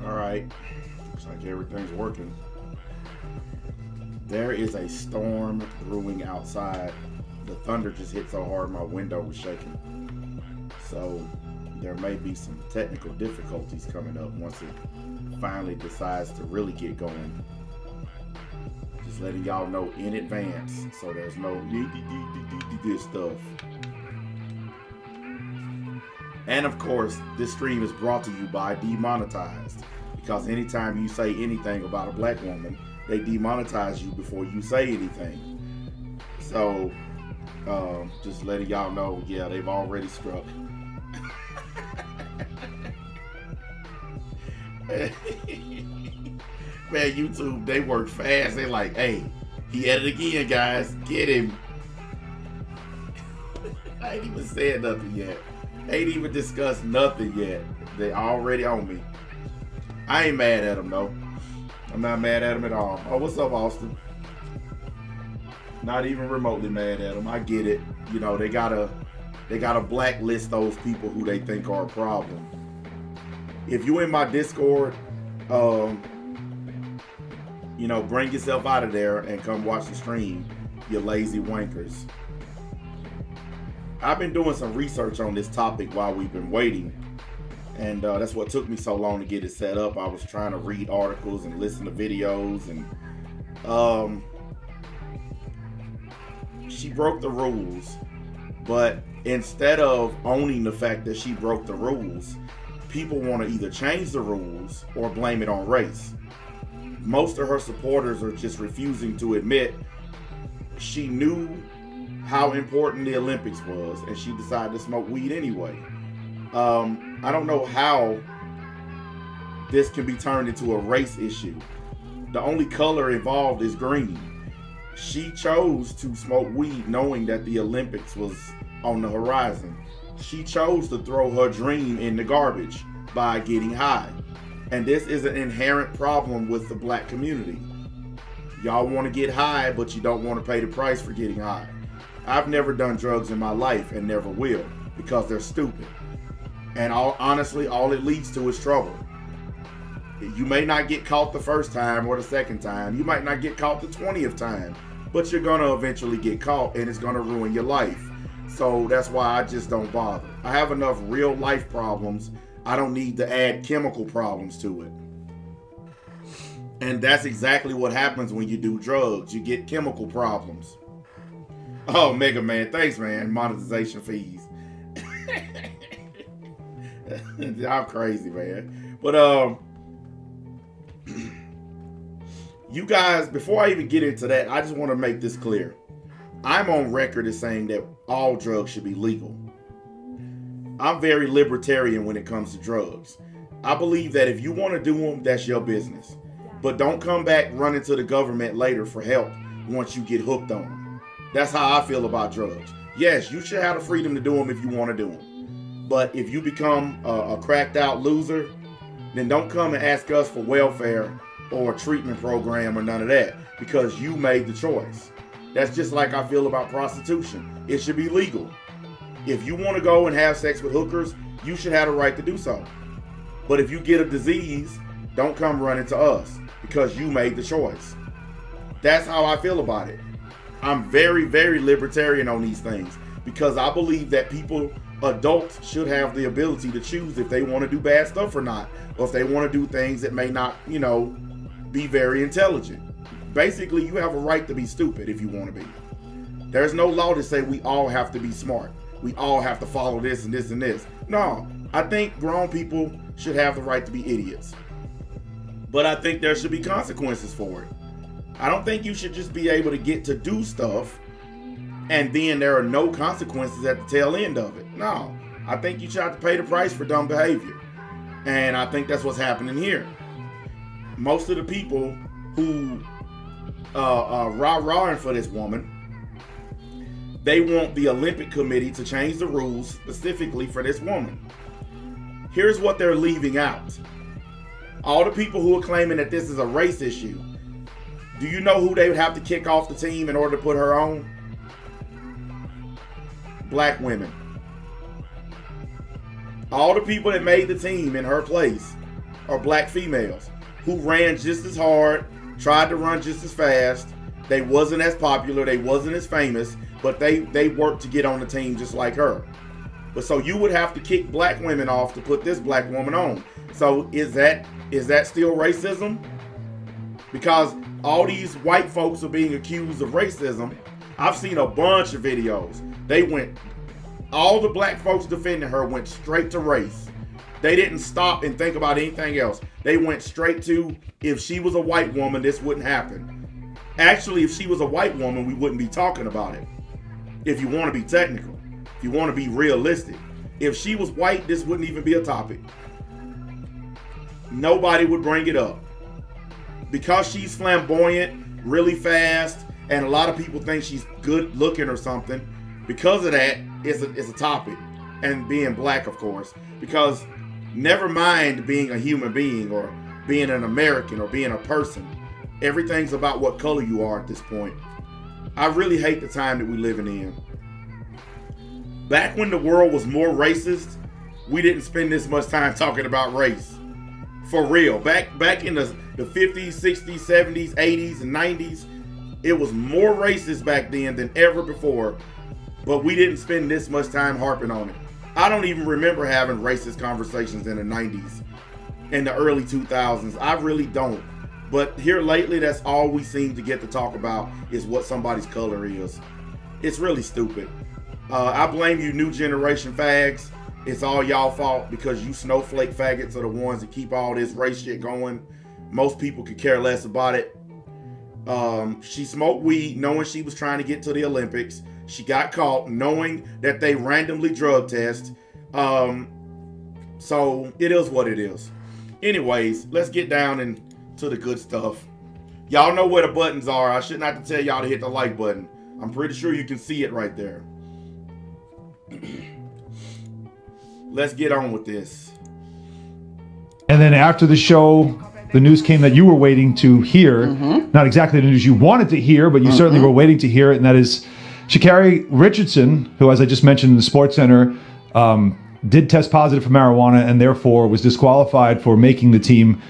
All right. Looks like everything's working. There is a storm brewing outside. The thunder just hit so hard my window was shaking. So there may be some technical difficulties coming up once it finally decides to really get going. Just letting y'all know in advance so there's no this stuff. And of course, this stream is brought to you by Demonetized, because anytime you say anything about a black woman, they demonetize you before you say anything. So just letting y'all know, yeah, they've already struck. Man, YouTube, they work fast. They like, hey, he at it again, guys. Get him. I ain't even said nothing yet. Ain't even discussed nothing yet. They already on me. I ain't mad at them though. I'm not mad at them at all. Oh, what's up, Austin? Not even remotely mad at them. I get it. You know, they gotta blacklist those people who they think are a problem. If you in my Discord, you know, bring yourself out of there and come watch the stream, you lazy wankers. I've been doing some research on this topic while we've been waiting, and that's what took me so long to get it set up. I was trying to read articles and listen to videos, and she broke the rules, but instead of owning the fact that she broke the rules, people want to either change the rules or blame it on race. Most of her supporters are just refusing to admit she knew how important the Olympics was, and she decided to smoke weed anyway. I don't know how this can be turned into a race issue. The only color involved is green. She chose to smoke weed knowing that the Olympics was on the horizon. She chose to throw her dream in the garbage by getting high. And this is an inherent problem with the black community. Y'all want to get high, but you don't want to pay the price for getting high. I've never done drugs in my life and never will, because they're stupid. And honestly, all it leads to is trouble. You may not get caught the first time or the second time. You might not get caught the 20th time, but you're going to eventually get caught, and it's going to ruin your life. So that's why I just don't bother. I have enough real life problems. I don't need to add chemical problems to it. And that's exactly what happens when you do drugs. You get chemical problems. Oh, Mega Man, thanks, man. Monetization fees. I'm crazy, man. But you guys, before I even get into that, I just want to make this clear. I'm on record as saying that all drugs should be legal. I'm very libertarian when it comes to drugs. I believe that if you want to do them, that's your business. But don't come back running to the government later for help once you get hooked on them. That's how I feel about drugs. Yes, you should have the freedom to do them if you want to do them. But if you become a cracked out loser, then don't come and ask us for welfare or a treatment program or none of that, because you made the choice. That's just like I feel about prostitution. It should be legal. If you want to go and have sex with hookers, you should have the right to do so. But if you get a disease, don't come running to us, because you made the choice. That's how I feel about it. I'm very, very libertarian on these things, because I believe that adults should have the ability to choose if they want to do bad stuff or not, or if they want to do things that may not, be very intelligent. Basically, you have a right to be stupid if you want to be. There's no law to say we all have to be smart. We all have to follow this and this and this. No, I think grown people should have the right to be idiots. But I think there should be consequences for it. I don't think you should just be able to get to do stuff and then there are no consequences at the tail end of it. No, I think you should have to pay the price for dumb behavior. And I think that's what's happening here. Most of the people who rah-rahing for this woman, they want the Olympic Committee to change the rules specifically for this woman. Here's what they're leaving out. All the people who are claiming that this is a race issue, do you know who they would have to kick off the team in order to put her on? Black women. All the people that made the team in her place are black females who ran just as hard, tried to run just as fast. They wasn't as popular, they wasn't as famous, but they worked to get on the team just like her. But so you would have to kick black women off to put this black woman on. So is that still racism? Because all these white folks are being accused of racism. I've seen a bunch of videos. All the black folks defending her went straight to race. They didn't stop and think about anything else. They went straight to, if she was a white woman, this wouldn't happen. Actually, if she was a white woman, we wouldn't be talking about it. If you want to be technical, if you want to be realistic. If she was white, this wouldn't even be a topic. Nobody would bring it up. Because she's flamboyant, really fast, and a lot of people think she's good looking or something, because of that, it's a topic. And being black, of course. Because never mind being a human being or being an American or being a person. Everything's about what color you are at this point. I really hate the time that we're living in. Back when the world was more racist, we didn't spend this much time talking about race. For real. Back in the 50s, 60s, 70s, 80s, and 90s, it was more racist back then than ever before, but we didn't spend this much time harping on it. I don't even remember having racist conversations in the 90s, in the early 2000s. I really don't. But here lately, that's all we seem to get to talk about is what somebody's color is. It's really stupid. I blame you new generation fags. It's all y'all fault because you snowflake faggots are the ones that keep all this race shit going. Most people could care less about it. She smoked weed knowing she was trying to get to the Olympics. She got caught knowing that they randomly drug test. So it is what it is. Anyways, let's get down into the good stuff. Y'all know where the buttons are. I shouldn't have to tell y'all to hit the like button. I'm pretty sure you can see it right there. Let's get on with this. And then after the show, the news came that you were waiting to hear. Not exactly the news you wanted to hear, but you certainly were waiting to hear it. And that is Sha'Carri Richardson, who, as I just mentioned in the Sports Center, did test positive for marijuana and therefore was disqualified for making the team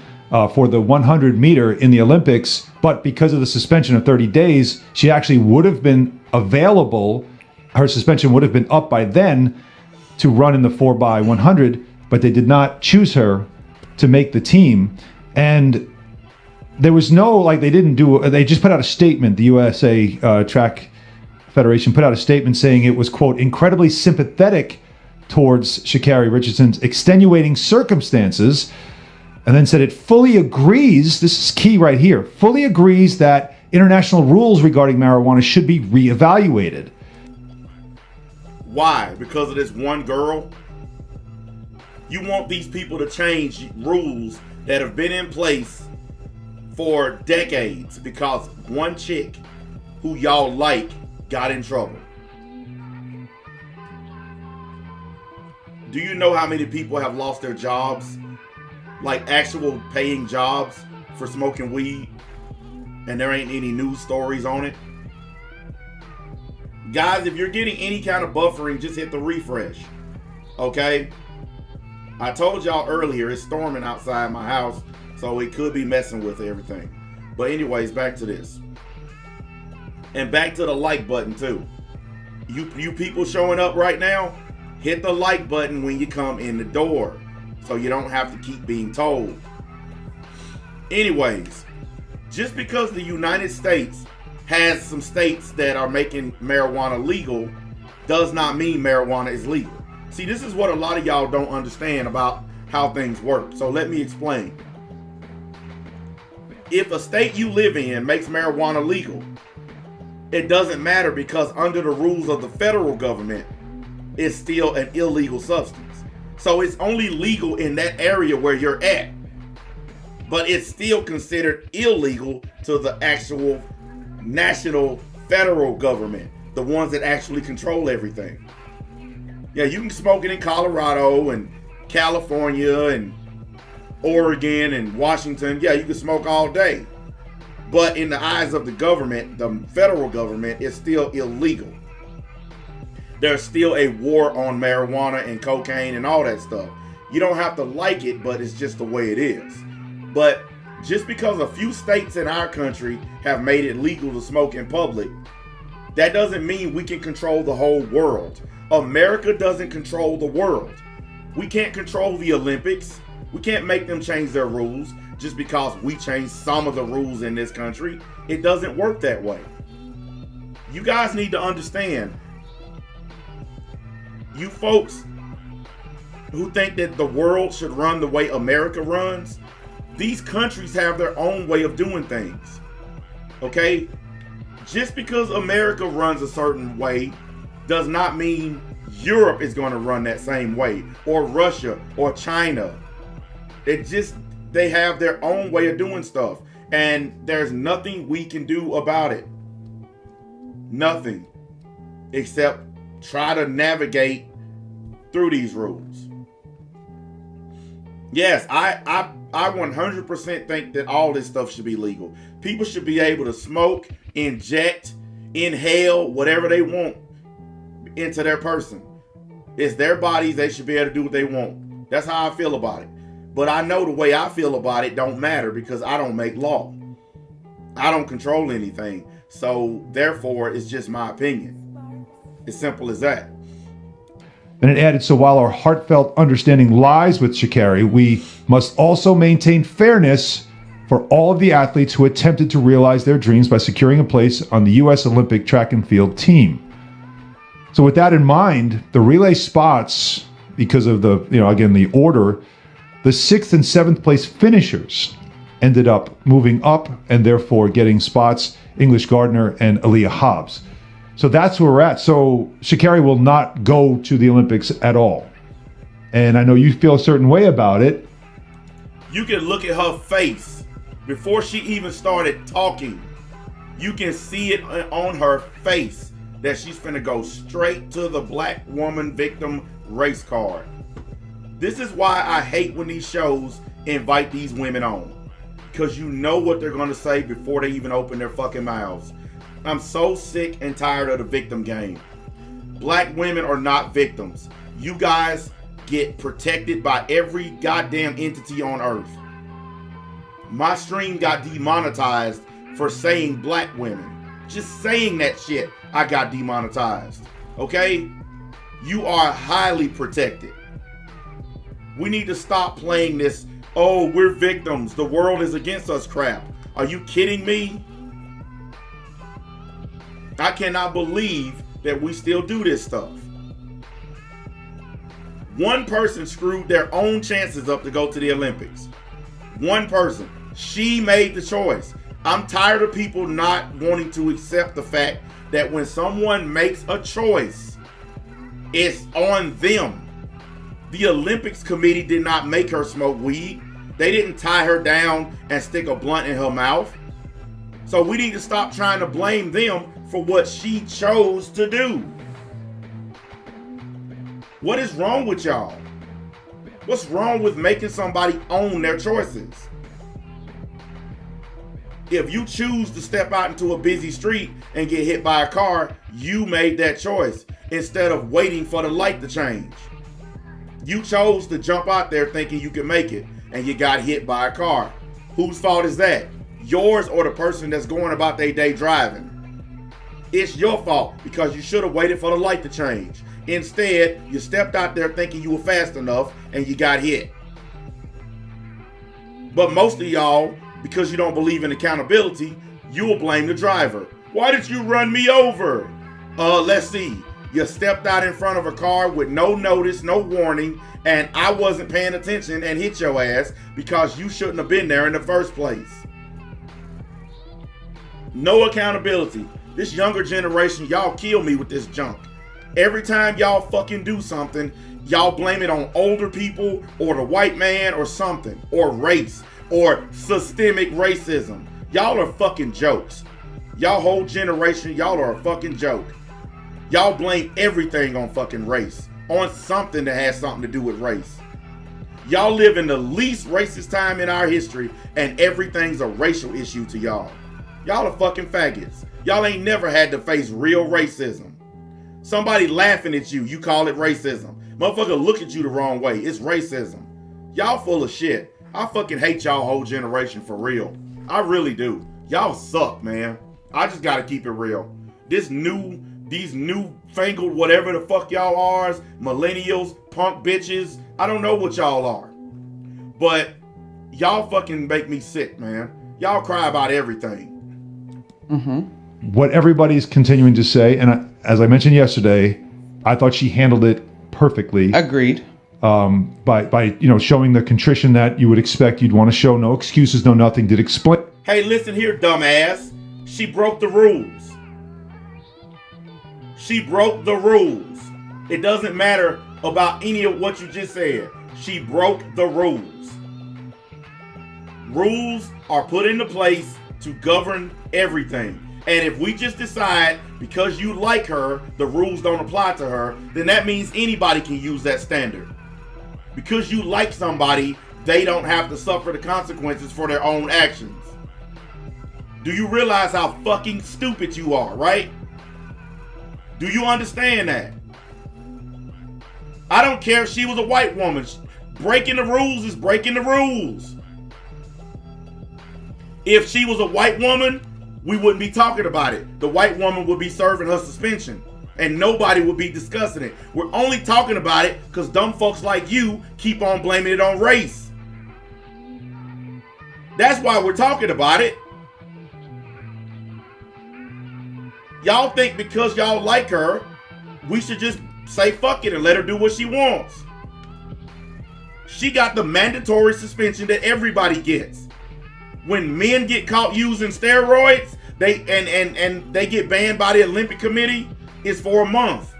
for the 100 meter in the Olympics. But because of the suspension of 30 days, she actually would have been available. Her suspension would have been up by then to run in the 4x100, but they did not choose her to make the team. And there was no, they just put out a statement. The USA Track Federation put out a statement saying it was, quote, incredibly sympathetic towards Sha'Carri Richardson's extenuating circumstances, and then said it fully agrees, this is key right here, fully agrees that international rules regarding marijuana should be reevaluated. Why? Because of this one girl? You want these people to change rules that have been in place for decades because one chick who y'all like got in trouble. Do you know how many people have lost their jobs? Like actual paying jobs for smoking weed, and there ain't any news stories on it? Guys, if you're getting any kind of buffering, just hit the refresh. Okay? I told y'all earlier it's storming outside my house, so it could be messing with everything. But anyways, back to this. And back to the like button too. You people showing up right now, hit the like button when you come in the door, so you don't have to keep being told. Anyways, just because the United States has some states that are making marijuana legal does not mean marijuana is legal. See, this is what a lot of y'all don't understand about how things work. So let me explain. If a state you live in makes marijuana legal, it doesn't matter because under the rules of the federal government, it's still an illegal substance. So it's only legal in that area where you're at, but it's still considered illegal to the actual national federal government, the ones that actually control everything. Yeah, you can smoke it in Colorado and California and Oregon and Washington. Yeah, you can smoke all day. But in the eyes of the government, the federal government, it's still illegal. There's still a war on marijuana and cocaine and all that stuff. You don't have to like it, but it's just the way it is. But just because a few states in our country have made it legal to smoke in public, that doesn't mean we can control the whole world. America doesn't control the world. We can't control the Olympics. We can't make them change their rules just because we change some of the rules in this country. It doesn't work that way. You guys need to understand, you folks who think that the world should run the way America runs, these countries have their own way of doing things. Okay? Just because America runs a certain way does not mean Europe is going to run that same way, or Russia, or China. They have their own way of doing stuff, and there's nothing we can do about it. Nothing, except try to navigate through these rules. Yes, I 100% think that all this stuff should be legal. People should be able to smoke, inject, inhale, whatever they want into their person. It's their bodies. They should be able to do what they want. That's how I feel about it. But I know the way I feel about it don't matter because I don't make law. I don't control anything. So therefore, it's just my opinion. As simple as that. And it added, so while our heartfelt understanding lies with Sha'Carri, we must also maintain fairness for all of the athletes who attempted to realize their dreams by securing a place on the U.S. Olympic track and field team. So with that in mind, the relay spots, because of the, again, the order, the 6th and 7th place finishers ended up moving up and therefore getting spots, English Gardner and Aaliyah Hobbs. So that's where we're at. So Sha'Carri will not go to the Olympics at all. And I know you feel a certain way about it. You can look at her face before she even started talking. You can see it on her face that she's finna go straight to the black woman victim race card. This is why I hate when these shows invite these women on. Because you know what they're gonna say before they even open their fucking mouths. I'm so sick and tired of the victim game. Black women are not victims. You guys get protected by every goddamn entity on earth. My stream got demonetized for saying black women. Just saying that shit, I got demonetized. Okay? You are highly protected. We need to stop playing this, oh, we're victims, the world is against us crap. Are you kidding me? I cannot believe that we still do this stuff. One person screwed their own chances up to go to the Olympics. One person. She made the choice. I'm tired of people not wanting to accept the fact that when someone makes a choice, it's on them. The Olympics committee did not make her smoke weed. They didn't tie her down and stick a blunt in her mouth. So we need to stop trying to blame them for what she chose to do. What is wrong with y'all? What's wrong with making somebody own their choices? If you choose to step out into a busy street and get hit by a car, you made that choice instead of waiting for the light to change. You chose to jump out there thinking you could make it and you got hit by a car. Whose fault is that? Yours or the person that's going about their day driving? It's your fault because you should have waited for the light to change. Instead, you stepped out there thinking you were fast enough and you got hit. But most of y'all, because you don't believe in accountability, you will blame the driver. Why did you run me over? Let's see. You stepped out in front of a car with no notice, no warning, and I wasn't paying attention and hit your ass because you shouldn't have been there in the first place. No accountability. This younger generation, y'all kill me with this junk. Every time y'all fucking do something, y'all blame it on older people or the white man or something, or race, or systemic racism. Y'all are fucking jokes. Y'all whole generation, y'all are a fucking joke. Y'all blame everything on fucking race, on something that has something to do with race. Y'all live in the least racist time in our history, and everything's a racial issue to y'all. Y'all are fucking faggots. Y'all ain't never had to face real racism. Somebody laughing at you, you call it racism. Motherfucker look at you the wrong way, it's racism. Y'all full of shit. I fucking hate y'all whole generation for real. I really do. Y'all suck, man. I just gotta keep it real. These newfangled whatever the fuck y'all are, millennials, punk bitches, I don't know what y'all are. But y'all fucking make me sick, man. Y'all cry about everything. What everybody's continuing to say, and as I mentioned yesterday, I thought she handled it perfectly. Agreed. By showing the contrition that you would expect. You'd want to show, no excuses, no nothing. Did explain. Hey, listen here, dumbass. She broke the rules. She broke the rules. It doesn't matter about any of what you just said. She broke the rules. Rules are put into place to govern everything. And if we just decide because you like her, the rules don't apply to her, then that means anybody can use that standard. Because you like somebody, they don't have to suffer the consequences for their own actions. Do you realize how fucking stupid you are, right? Do you understand that? I don't care if she was a white woman. Breaking the rules is breaking the rules. If she was a white woman, we wouldn't be talking about it. The white woman would be serving her suspension and nobody would be discussing it. We're only talking about it because dumb folks like you keep on blaming it on race. That's why we're talking about it. Y'all think because y'all like her, we should just say fuck it and let her do what she wants. She got the mandatory suspension that everybody gets. When men get caught using steroids, they get banned by the Olympic Committee, it's for a month.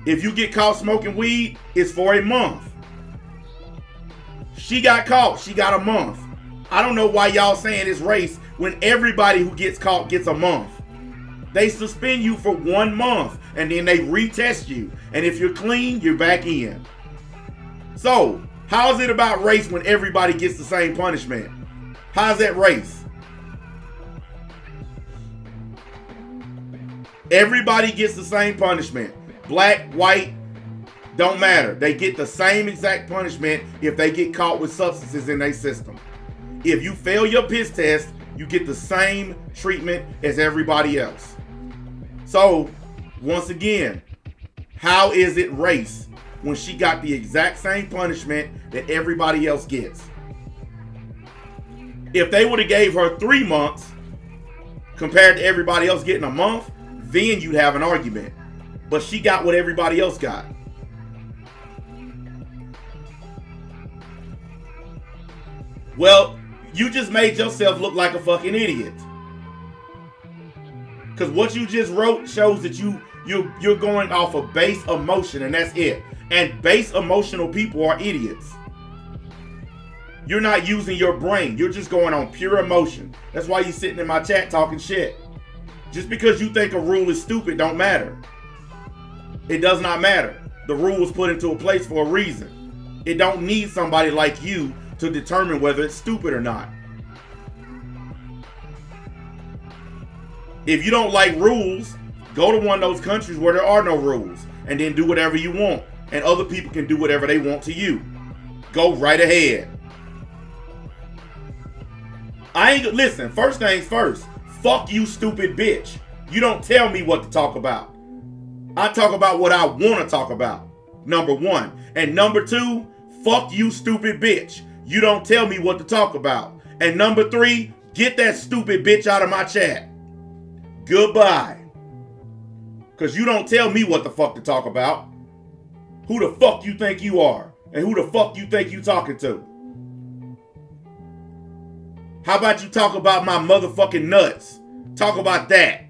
If you get caught smoking weed, it's for a month. She got caught, she got a month. I don't know why y'all saying it's race when everybody who gets caught gets a month. They suspend you for 1 month and then they retest you. And if you're clean, you're back in. So, how is it about race when everybody gets the same punishment? How's that race? Everybody gets the same punishment. Black, white, don't matter. They get the same exact punishment if they get caught with substances in their system. If you fail your piss test, you get the same treatment as everybody else. So, once again, how is it race when she got the exact same punishment that everybody else gets? If they would have gave her 3 months compared to everybody else getting a month, then you'd have an argument. But she got what everybody else got. Well, you just made yourself look like a fucking idiot. Because what you just wrote shows that you're going off of base emotion, and that's it. And base emotional people are idiots. You're not using your brain. You're just going on pure emotion. That's why you're sitting in my chat talking shit. Just because you think a rule is stupid don't matter. It does not matter. The rule was put into a place for a reason. It don't need somebody like you to determine whether it's stupid or not. If you don't like rules, go to one of those countries where there are no rules and then do whatever you want. And other people can do whatever they want to you. Go right ahead. Listen, first things first. Fuck you, stupid bitch. You don't tell me what to talk about. I talk about what I want to talk about. Number 1. And number 2, fuck you, stupid bitch. You don't tell me what to talk about. And number 3, get that stupid bitch out of my chat. Goodbye. Because you don't tell me what the fuck to talk about. Who the fuck you think you are? And who the fuck you think you talking to? How about you talk about my motherfucking nuts? Talk about that.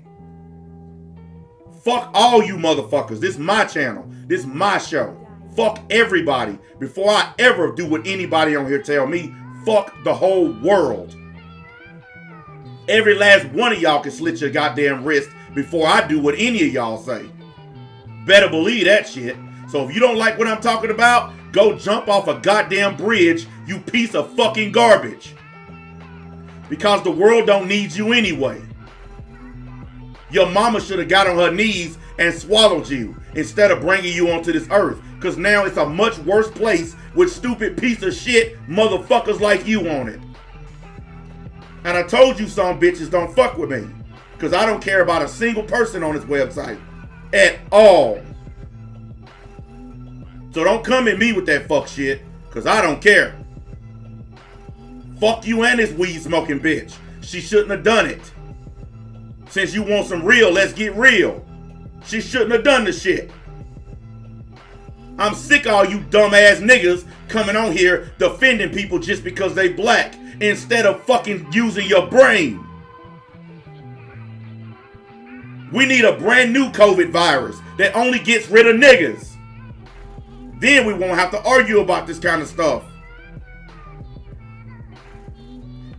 Fuck all you motherfuckers. This is my channel. This is my show. Fuck everybody. Before I ever do what anybody on here tell me, fuck the whole world. Every last one of y'all can slit your goddamn wrist before I do what any of y'all say. Better believe that shit. So if you don't like what I'm talking about, go jump off a goddamn bridge, you piece of fucking garbage. Because the world don't need you anyway. Your mama should have got on her knees and swallowed you instead of bringing you onto this earth. Because now it's a much worse place with stupid piece of shit motherfuckers like you on it. And I told you some bitches don't fuck with me. Because I don't care about a single person on this website. At all. So don't come at me with that fuck shit. Because I don't care. Fuck you and this weed smoking bitch. She shouldn't have done it. Since you want some real, let's get real. She shouldn't have done the shit. I'm sick of all you dumbass niggas coming on here defending people just because they black instead of fucking using your brain. We need a brand new COVID virus that only gets rid of niggas. Then we won't have to argue about this kind of stuff.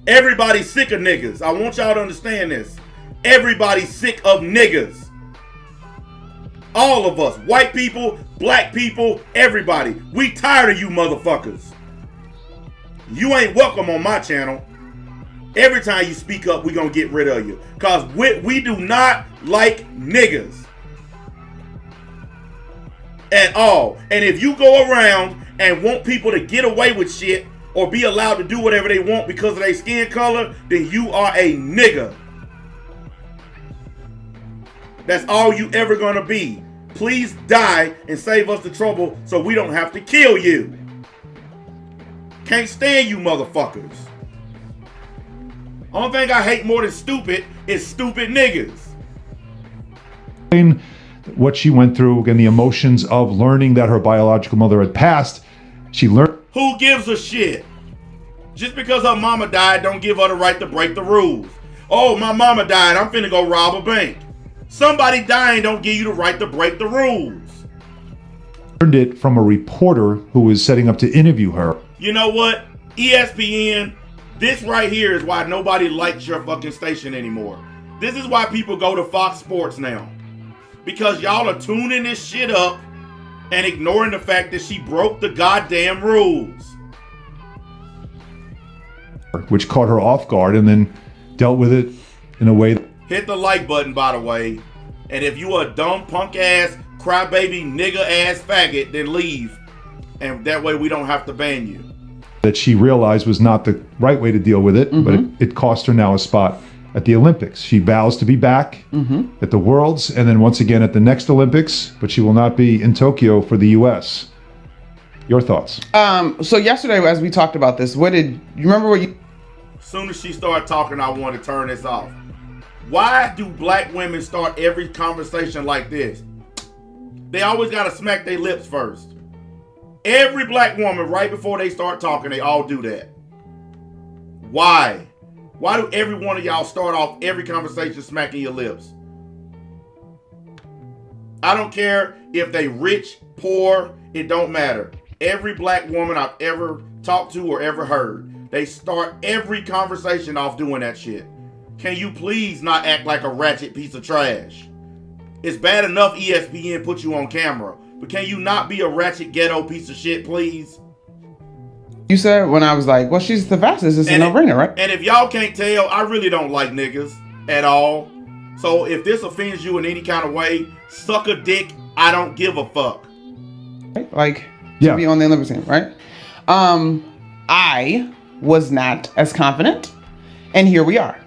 Everybody's sick of niggas. I want y'all to understand this. Everybody's sick of niggas. All of us. White people, black people, everybody. We tired of you motherfuckers. You ain't welcome on my channel. Every time you speak up, we gonna get rid of you. Cause we do not like niggas. At all. And if you go around and want people to get away with shit or be allowed to do whatever they want because of their skin color, then you are a nigga. That's all you ever gonna be. Please die and save us the trouble so we don't have to kill you. Can't stand you motherfuckers. Only thing I hate more than stupid is stupid niggas. What she went through, again, the emotions of learning that her biological mother had passed. She learned. Who gives a shit? Just because her mama died don't give her the right to break the rules. Oh, my mama died, I'm finna go rob a bank. Somebody dying don't give you the right to break the rules. Learned it from a reporter who was setting up to interview her. You know what? ESPN, this right here is why nobody likes your fucking station anymore. This is why people go to Fox Sports now. Because y'all are tuning this shit up and ignoring the fact that she broke the goddamn rules. Which caught her off guard and then dealt with it in a way. Hit the like button, by the way. And if you a dumb punk ass, crybaby, nigga ass faggot, then leave. And that way we don't have to ban you. That she realized was not the right way to deal with it, but it cost her now a spot at the Olympics. She vows to be back at the Worlds and then once again at the next Olympics, but she will not be in Tokyo for the U.S. Your thoughts? So yesterday, as we talked about this, you remember what you... As soon as she started talking, I wanted to turn this off. Why do black women start every conversation like this? They always got to smack their lips first. Every black woman, right before they start talking, they all do that. Why? Why do every one of y'all start off every conversation smacking your lips? I don't care if they rich, poor, it don't matter. Every black woman I've ever talked to or ever heard, they start every conversation off doing that shit. Can you please not act like a ratchet piece of trash? It's bad enough ESPN put you on camera, but can you not be a ratchet ghetto piece of shit, please? You said when I was like, well, she's the fastest. It's a no-brainer, right? And if y'all can't tell, I really don't like niggas at all. So if this offends you in any kind of way, suck a dick. I don't give a fuck. Right? Like, to be on the Olympic team, right? I was not as confident, and here we are.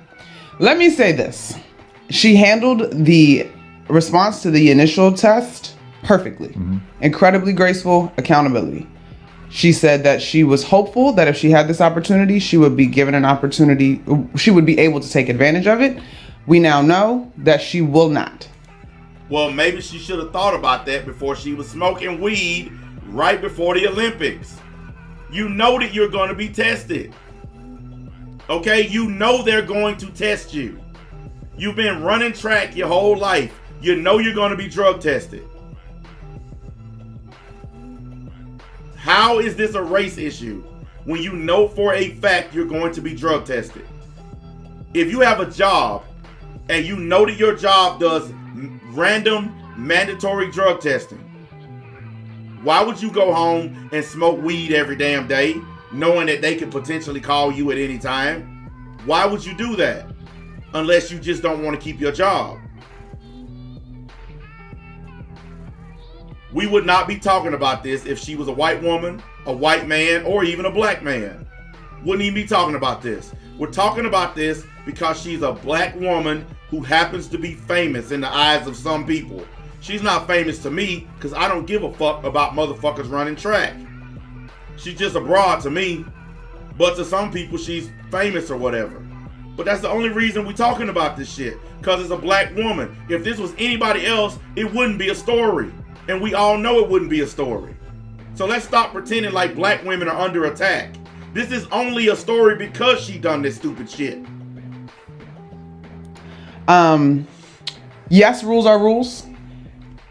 Let me say this. She handled the response to the initial test perfectly. Incredibly graceful accountability. She said that she was hopeful that if she had this opportunity, she would be given an opportunity, she would be able to take advantage of it. We now know that she will not. Well, maybe she should have thought about that before she was smoking weed right before the Olympics. You know that you're going to be tested. Okay? You know they're going to test you. You've been running track your whole life. You know you're going to be drug tested. How is this a race issue when you know for a fact you're going to be drug tested? If you have a job and you know that your job does random mandatory drug testing, why would you go home and smoke weed every damn day knowing that they could potentially call you at any time? Why would you do that? Unless you just don't want to keep your job. We would not be talking about this if she was a white woman, a white man, or even a black man. Wouldn't even be talking about this. We're talking about this because she's a black woman who happens to be famous in the eyes of some people. She's not famous to me because I don't give a fuck about motherfuckers running track. She's just a broad to me, but to some people she's famous or whatever. But that's the only reason we're talking about this shit, because it's a black woman. If this was anybody else, it wouldn't be a story. And we all know it wouldn't be a story. So let's stop pretending like black women are under attack. This is only a story because she done this stupid shit. Yes, rules are rules.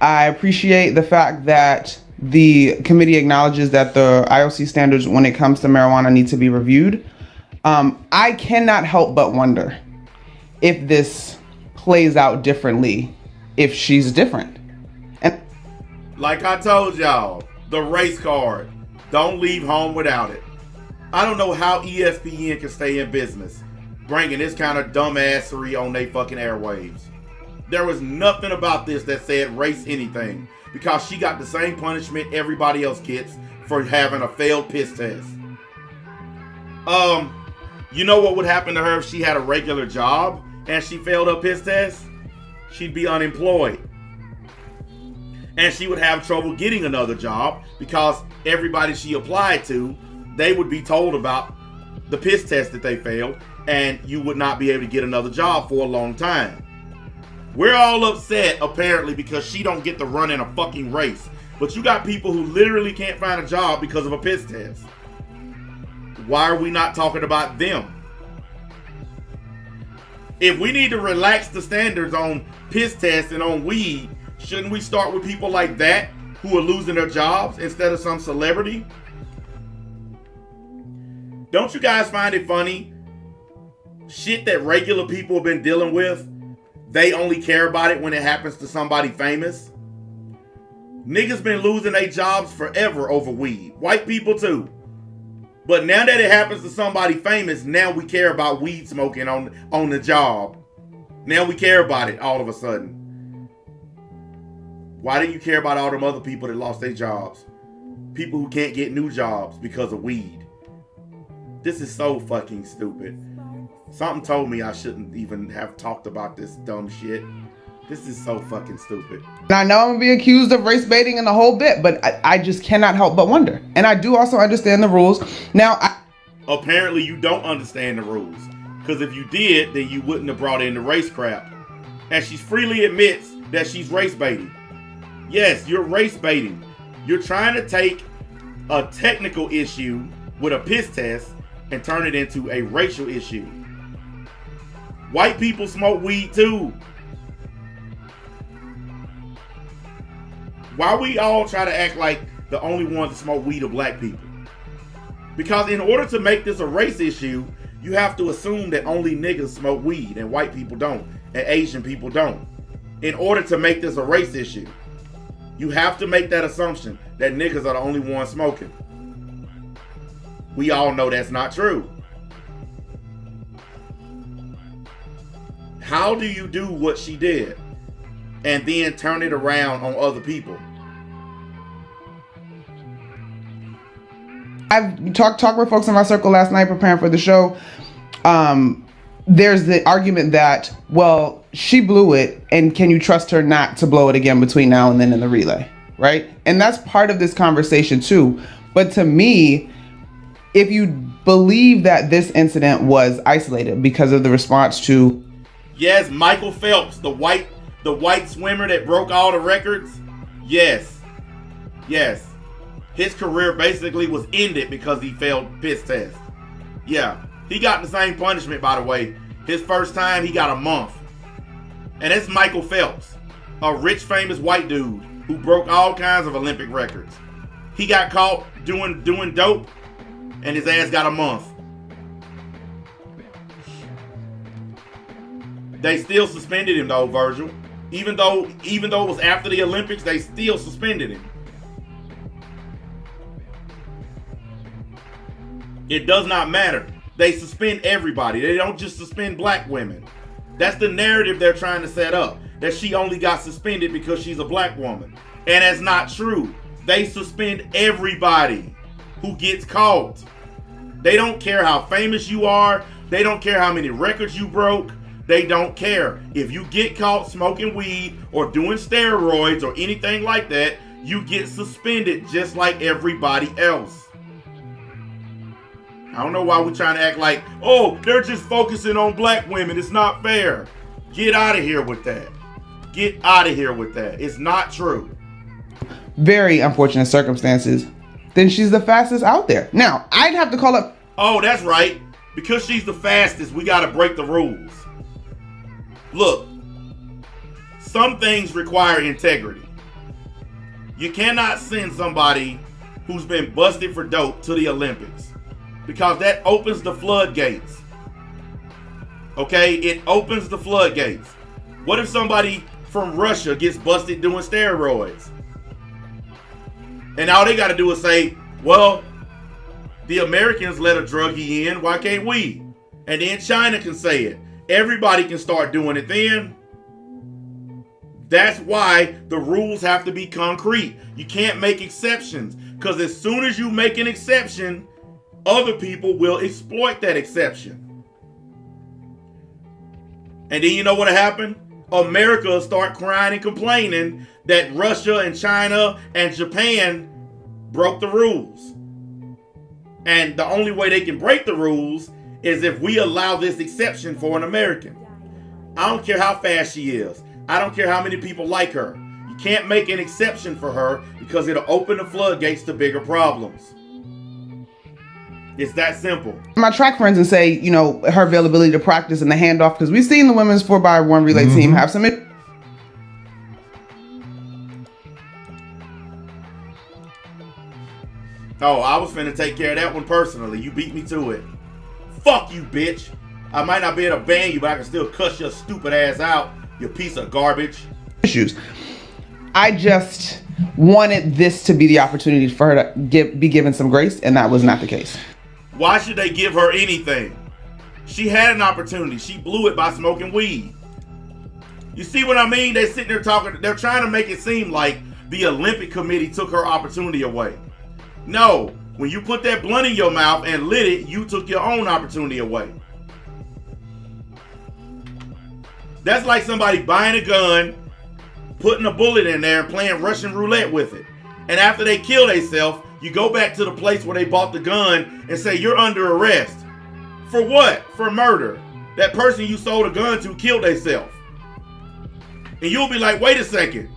I appreciate the fact that the committee acknowledges that the IOC standards when it comes to marijuana need to be reviewed. I cannot help but wonder if this plays out differently if she's different. And like I told y'all, the race card. Don't leave home without it. I don't know how ESPN can stay in business bringing this kind of dumbassery on they fucking airwaves. There was nothing about this that said race anything, because she got the same punishment everybody else gets for having a failed piss test. You know what would happen to her if she had a regular job and she failed her piss test? She'd be unemployed. And she would have trouble getting another job because everybody she applied to, they would be told about the piss test that they failed, and you would not be able to get another job for a long time. We're all upset, apparently, because she don't get to run in a fucking race. But you got people who literally can't find a job because of a piss test. Why are we not talking about them? If we need to relax the standards on piss tests and on weed, shouldn't we start with people like that who are losing their jobs instead of some celebrity? Don't you guys find it funny? Shit that regular people have been dealing with, they only care about it when it happens to somebody famous. Niggas been losing their jobs forever over weed. White people too. But now that it happens to somebody famous, now we care about weed smoking on the job. Now we care about it all of a sudden. Why do you care about all them other people that lost their jobs? People who can't get new jobs because of weed. This is so fucking stupid. Something told me I shouldn't even have talked about this dumb shit. This is so fucking stupid. And I know I'm gonna be accused of race baiting and the whole bit, but I just cannot help but wonder. And I do also understand the rules. Now, apparently you don't understand the rules. Because if you did, then you wouldn't have brought in the race crap. And she freely admits that she's race baiting. Yes, you're race baiting. You're trying to take a technical issue with a piss test and turn it into a racial issue. White people smoke weed too. Why we all try to act like the only ones that smoke weed are black people? Because in order to make this a race issue, you have to assume that only niggas smoke weed and white people don't, and Asian people don't. In order to make this a race issue, you have to make that assumption that niggas are the only ones smoking. We all know that's not true. How do you do what she did and then turn it around on other people? I've talked with folks in my circle last night preparing for the show. There's the argument that, well, she blew it, and can you trust her not to blow it again between now and then in the relay, right? And that's part of this conversation too. But to me, if you believe that this incident was isolated because of the response to, yes, Michael Phelps, the white swimmer that broke all the records. Yes. His career basically was ended because he failed piss test. Yeah. He got the same punishment, by the way. His first time, he got a month. And it's Michael Phelps, a rich, famous white dude who broke all kinds of Olympic records. He got caught doing dope, and his ass got a month. They still suspended him though, Virgil. Even though it was after the Olympics, they still suspended him. It does not matter. They suspend everybody. They don't just suspend black women. That's the narrative they're trying to set up. That she only got suspended because she's a black woman. And that's not true. They suspend everybody who gets caught. They don't care how famous you are. They don't care how many records you broke. They don't care. If you get caught smoking weed or doing steroids or anything like that, you get suspended just like everybody else. I don't know why we're trying to act like, oh, they're just focusing on black women. It's not fair. Get out of here with that. Get out of here with that. It's not true. Very unfortunate circumstances, then she's the fastest out there. Now, I'd have to call up. Oh, that's right. Because she's the fastest, we got to break the rules. Look, some things require integrity. You cannot send somebody who's been busted for dope to the Olympics because that opens the floodgates. Okay, it opens the floodgates. What if somebody from Russia gets busted doing steroids? And all they got to do is say, well, the Americans let a druggie in, why can't we? And then China can say it. Everybody can start doing it then. That's why the rules have to be concrete. You can't make exceptions, because as soon as you make an exception, other people will exploit that exception. And then you know what happened? America will start crying and complaining that Russia and China and Japan broke the rules. And the only way they can break the rules is if we allow this exception for an American. I don't care how fast she is. I don't care how many people like her. You can't make an exception for her because it'll open the floodgates to bigger problems. It's that simple. My track friends and say, you know, her availability to practice and the handoff, because we've seen the women's 4x1 relay team have some. Oh, I was finna take care of that one personally. You beat me to it. Fuck you, bitch. I might not be able to ban you, but I can still cuss your stupid ass out, you piece of garbage. Issues. I just wanted this to be the opportunity for her to be given some grace, and that was not the case. Why should they give her anything? She had an opportunity. She blew it by smoking weed. You see what I mean? They're sitting there talking. They're trying to make it seem like the Olympic Committee took her opportunity away. No. When you put that blunt in your mouth and lit it, you took your own opportunity away. That's like somebody buying a gun, putting a bullet in there and playing Russian roulette with it. And after they kill themselves, you go back to the place where they bought the gun and say, you're under arrest. For what? For murder. That person you sold a gun to killed themselves. And you'll be like, wait a second.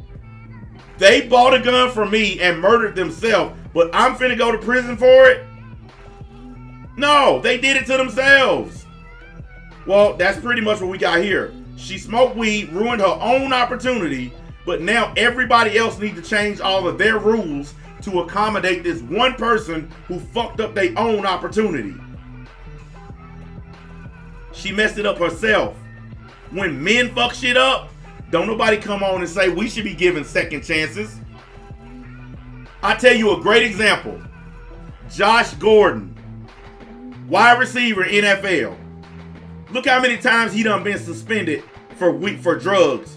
They bought a gun from me and murdered themselves, but I'm finna go to prison for it? No, they did it to themselves. Well, that's pretty much what we got here. She smoked weed, ruined her own opportunity, but now everybody else needs to change all of their rules to accommodate this one person who fucked up their own opportunity. She messed it up herself. When men fuck shit up, don't nobody come on and say we should be given second chances. I tell you a great example. Josh Gordon, wide receiver, NFL. Look how many times he done been suspended for drugs.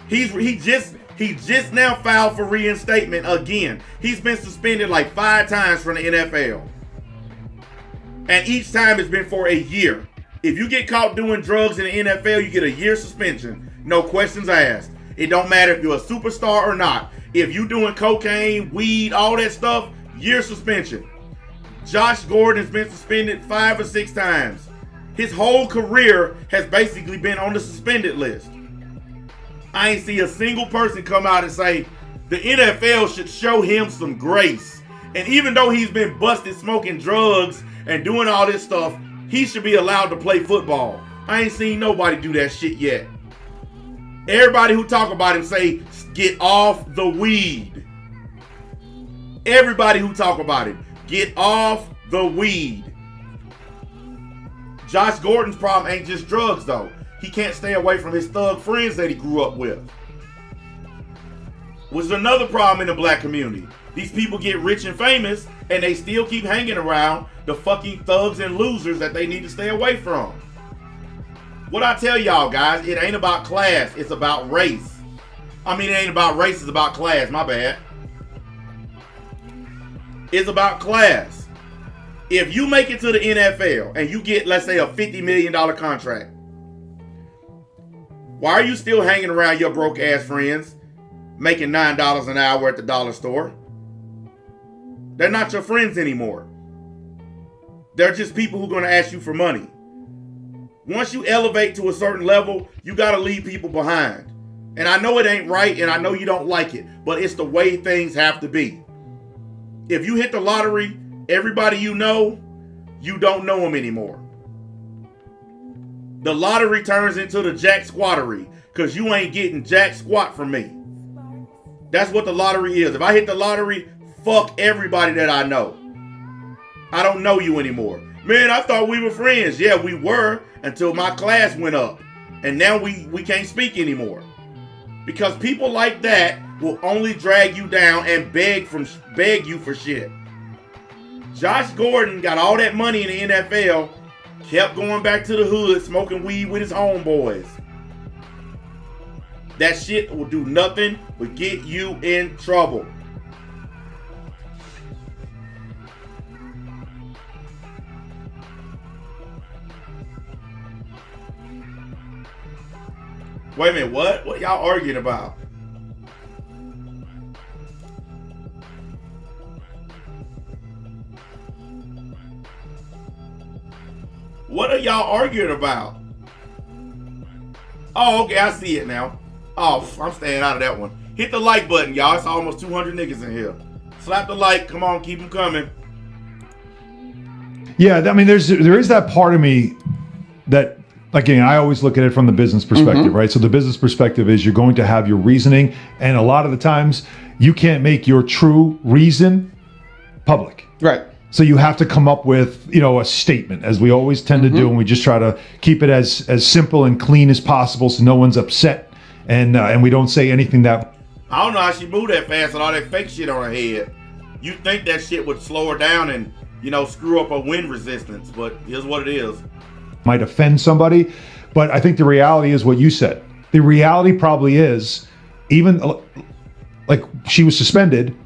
He just now filed for reinstatement again. He's been suspended like 5 times from the NFL. And each time it's been for a year. If you get caught doing drugs in the NFL, you get a year suspension. No questions asked. It don't matter if you're a superstar or not. If you doing cocaine, weed, all that stuff, year suspension. Josh Gordon's been suspended 5 or 6 times. His whole career has basically been on the suspended list. I ain't see a single person come out and say the NFL should show him some grace. And even though he's been busted smoking drugs and doing all this stuff, he should be allowed to play football. I ain't seen nobody do that shit yet. Everybody who talk about him say, get off the weed. Everybody who talk about him, get off the weed. Josh Gordon's problem ain't just drugs though. He can't stay away from his thug friends that he grew up with. Which is another problem in the black community. These people get rich and famous and they still keep hanging around the fucking thugs and losers that they need to stay away from. What I tell y'all guys, it ain't about class, it's about race. I mean, it ain't about race, it's about class. My bad. It's about class. If you make it to the NFL and you get, let's say, a $50 million contract, why are you still hanging around your broke ass friends making $9 an hour at the dollar store? They're not your friends anymore. They're just people who are going to ask you for money. Once you elevate to a certain level, you got to leave people behind. And I know it ain't right, and I know you don't like it, but it's the way things have to be. If you hit the lottery, everybody you don't know them anymore. The lottery turns into the jack squattery because you ain't getting jack squat from me. That's what the lottery is. If I hit the lottery, fuck everybody that I know. I don't know you anymore. Man, I thought we were friends. Yeah, we were until my class went up. And now we can't speak anymore. Because people like that will only drag you down and beg you for shit. Josh Gordon got all that money in the NFL, kept going back to the hood, smoking weed with his homeboys. That shit will do nothing but get you in trouble. Wait a minute, what? What y'all arguing about? What are y'all arguing about? Oh, okay, I see it now. Oh, I'm staying out of that one. Hit the like button, y'all. It's almost 200 niggas in here. Slap the like. Come on, keep them coming. Yeah, I mean, there is that part of me that, again, I always look at it from the business perspective, right? So the business perspective is you're going to have your reasoning, and a lot of the times you can't make your true reason public. Right. So you have to come up with, a statement, as we always tend to do, and we just try to keep it as simple and clean as possible so no one's upset, and we don't say anything that... I don't know how she moved that fast with all that fake shit on her head. You think that shit would slow her down and, screw up her wind resistance, but here's what it is. Might offend somebody, but I think the reality is what you said. The reality probably is, even like she was suspended,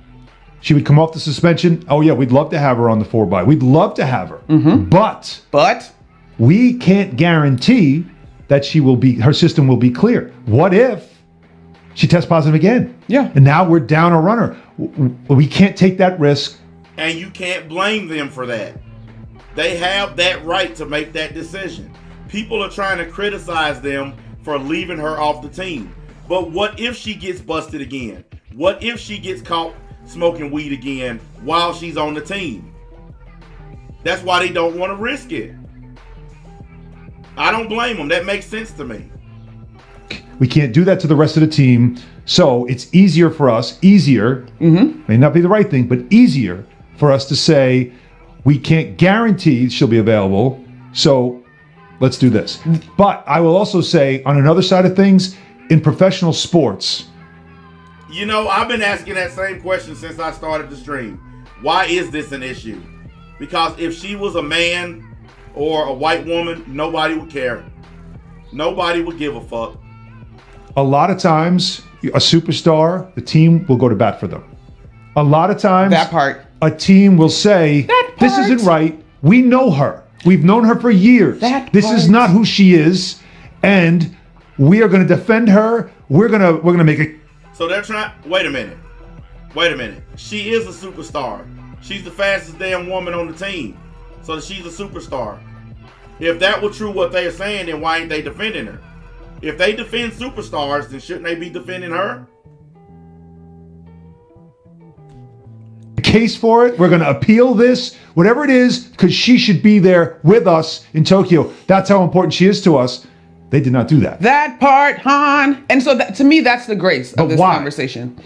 she would come off the suspension. Oh yeah, we'd love to have her on the 4x. We'd love to have her, but we can't guarantee that her system will be clear. What if she tests positive again? Yeah, and now we're down a runner. We can't take that risk, and you can't blame them for that. They have that right to make that decision. People are trying to criticize them for leaving her off the team. But what if she gets busted again? What if she gets caught smoking weed again while she's on the team? That's why they don't want to risk it. I don't blame them. That makes sense to me. We can't do that to the rest of the team. So it's easier for us, may not be the right thing, but easier for us to say, we can't guarantee she'll be available, so let's do this. But I will also say, on another side of things, in professional sports... I've been asking that same question since I started the stream. Why is this an issue? Because if she was a man or a white woman, nobody would care. Nobody would give a fuck. A lot of times, a superstar, the team will go to bat for them. A lot of times... That part. A team will say, this isn't right. We know her. We've known her for years. This is not who she is, and we are going to defend her. We're gonna make it. So they're trying. Wait a minute. She is a superstar. She's the fastest damn woman on the team. So she's a superstar. If that were true what they are saying, then why ain't they defending her? If they defend superstars, then shouldn't they be defending her? Case for it. We're going to appeal this, whatever it is, because she should be there with us in Tokyo. That's how important she is to us. They did not do that. That part, Han. And so to me, that's the grace of this conversation.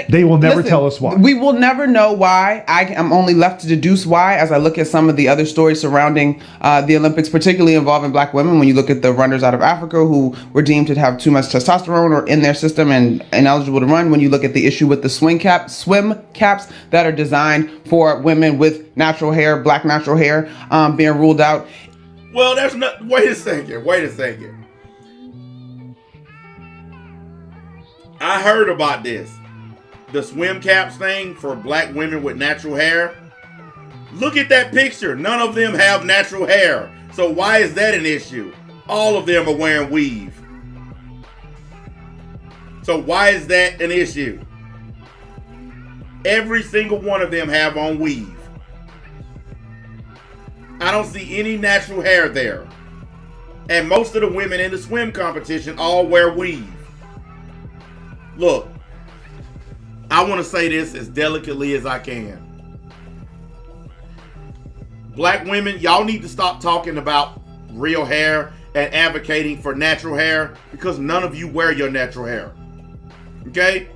They will never tell us why. We will never know why. I'm only left to deduce why as I look at some of the other stories surrounding the Olympics, particularly involving black women. When you look at the runners out of Africa who were deemed to have too much testosterone or in their system and ineligible to run. When you look at the issue with the swim caps that are designed for women with natural hair, black natural hair, being ruled out. Well, there's not. Wait a second. I heard about this. The swim caps thing for black women with natural hair. Look at that picture. None of them have natural hair. So why is that an issue? All of them are wearing weave. So why is that an issue? Every single one of them have on weave. I don't see any natural hair there. And most of the women in the swim competition all wear weave. Look, I want to say this as delicately as I can. Black women, y'all need to stop talking about real hair and advocating for natural hair because none of you wear your natural hair. Okay?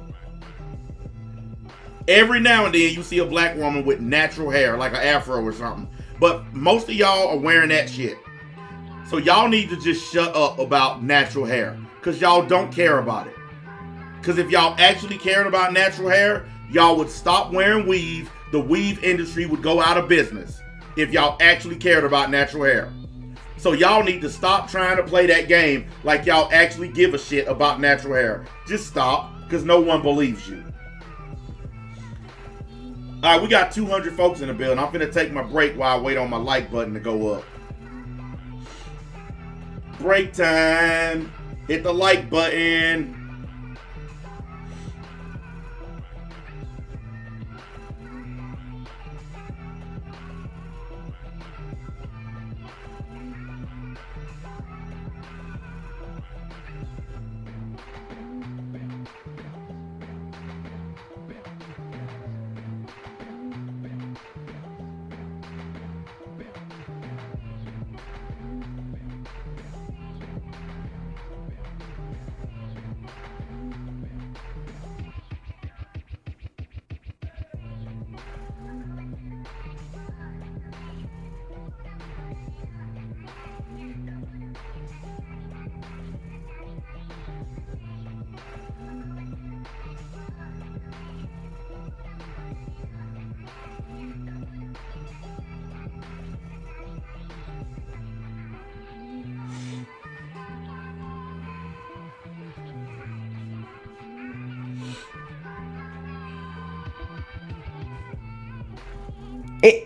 Every now and then you see a black woman with natural hair, like an afro or something. But most of y'all are wearing that shit. So y'all need to just shut up about natural hair because y'all don't care about it. Because if y'all actually cared about natural hair, y'all would stop wearing weave. The weave industry would go out of business if y'all actually cared about natural hair. So y'all need to stop trying to play that game like y'all actually give a shit about natural hair. Just stop, because no one believes you. All right, we got 200 folks in the building. I'm finna take my break while I wait on my like button to go up. Break time. Hit the like button.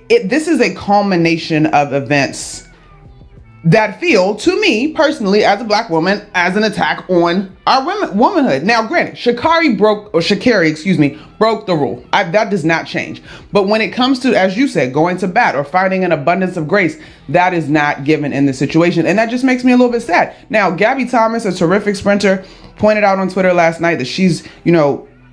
This is a culmination of events that feel, to me personally, as a black woman, as an attack on our womanhood. Now, granted, Sha'Carri broke the rule. That does not change. But when it comes to, as you said, going to bat or finding an abundance of grace, that is not given in this situation. And that just makes me a little bit sad. Now, Gabby Thomas, a terrific sprinter, pointed out on Twitter last night that she's,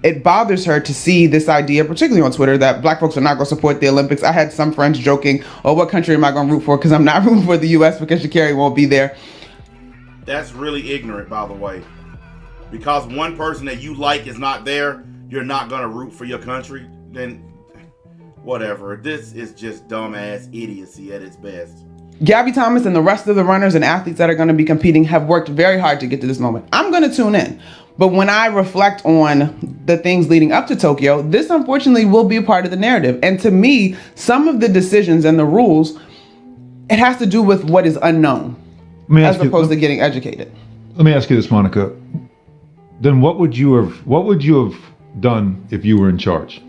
it bothers her to see this idea, particularly on Twitter, that black folks are not going to support the Olympics. I had some friends joking, oh, what country am I going to root for? Because I'm not rooting for the U.S. because Sha'Carri won't be there. That's really ignorant, by the way. Because one person that you like is not there, you're not going to root for your country? Then, whatever. This is just dumbass idiocy at its best. Gabby Thomas and the rest of the runners and athletes that are going to be competing have worked very hard to get to this moment. I'm going to tune in. But when I reflect on the things leading up to Tokyo, this unfortunately will be a part of the narrative. And to me, some of the decisions and the rules, it has to do with what is unknown as opposed to getting educated. Let me ask you this, Monica. Then what would you have done if you were in charge?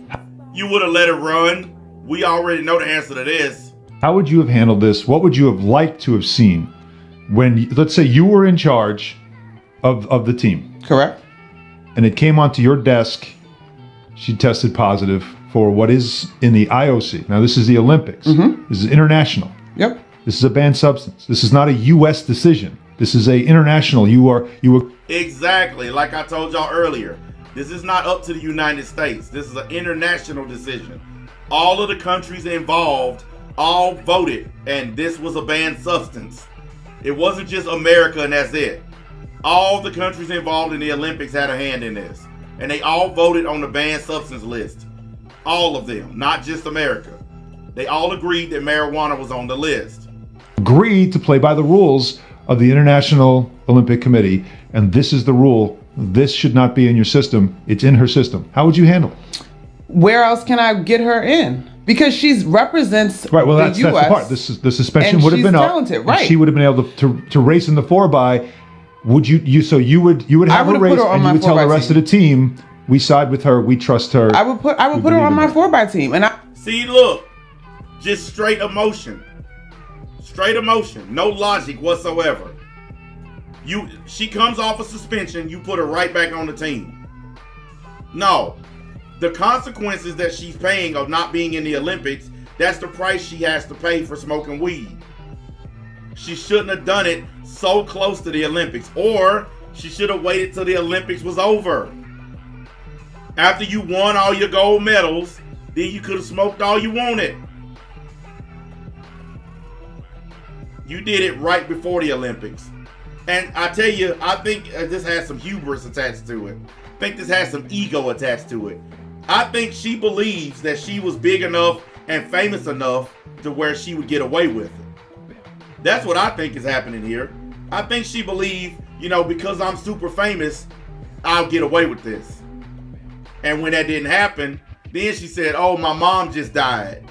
You would have let it run. We already know the answer to this. How would you have handled this? What would you have liked to have seen when, let's say, you were in charge of the team? Correct. And it came onto your desk. She tested positive for what is in the IOC. Now, this is the Olympics. Mm-hmm. This is international. Yep. This is a banned substance. This is not a U.S. decision. This is a international. You were Exactly. Like I told y'all earlier, this is not up to the United States. This is an international decision. All of the countries involved all voted, and this was a banned substance. It wasn't just America and that's it. All the countries involved in the Olympics had a hand in this. And they all voted on the banned substance list. All of them, not just America. They all agreed that marijuana was on the list. Agreed to play by the rules of the International Olympic Committee. And this is the rule. This should not be in your system. It's in her system. How would you handle it? Where else can I get her in? Because she represents right. Well, the that's U.S. the part. The suspension would have been talented, up. right? She would have been able to race in the 4x would you would I have a would've race put her on and you my would tell the 4x rest of the team, we side with her, we trust her. I would put her believe on in my that. 4x team, and See, look, just straight emotion. Straight emotion. No logic whatsoever. She comes off a suspension, you put her right back on the team. No. The consequences that she's paying of not being in the Olympics, that's the price she has to pay for smoking weed. She shouldn't have done it so close to the Olympics, or she should have waited till the Olympics was over. After you won all your gold medals, then you could have smoked all you wanted. You did it right before the Olympics. And I tell you, I think this has some hubris attached to it. I think this has some ego attached to it. I think she believes that she was big enough and famous enough to where she would get away with it. That's what I think is happening here. I think she believed, because I'm super famous, I'll get away with this. And when that didn't happen, then she said, oh, my mom just died.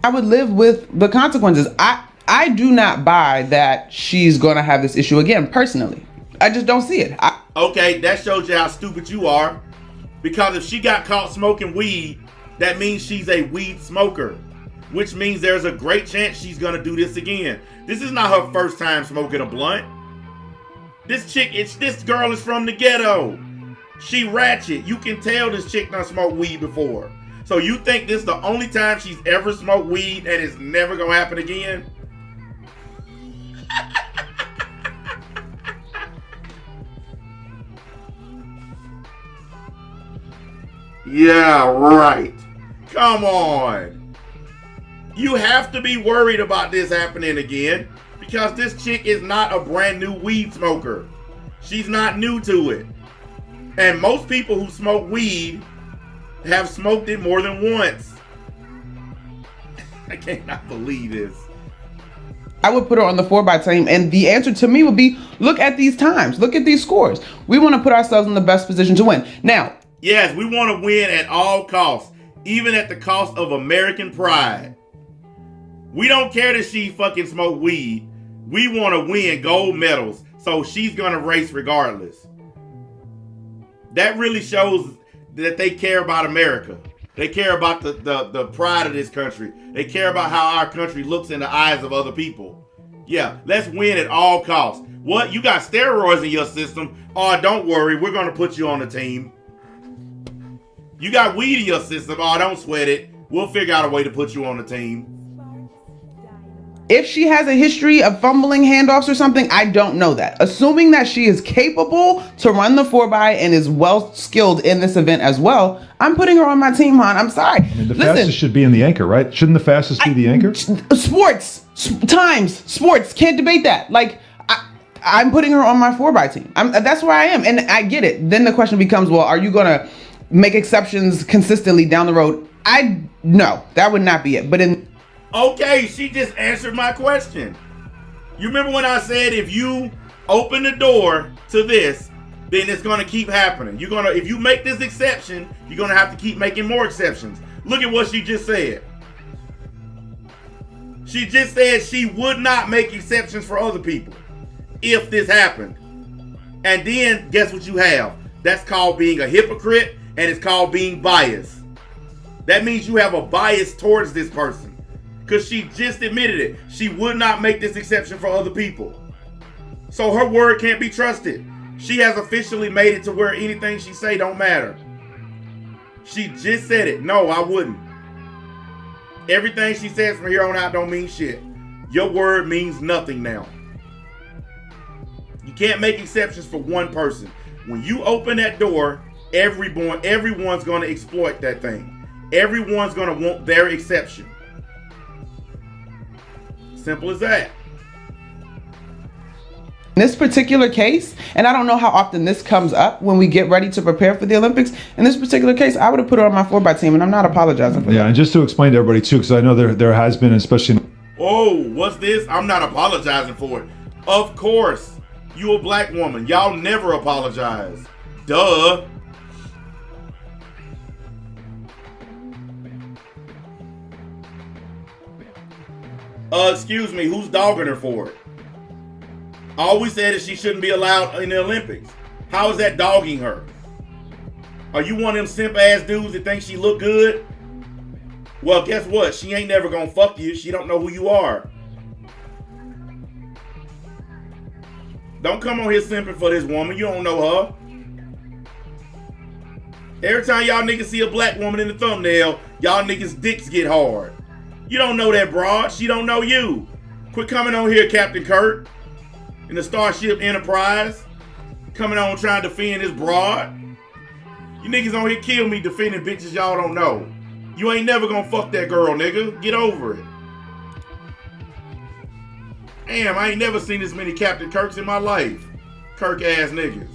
I would live with the consequences. I do not buy that she's going to have this issue again, personally. I just don't see it. Okay, that shows you how stupid you are. Because if she got caught smoking weed, that means she's a weed smoker. Which means there's a great chance she's going to do this again. This is not her first time smoking a blunt. This girl is from the ghetto. She ratchet. You can tell this chick done smoked weed before. So you think this is the only time she's ever smoked weed and it's never going to happen again? Yeah, right. Come on. You have to be worried about this happening again because this chick is not a brand new weed smoker. She's not new to it. And most people who smoke weed have smoked it more than once. I cannot believe this. I would put her on the 4x team, and the answer to me would be, look at these times. Look at these scores. We want to put ourselves in the best position to win. Now, yes, we want to win at all costs, even at the cost of American pride. We don't care that she fucking smoked weed. We want to win gold medals, so she's going to race regardless. That really shows that they care about America. They care about the pride of this country. They care about how our country looks in the eyes of other people. Yeah, let's win at all costs. What? You got steroids in your system? Oh, don't worry. We're going to put you on the team. You got weed in your system? Oh, don't sweat it. We'll figure out a way to put you on the team. if she has a history of fumbling handoffs or something, I don't know that. Assuming that she is capable to run the 4x and is well skilled in this event as well, I'm putting her on my team, hon. I'm sorry. I mean, the fastest should be in the anchor, right? Shouldn't the fastest be the anchor? Sports, can't debate that. Like, I'm putting her on my 4x team. That's where I am, and I get it. Then the question becomes, well, are you gonna make exceptions consistently down the road? No, that would not be it. But okay, she just answered my question. You remember when I said if you open the door to this, then it's gonna keep happening. If you make this exception, you're gonna have to keep making more exceptions. Look at what she just said. She just said she would not make exceptions for other people if this happened. And then guess what you have? That's called being a hypocrite, and it's called being biased. That means you have a bias towards this person. Because she just admitted it. She would not make this exception for other people. So her word can't be trusted. She has officially made it to where anything she say don't matter. She just said it. No, I wouldn't. Everything she says from here on out don't mean shit. Your word means nothing now. You can't make exceptions for one person. When you open that door, everyone's going to exploit that thing. Everyone's going to want their exception. Simple as that. in this particular case, and I don't know how often this comes up when we get ready to prepare for the Olympics, in this particular case, I would have put her on my 4x team, and I'm not apologizing for that. Yeah, and just to explain to everybody too, because I know there has been, especially. Oh, what's this? I'm not apologizing for it. Of course. You a black woman. Y'all never apologize. Duh. Excuse me, who's dogging her for it? All we said is she shouldn't be allowed in the Olympics. How is that dogging her? Are you one of them simp ass dudes that think she look good? Well, guess what? She ain't never gonna fuck you. She don't know who you are. Don't come on here simping for this woman. You don't know her. Every time y'all niggas see a black woman in the thumbnail, y'all niggas dicks get hard. You don't know that broad. She don't know you. Quit coming on here, Captain Kirk, in the Starship Enterprise. Coming on trying to defend this broad. You niggas on here kill me defending bitches y'all don't know. You ain't never gonna fuck that girl, nigga. Get over it. Damn, I ain't never seen this many Captain Kirks in my life. Kirk ass niggas.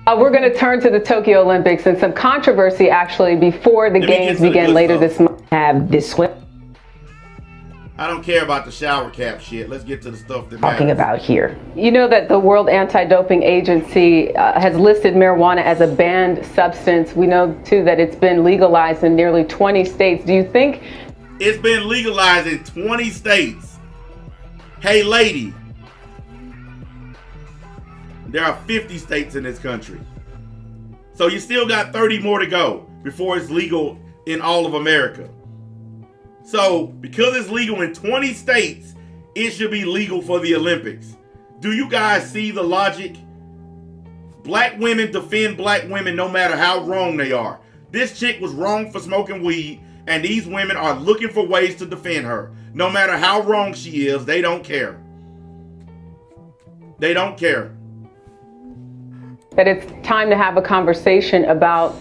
We're going to turn to the Tokyo Olympics and some controversy actually before the games begin later this month. Have this swim I don't care about the shower cap shit. Let's get to the stuff that talking matters. about here. You know that the World Anti-Doping Agency has listed marijuana as a banned substance. We know too that it's been legalized in nearly 20 states. Do you think It's been legalized in 20 states. Hey lady, there are 50 states in this country. So you still got 30 more to go before it's legal in all of America. So because it's legal in 20 states, it should be legal for the Olympics. Do you guys see the logic? Black women defend black women no matter how wrong they are. This chick was wrong for smoking weed, and these women are looking for ways to defend her. No matter how wrong she is, they don't care. They don't care. that it's time to have a conversation about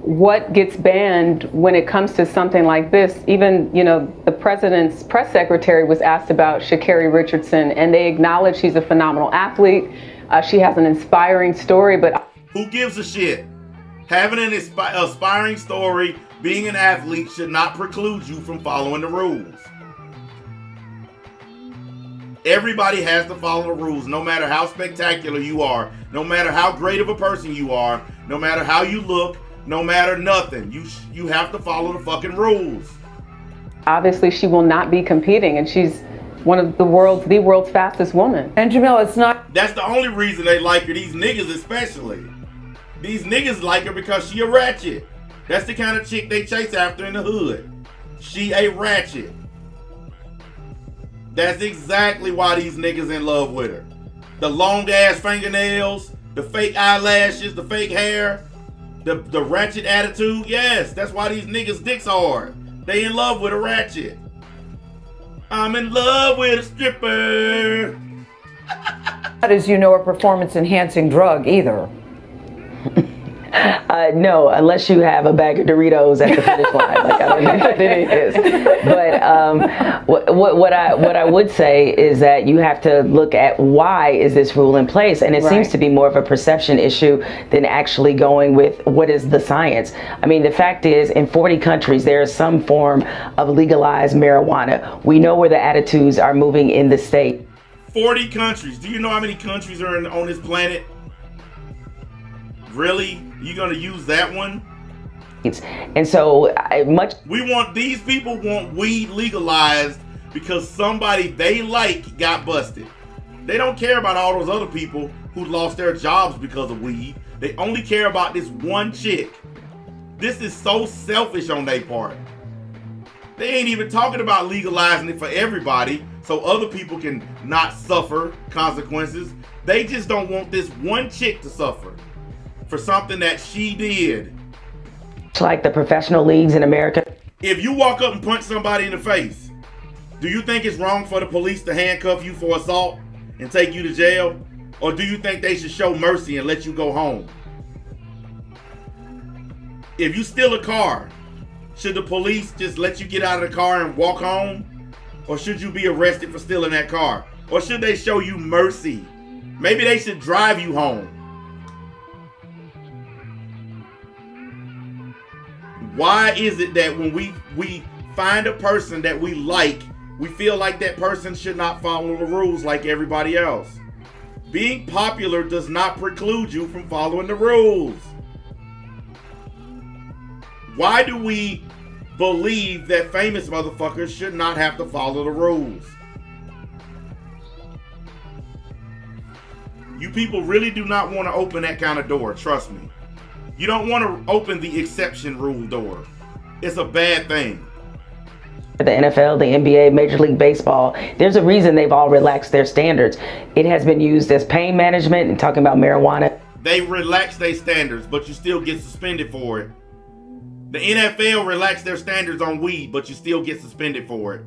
what gets banned when it comes to something like this? Even, you know, the president's press secretary was asked about Sha'Carri Richardson, and they acknowledge she's a phenomenal athlete. She has an inspiring story, but who gives a shit? Having an aspiring story, being an athlete should not preclude you from following the rules. Everybody has to follow the rules, no matter how spectacular you are, no matter how great of a person you are, no matter how you look, no matter nothing. You have to follow the fucking rules. obviously she will not be competing, and she's one of the world's fastest women. And Jamil, it's not. That's the only reason they like her. These niggas especially. These niggas like her because she a ratchet. That's the kind of chick they chase after in the hood. She a ratchet. That's exactly why these niggas in love with her. The long ass fingernails, the fake eyelashes, the fake hair, the ratchet attitude. Yes, that's why these niggas dicks hard. They in love with a ratchet. I'm in love with a stripper. As you know, a performance enhancing drug either. No, unless you have a bag of Doritos at the finish line. Like, I don't know what it is. But what I would say is that you have to look at why is this rule in place, and it seems to be more of a perception issue than actually going with what is the science. I mean, the fact is, in 40 countries, there is some form of legalized marijuana. We know where the attitudes are moving in the state. 40 countries. Do you know how many countries are on this planet? Really? You gonna use that one? And so these people want weed legalized because somebody they like got busted. They don't care about all those other people who lost their jobs because of weed. They only care about this one chick. This is so selfish on their part. They ain't even talking about legalizing it for everybody so other people can not suffer consequences. They just don't want this one chick to suffer for something that she did. like the professional leagues in America. If you walk up and punch somebody in the face, do you think it's wrong for the police to handcuff you for assault and take you to jail? Or do you think they should show mercy and let you go home? If you steal a car, should the police just let you get out of the car and walk home? Or should you be arrested for stealing that car? Or should they show you mercy? Maybe they should drive you home. Why is it that when we find a person that we like, we feel like that person should not follow the rules like everybody else? Being popular does not preclude you from following the rules. Why do we believe that famous motherfuckers should not have to follow the rules. You people really do not want to open that kind of door, trust me. You don't want to open the exception rule door. It's a bad thing. The NFL, the NBA, Major League Baseball, there's a reason they've all relaxed their standards. It has been used as pain management and talking about marijuana. They relax their standards, but you still get suspended for it. The NFL relaxed their standards on weed, but you still get suspended for it.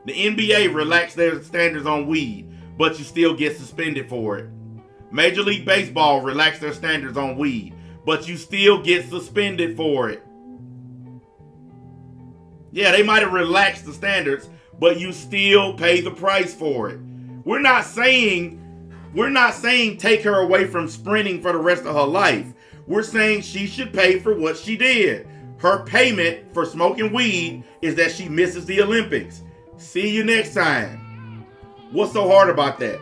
The NBA relaxed their standards on weed, but you still get suspended for it. Major League Baseball relaxed their standards on weed, but you still get suspended for it. Yeah, they might have relaxed the standards, but you still pay the price for it. We're not saying take her away from sprinting for the rest of her life. We're saying she should pay for what she did. Her payment for smoking weed is that she misses the Olympics. See you next time. What's so hard about that?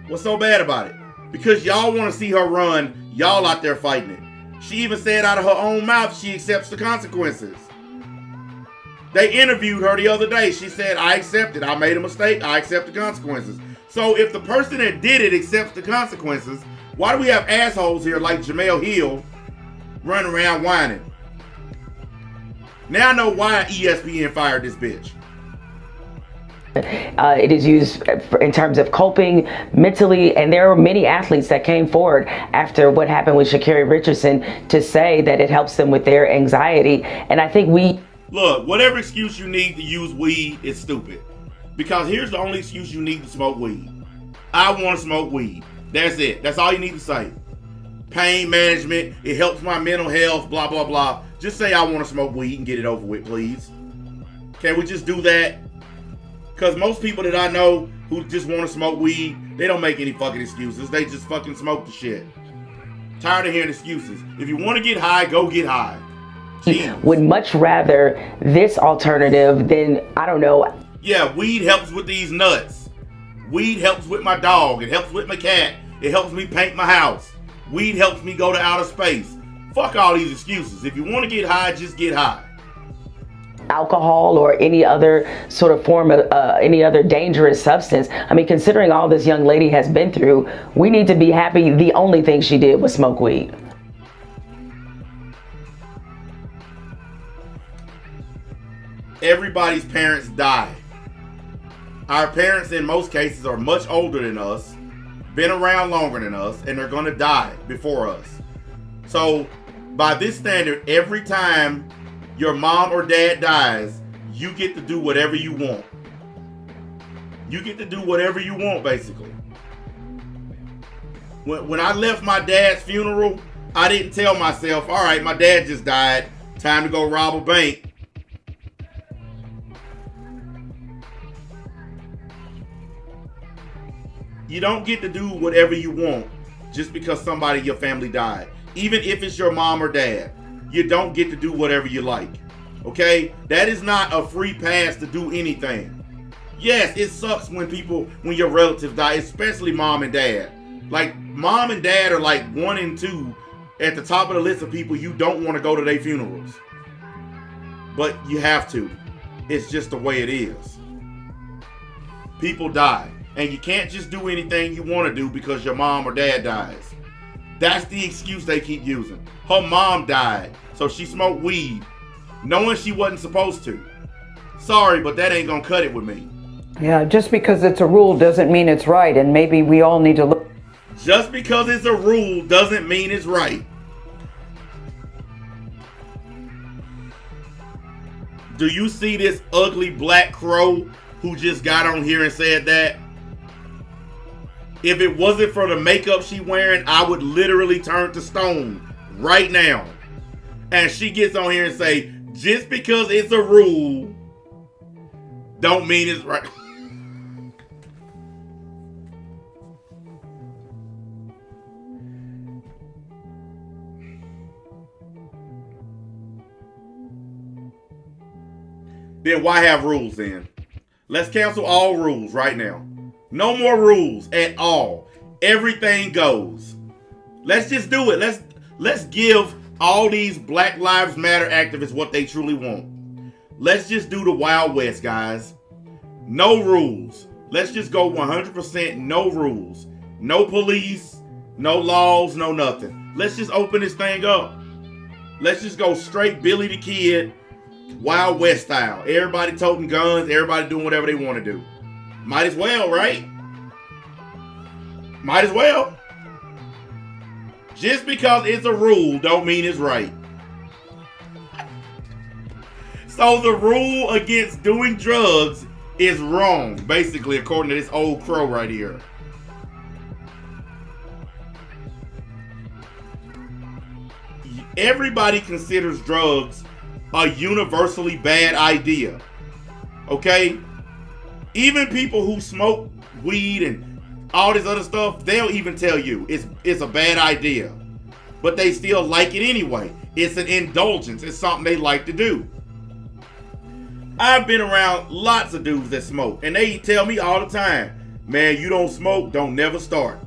What's so bad about it? Because y'all want to see her run, y'all out there fighting it. She even said out of her own mouth she accepts the consequences. They interviewed her the other day. She said, I accept it. I made a mistake. I accept the consequences. So if the person that did it accepts the consequences, why do we have assholes here like Jemele Hill running around whining? Now I know why ESPN fired this bitch. It is used in terms of coping mentally, and there are many athletes that came forward after what happened with Sha'Carri Richardson to say that it helps them with their anxiety. And I think Look, whatever excuse you need to use weed is stupid. Because here's the only excuse you need to smoke weed. I want to smoke weed. That's it. That's all you need to say. Pain management, it helps my mental health, blah, blah, blah. Just say I want to smoke weed and get it over with, please. Can we just do that? Because most people that I know who just want to smoke weed, they don't make any fucking excuses. They just fucking smoke the shit. Tired of hearing excuses. If you want to get high, go get high. Jeez. Would much rather this alternative than, I don't know. Yeah, weed helps with these nuts. Weed helps with my dog. It helps with my cat. It helps me paint my house. Weed helps me go to outer space. Fuck all these excuses. If you want to get high, just get high. Alcohol or any other sort of form of any other dangerous substance. I mean, considering all this young lady has been through, we need to be happy the only thing she did was smoke weed. Everybody's parents die. Our parents in most cases are much older than us, been around longer than us, and they're gonna die before us. So by this standard, every time your mom or dad dies, you get to do whatever you want. You get to do whatever you want, basically. When I left my dad's funeral, I didn't tell myself, all right, my dad just died, time to go rob a bank. You don't get to do whatever you want just because somebody in your family died. Even if it's your mom or dad, you don't get to do whatever you like. Okay? That is not a free pass to do anything. Yes, it sucks when your relatives die, especially mom and dad. Like, mom and dad are like 1 and 2 at the top of the list of people you don't want to go to their funerals. But you have to. It's just the way it is. People die. And you can't just do anything you want to do because your mom or dad dies. That's the excuse they keep using. Her mom died, so she smoked weed, knowing she wasn't supposed to. Sorry, but that ain't gonna cut it with me. Yeah, just because it's a rule doesn't mean it's right, and maybe we all need to look. Just because it's a rule doesn't mean it's right. Do you see this ugly black crow who just got on here and said that? If it wasn't for the makeup she wearing, I would literally turn to stone right now. And she gets on here and say, just because it's a rule, don't mean it's right. Then why have rules then? Let's cancel all rules right now. No more rules at all. Everything goes. Let's just do it. Let's give all these Black Lives Matter activists what they truly want. Let's just do the Wild West, guys. No rules. Let's just go 100% no rules. No police, no laws, no nothing. Let's just open this thing up. Let's just go straight Billy the Kid, Wild West style. Everybody toting guns, everybody doing whatever they want to do. Might as well, right? Might as well. Just because it's a rule don't mean it's right. So the rule against doing drugs is wrong, basically, according to this old crow right here. Everybody considers drugs a universally bad idea. Okay? Even people who smoke weed and all this other stuff, they'll even tell you it's a bad idea. But they still like it anyway. It's an indulgence. It's something they like to do. I've been around lots of dudes that smoke, and they tell me all the time, man, you don't smoke, don't never start.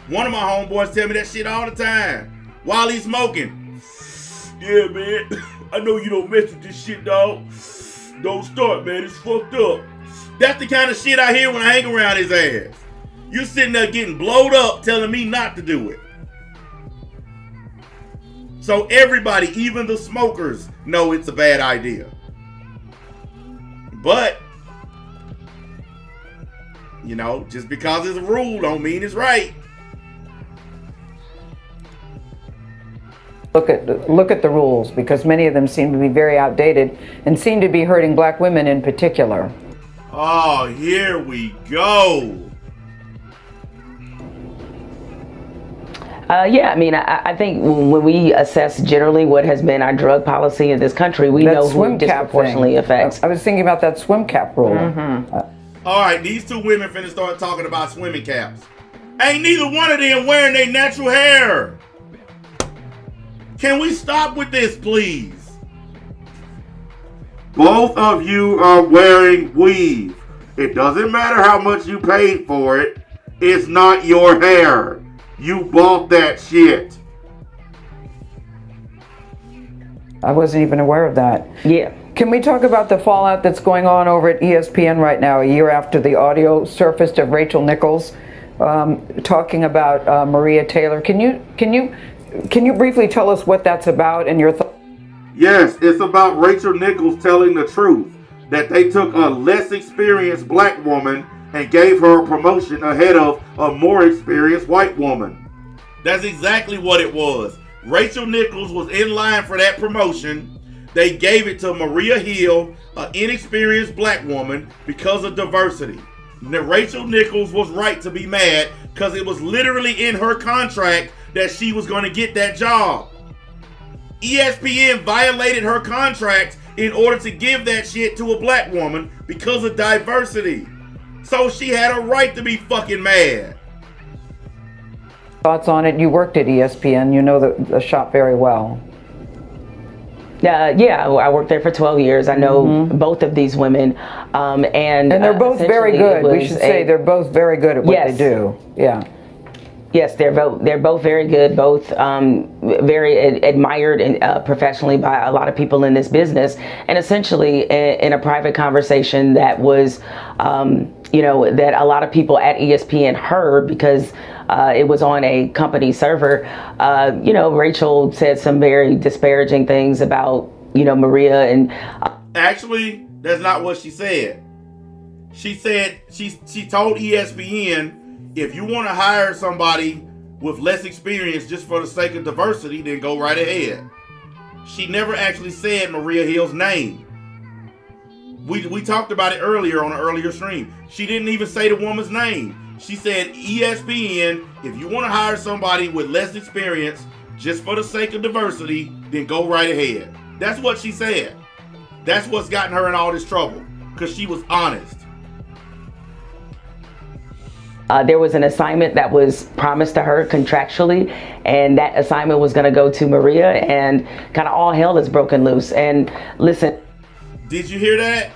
One of my homeboys tell me that shit all the time while he's smoking. Yeah, man, I know you don't mess with this shit, dog. Don't start, man, it's fucked up. That's the kind of shit I hear when I hang around his ass. You sitting there getting blowed up telling me not to do it. So everybody, even the smokers, know it's a bad idea. But, you know, just because it's a rule don't mean it's right. Look at the rules, because many of them seem to be very outdated and seem to be hurting black women in particular. Oh, here we go. Yeah, I mean, I think when we assess generally what has been our drug policy in this country, we know who it disproportionately affects. I was thinking about that swim cap rule. All right, these two women finna start talking about swimming caps. Ain't neither one of them wearing their natural hair. Can we stop with this, please? Both of you are wearing weave. It doesn't matter how much you paid for it. It's not your hair. You bought that shit. I wasn't even aware of that. Yeah. Can we talk about the fallout that's going on over at ESPN right now, a year after the audio surfaced of Rachel Nichols talking about Maria Taylor? Can you briefly tell us what that's about and your thoughts? Yes, it's about Rachel Nichols telling the truth that they took a less experienced black woman and gave her a promotion ahead of a more experienced white woman. That's exactly what it was. Rachel Nichols was in line for that promotion. They gave it to Maria Hill, an inexperienced black woman, because of diversity. Now, Rachel Nichols was right to be mad because it was literally in her contract that she was going to get that job. ESPN violated her contract in order to give that shit to a black woman because of diversity. So she had a right to be fucking mad. Thoughts on it? You worked at ESPN. You know the shop very well. Yeah, I worked there for 12 years. I know both of these women. And they're both very good. We should say they're both very good at what they do. Yeah. Yes, they're both very good, both very admired and professionally by a lot of people in this business. And essentially, in a private conversation that was, that a lot of people at ESPN heard because it was on a company server. Rachel said some very disparaging things about, Maria and. Actually, that's not what she said. She said she told ESPN, if you want to hire somebody with less experience just for the sake of diversity, then go right ahead. She never actually said Maria Hill's name. We talked about it earlier on an earlier stream. She didn't even say the woman's name. She said, ESPN, if you want to hire somebody with less experience just for the sake of diversity, then go right ahead. That's what she said. That's what's gotten her in all this trouble, because she was honest. There was an assignment that was promised to her contractually, and that assignment was going to go to Maria, and kind of all hell is broken loose. And listen. Did you hear that?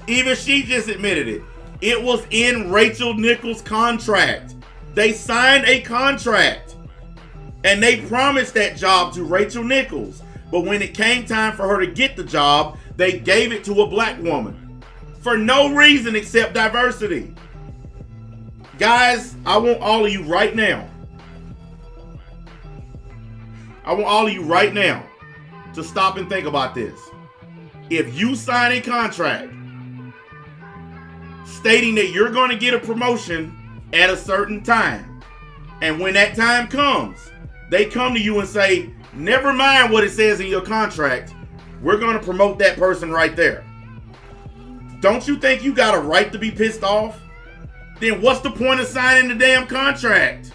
Even she just admitted it. It was in Rachel Nichols' contract. They signed a contract. And they promised that job to Rachel Nichols. But when it came time for her to get the job, they gave it to a black woman. For no reason except diversity. Guys, I want all of you right now. I want all of you right now to stop and think about this. If you sign a contract stating that you're going to get a promotion at a certain time, and when that time comes, they come to you and say, never mind what it says in your contract, we're going to promote that person right there. Don't you think you got a right to be pissed off? Then what's the point of signing the damn contract?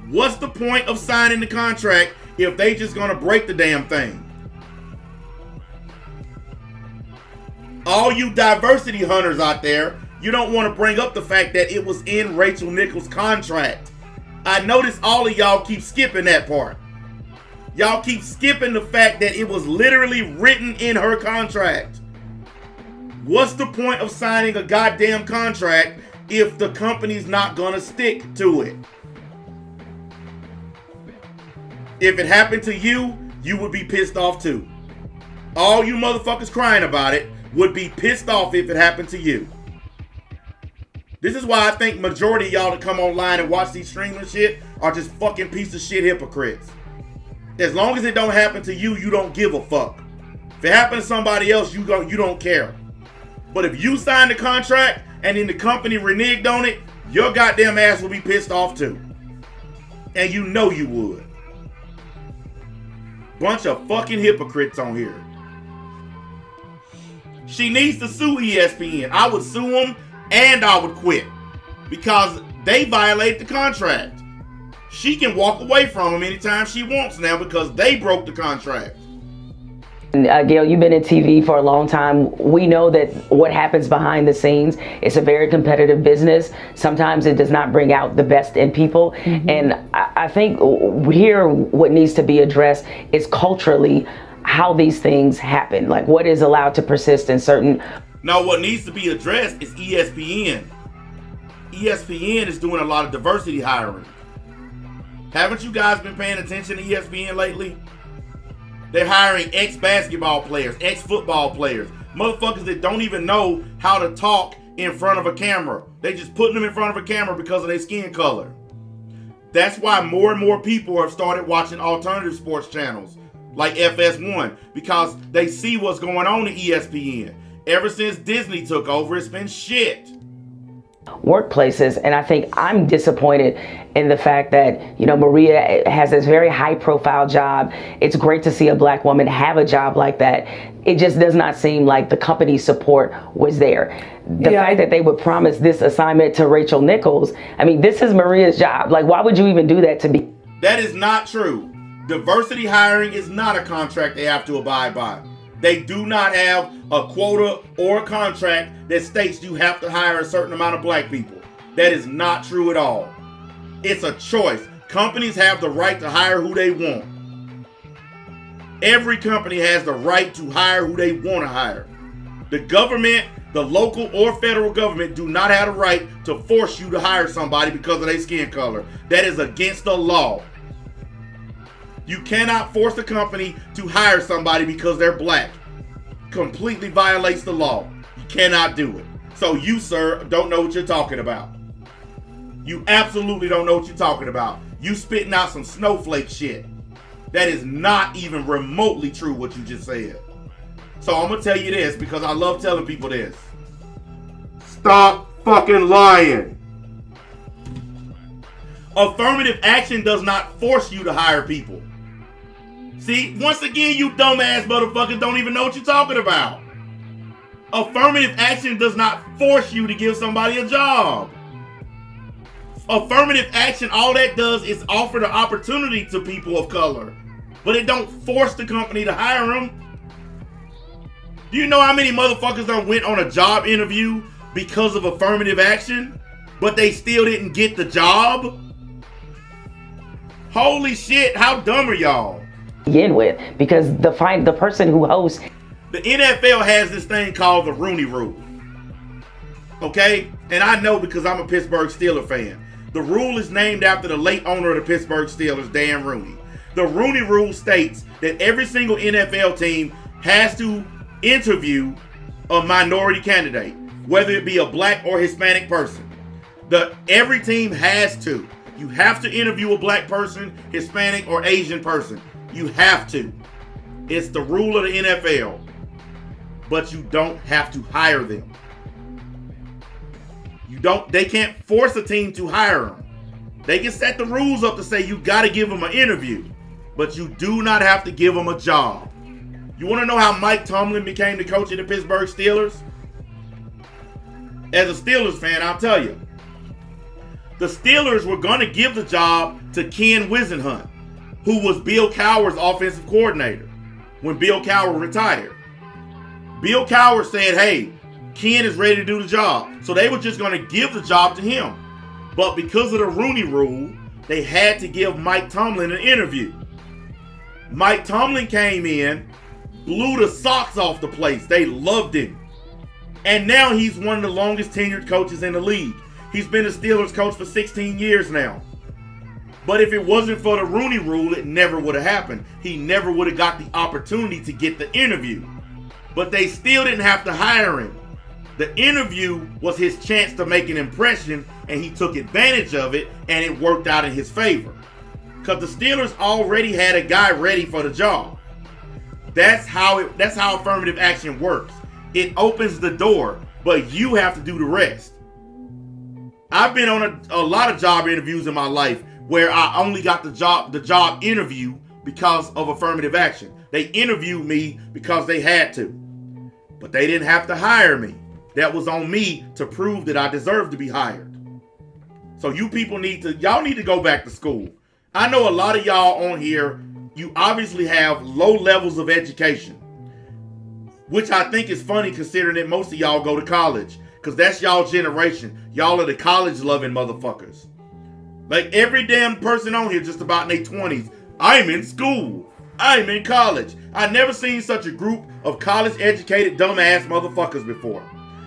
What's the point of signing the contract if they just gonna break the damn thing? All you diversity hunters out there, you don't want to bring up the fact that it was in Rachel Nichols' contract. I notice all of y'all keep skipping that part. Y'all keep skipping the fact that it was literally written in her contract. What's the point of signing a goddamn contract if the company's not gonna stick to it? If it happened to you, you would be pissed off too. All you motherfuckers crying about it would be pissed off if it happened to you. This is why I think majority of y'all that come online and watch these streams and shit are just fucking piece of shit hypocrites. As long as it don't happen to you, you don't give a fuck. If it happened to somebody else, you don't care. But if you sign the contract and then the company reneged on it, your goddamn ass will be pissed off too. And you know you would. Bunch of fucking hypocrites on here. She needs to sue ESPN. I would sue them and I would quit. Because they violate the contract. She can walk away from them anytime she wants now because they broke the contract. Gail, you've been in TV for a long time. We know that what happens behind the scenes, it's a very competitive business. Sometimes it does not bring out the best in people. Mm-hmm. And I think here what needs to be addressed is culturally how these things happen. Like what is allowed to persist in certain... No, what needs to be addressed is ESPN. ESPN is doing a lot of diversity hiring. Haven't you guys been paying attention to ESPN lately? They're hiring ex-basketball players, ex-football players, motherfuckers that don't even know how to talk in front of a camera. They just putting them in front of a camera because of their skin color. That's why more and more people have started watching alternative sports channels like FS1 because they see what's going on in ESPN. Ever since Disney took over, it's been shit. Workplaces, and I think I'm disappointed in the fact that, you know, Maria has this very high profile job. It's great to see a black woman have a job like that. It just does not seem like the company support was there. The fact that they would promise this assignment to Rachel Nichols, I mean, this is Maria's job. Like, why would you even do that to me? That is not true. Diversity hiring is not a contract they have to abide by. They do not have a quota or a contract that states you have to hire a certain amount of black people. That is not true at all. It's a choice. Companies have the right to hire who they want. Every company has the right to hire who they want to hire. The government, the local or federal government, do not have the right to force you to hire somebody because of their skin color. That is against the law. You cannot force a company to hire somebody because they're black. Completely violates the law. You cannot do it. So you, sir, don't know what you're talking about. You absolutely don't know what you're talking about. You spitting out some snowflake shit. That is not even remotely true what you just said. So I'm going to tell you this because I love telling people this. Stop fucking lying. Affirmative action does not force you to hire people. See, once again, you dumbass motherfuckers don't even know what you're talking about. Affirmative action does not force you to give somebody a job. Affirmative action, all that does is offer the opportunity to people of color, but it don't force the company to hire them. Do you know how many motherfuckers done went on a job interview because of affirmative action, but they still didn't get the job? Holy shit, how dumb are y'all? Begin with, because the person who hosts... The NFL has this thing called the Rooney Rule. Okay? And I know because I'm a Pittsburgh Steelers fan. The rule is named after the late owner of the Pittsburgh Steelers, Dan Rooney. The Rooney Rule states that every single NFL team has to interview a minority candidate, whether it be a black or Hispanic person. Every team has to. You have to interview a black person, Hispanic, or Asian person. You have to. It's the rule of the NFL. But you don't have to hire them. They can't force a team to hire them. They can set the rules up to say you got to give them an interview, but you do not have to give them a job. You want to know how Mike Tomlin became the coach of the Pittsburgh Steelers? As a Steelers fan, I'll tell you. The Steelers were going to give the job to Ken Whisenhunt, who was Bill Cowher's offensive coordinator when Bill Cowher retired. Bill Cowher said, hey, Ken is ready to do the job. So they were just going to give the job to him. But because of the Rooney Rule, they had to give Mike Tomlin an interview. Mike Tomlin came in, blew the socks off the place. They loved him. And now he's one of the longest tenured coaches in the league. He's been a Steelers coach for 16 years now. But if it wasn't for the Rooney Rule, it never would have happened. He never would have got the opportunity to get the interview. But they still didn't have to hire him. The interview was his chance to make an impression, and he took advantage of it, and it worked out in his favor. Because the Steelers already had a guy ready for the job. That's how affirmative action works. It opens the door, but you have to do the rest. I've been on a lot of job interviews in my life where I only got the job interview because of affirmative action. They interviewed me because they had to. But they didn't have to hire me. That was on me to prove that I deserved to be hired. So you people need to go back to school. I know a lot of y'all on here, you obviously have low levels of education, which I think is funny considering that most of y'all go to college, because that's y'all generation. Y'all are the college-loving motherfuckers. Like every damn person on here just about in their 20s, I'm in school. I'm in college. I never seen such a group of college-educated dumbass motherfuckers before.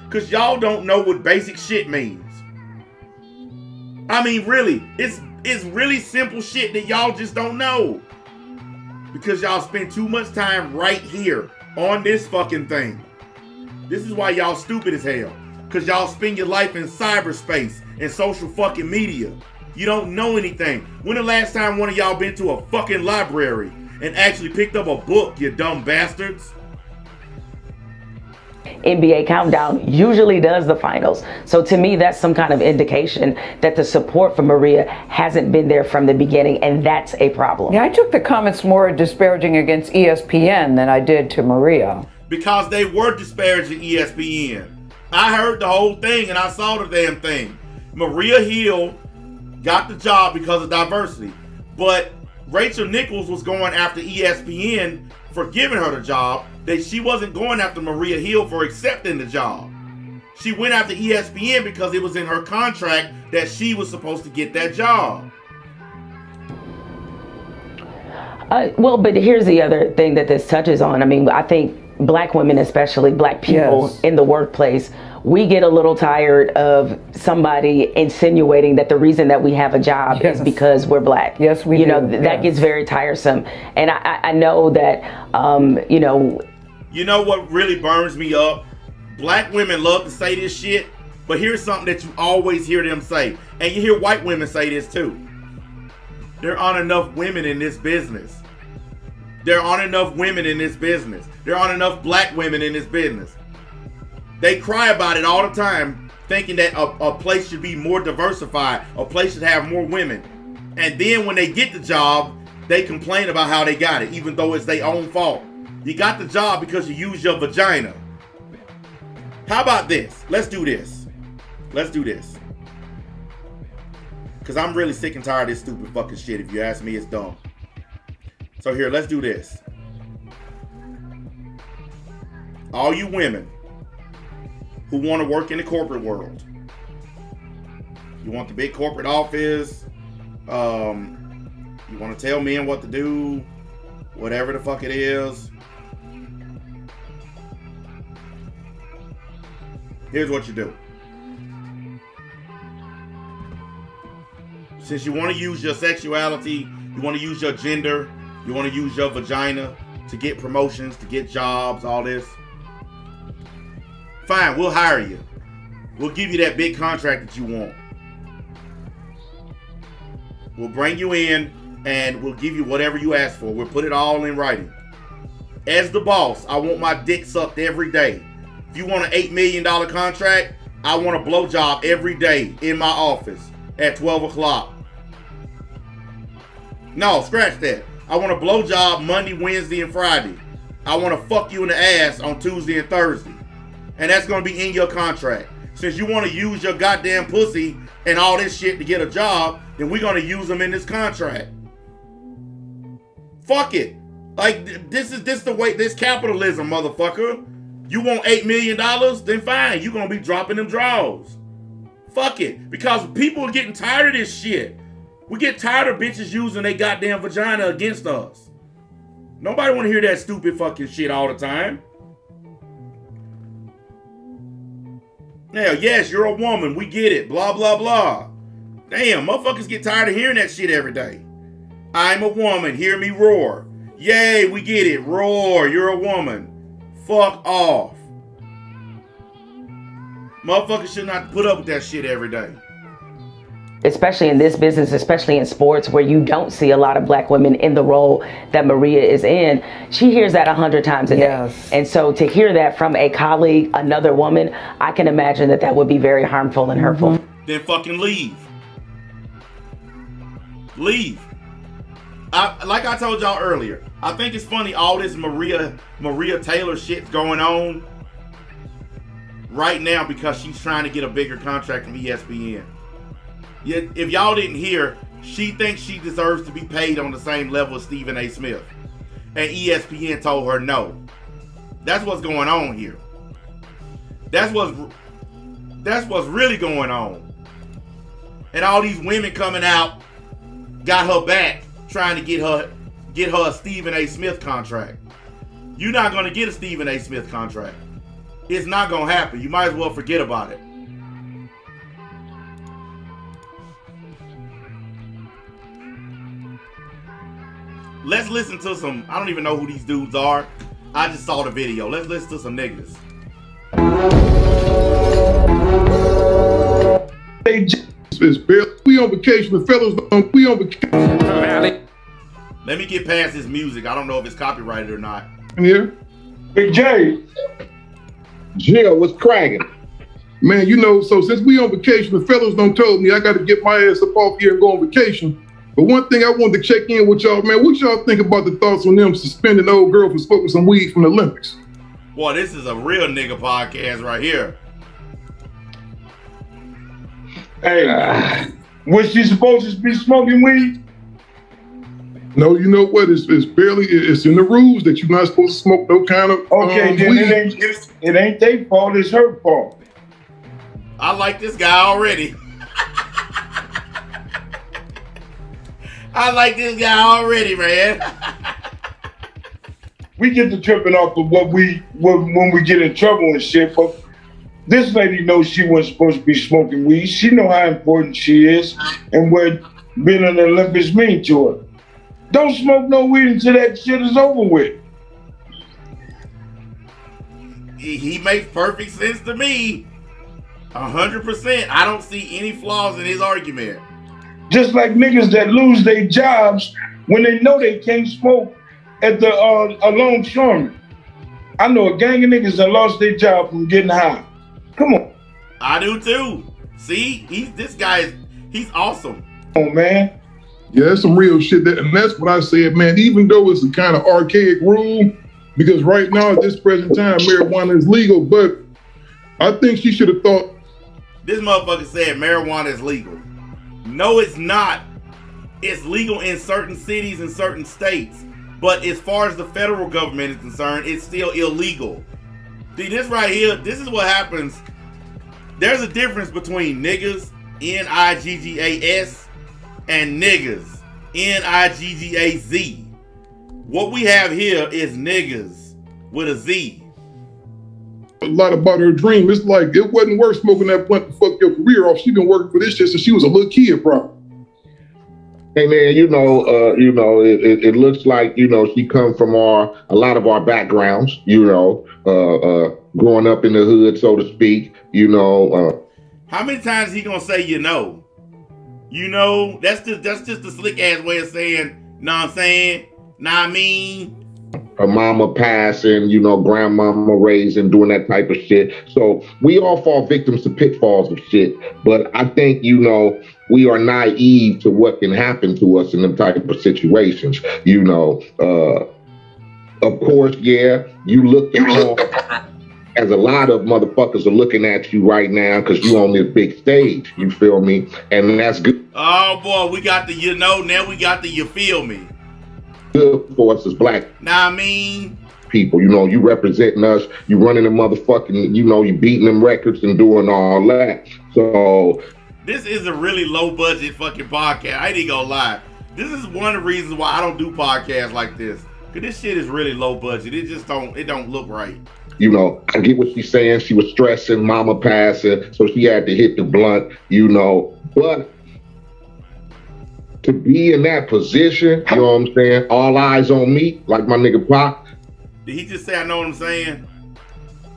Because y'all don't know what basic shit means. I mean, really, it's really simple shit that y'all just don't know. Because y'all spend too much time right here on this fucking thing. This is why y'all stupid as hell. Because y'all spend your life in cyberspace and social fucking media. You don't know anything. When the last time one of y'all been to a fucking library and actually picked up a book, you dumb bastards? NBA Countdown usually does the finals. So to me, that's some kind of indication that the support for Maria hasn't been there from the beginning, and that's a problem. Yeah, I took the comments more disparaging against ESPN than I did to Maria. Because they were disparaging ESPN. I heard the whole thing and I saw the damn thing. Maria Hill got the job because of diversity. But Rachel Nichols was going after ESPN for giving her the job. That she wasn't going after Maria Hill for accepting the job. She went after ESPN because it was in her contract that she was supposed to get that job. Well, but here's the other thing that this touches on. I mean, I think black women, especially black people in the workplace, we get a little tired of somebody insinuating that the reason that we have a job is because we're black. Yes, we do. You know, that gets very tiresome. And I know that, you know. You know what really burns me up? Black women love to say this shit, but here's something that you always hear them say. And you hear white women say this too. There aren't enough women in this business. There aren't enough women in this business. There aren't enough black women in this business. They cry about it all the time, thinking that a place should be more diversified, a place should have more women. And then when they get the job, they complain about how they got it, even though it's their own fault. You got the job because you used your vagina. How about this? Let's do this. Let's do this. Because I'm really sick and tired of this stupid fucking shit. If you ask me, it's dumb. So here, let's do this. All you women who want to work in the corporate world. You want the big corporate office. You want to tell men what to do. Whatever the fuck it is. Here's what you do. since you want to use your sexuality, you want to use your gender, you want to use your vagina to get promotions, to get jobs, all this, fine, we'll hire you. We'll give you that big contract that you want. We'll bring you in and we'll give you whatever you ask for. We'll put it all in writing. As the boss, I want my dick sucked every day. If you want an $8 million contract, I want a blowjob every day in my office at 12 o'clock. No, scratch that. I want a blowjob Monday, Wednesday, and Friday. I want to fuck you in the ass on Tuesday and Thursday. And that's going to be in your contract. Since you want to use your goddamn pussy and all this shit to get a job, then we're going to use them in this contract. Fuck it. Like, this the way, this capitalism, motherfucker. You want $8 million? Then fine, you're going to be dropping them draws. Fuck it. Because people are getting tired of this shit. We get tired of bitches using their goddamn vagina against us. Nobody want to hear that stupid fucking shit all the time. Now, yes, you're a woman. We get it. Blah, blah, blah. Damn, motherfuckers get tired of hearing that shit every day. I'm a woman. Hear me roar. Yay, we get it. Roar. You're a woman. Fuck off. Motherfuckers should not put up with that shit every day. Especially in this business, especially in sports, where you don't see a lot of black women in the role that Maria is in. She hears that 100 times a day. Yes. And so to hear that from a colleague, another woman, I can imagine that would be very harmful and hurtful. Then fucking leave. Leave. Like I told y'all earlier, I think it's funny all this Maria Taylor shit going on right now because she's trying to get a bigger contract from ESPN. Yet, if y'all didn't hear, she thinks she deserves to be paid on the same level as Stephen A. Smith. And ESPN told her no. That's what's going on here. That's what's really going on. And all these women coming out got her back, trying to get her a Stephen A. Smith contract. You're not going to get a Stephen A. Smith contract. It's not going to happen. You might as well forget about it. Let's listen to some, I don't even know who these dudes are. I just saw the video. Let's listen to some niggas. Hey, we on vacation with fellas. We on vacation. Let me get past this music. I don't know if it's copyrighted or not. Here. Big J. Jill, what's cracking? Man, you know, so since we on vacation, the fellas done told me I got to get my ass up off here and go on vacation. But one thing I wanted to check in with y'all, man, what y'all think about the thoughts on them suspending the old girl for smoking some weed from the Olympics? Boy, this is a real nigga podcast right here. Hey, was she supposed to be smoking weed? No, you know what? It's in the rules that you're not supposed to smoke no kind of Okay, then weed. it ain't their fault, it's her fault. I like this guy already. I like this guy already, man. We get to tripping off of when we get in trouble and shit, but this lady knows she wasn't supposed to be smoking weed. She know how important she is and what being in the Olympics mean to her. Don't smoke no weed until that shit is over with. He makes perfect sense to me. 100%. I don't see any flaws in his argument. Just like niggas that lose their jobs when they know they can't smoke at the longshoreman. I know a gang of niggas that lost their job from getting high. Come on. I do too. See, he's awesome. Come on, man. Yeah, that's some real shit. And that's what I said, man, even though it's a kind of archaic rule, because right now at this present time, marijuana is legal, but I think she should have thought. This motherfucker said marijuana is legal. No, it's not. It's legal in certain cities and certain states. But as far as the federal government is concerned, it's still illegal. See, this right here, this is what happens. There's a difference between niggas, N-I-G-G-A-S, and niggas, N-I-G-G-A-Z. What we have here is niggas with a Z. A lot about her dream. It's like it wasn't worth smoking that blunt to fuck your career off. She been working for this shit since she was a little kid, probably. Hey man, it looks like she comes from a lot of our backgrounds. Growing up in the hood, so to speak. How many times he gonna say that's just a slick ass way of saying, know what I'm saying? Nah, I mean. Her mama passing, grandmama raising, doing that type of shit. So we all fall victims to pitfalls of shit. But I think, we are naive to what can happen to us in them type of situations. Of course, yeah, you look as a lot of motherfuckers are looking at you right now because you on this big stage. You feel me? And that's good. Oh boy, we got the now we got the you feel me. Good for us as black people. You representing us, you running the motherfucking, you beating them records and doing all that. So this is a really low budget fucking podcast. I ain't even gonna lie. This is one of the reasons why I don't do podcasts like this. Cause this shit is really low budget. It don't look right. I get what she's saying. She was stressing, mama passing, so she had to hit the blunt, but to be in that position, you know what I'm saying? All eyes on me, like my nigga Pac. Did he just say, I know what I'm saying?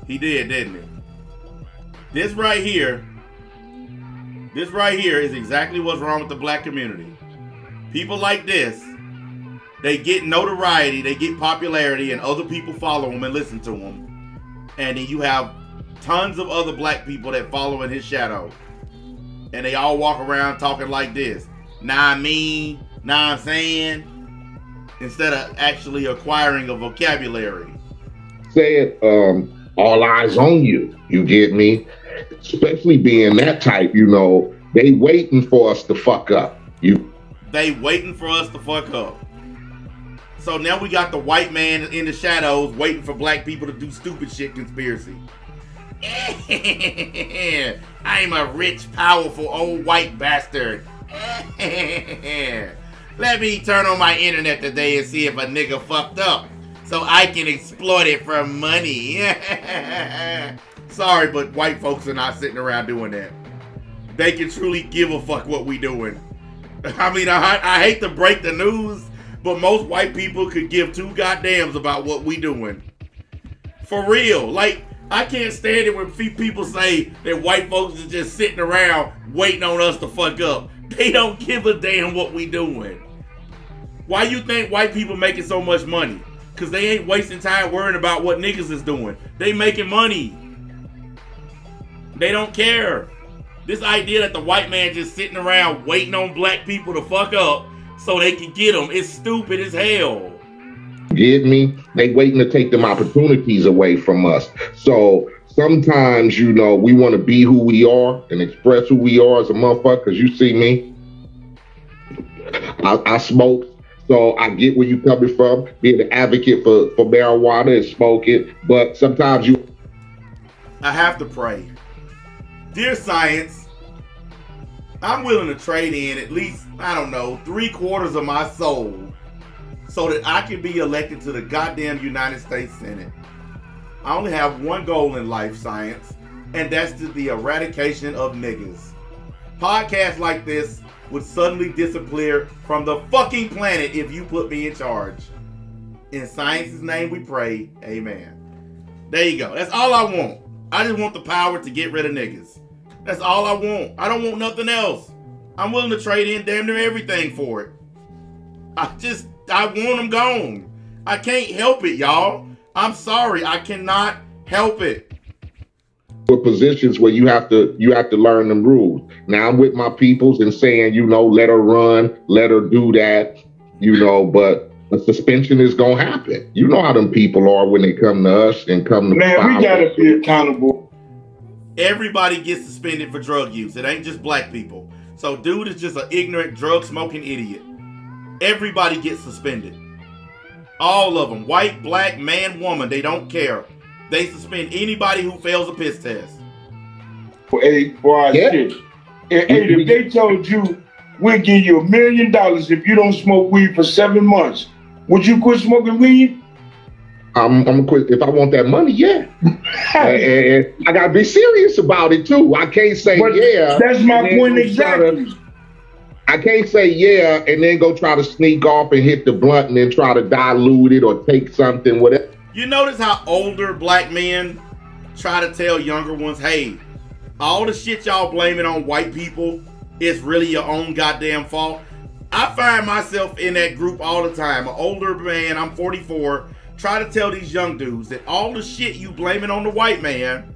He did, didn't he? This right here is exactly what's wrong with the black community. People like this, they get notoriety, they get popularity, and other people follow them and listen to them. And then you have tons of other black people that follow in his shadow. And they all walk around talking like this. Nah, I'm saying, instead of actually acquiring a vocabulary. Said, all eyes on you. You get me? Especially being that type, they waiting for us to fuck up. They waiting for us to fuck up. So now we got the white man in the shadows waiting for black people to do stupid shit conspiracy. I'm a rich, powerful, old white bastard. Let me turn on my internet today and see if a nigga fucked up so I can exploit it for money. Sorry, but white folks are not sitting around doing that. They can truly give a fuck what we doing. I mean, I hate to break the news, but most white people could give two goddams about what we doing. For real. Like, I can't stand it when people say that white folks are just sitting around waiting on us to fuck up. They don't give a damn what we doing. Why you think white people making so much money? Because they ain't wasting time worrying about what niggas is doing. They making money. They don't care. This idea that the white man just sitting around waiting on black people to fuck up so they can get them is stupid as hell. Get me? They waiting to take them opportunities away from us. So sometimes, we want to be who we are and express who we are as a motherfucker. Cause you see me, I smoke, so I get where you coming from. Being an advocate for marijuana and smoking, but sometimes I have to pray. Dear science, I'm willing to trade in at least, 3/4 of my soul so that I can be elected to the goddamn United States Senate. I only have one goal in life, science, and that's the eradication of niggas. Podcasts like this would suddenly disappear from the fucking planet if you put me in charge. In science's name we pray, amen. There you go. That's all I want. I just want the power to get rid of niggas. That's all I want. I don't want nothing else. I'm willing to trade in damn near everything for it. I want them gone. I can't help it, y'all. I'm sorry. I cannot help it. For positions where you have to learn them rules. Now I'm with my peoples and saying, let her run, let her do that, but a suspension is gonna happen. You know how them people are when they come to us and come to man, we gotta be accountable. Everybody gets suspended for drug use. It ain't just black people. So dude is just an ignorant, drug-smoking idiot. Everybody gets suspended. All of them. White, black, man, woman. They don't care. They suspend anybody who fails a piss test. Hey, boy, shit. Hey, if they told you, we'll give you $1 million if you don't smoke weed for 7 months, would you quit smoking weed? I'm gonna quit if I want that money, yeah. And I gotta be serious about it too. I can't say but yeah. That's my point exactly. I can't say yeah and then go try to sneak off and hit the blunt and then try to dilute it or take something, whatever. You notice how older black men try to tell younger ones, hey, all the shit y'all blaming on white people is really your own goddamn fault. I find myself in that group all the time. An older man, I'm 44, try to tell these young dudes that all the shit you blaming on the white man,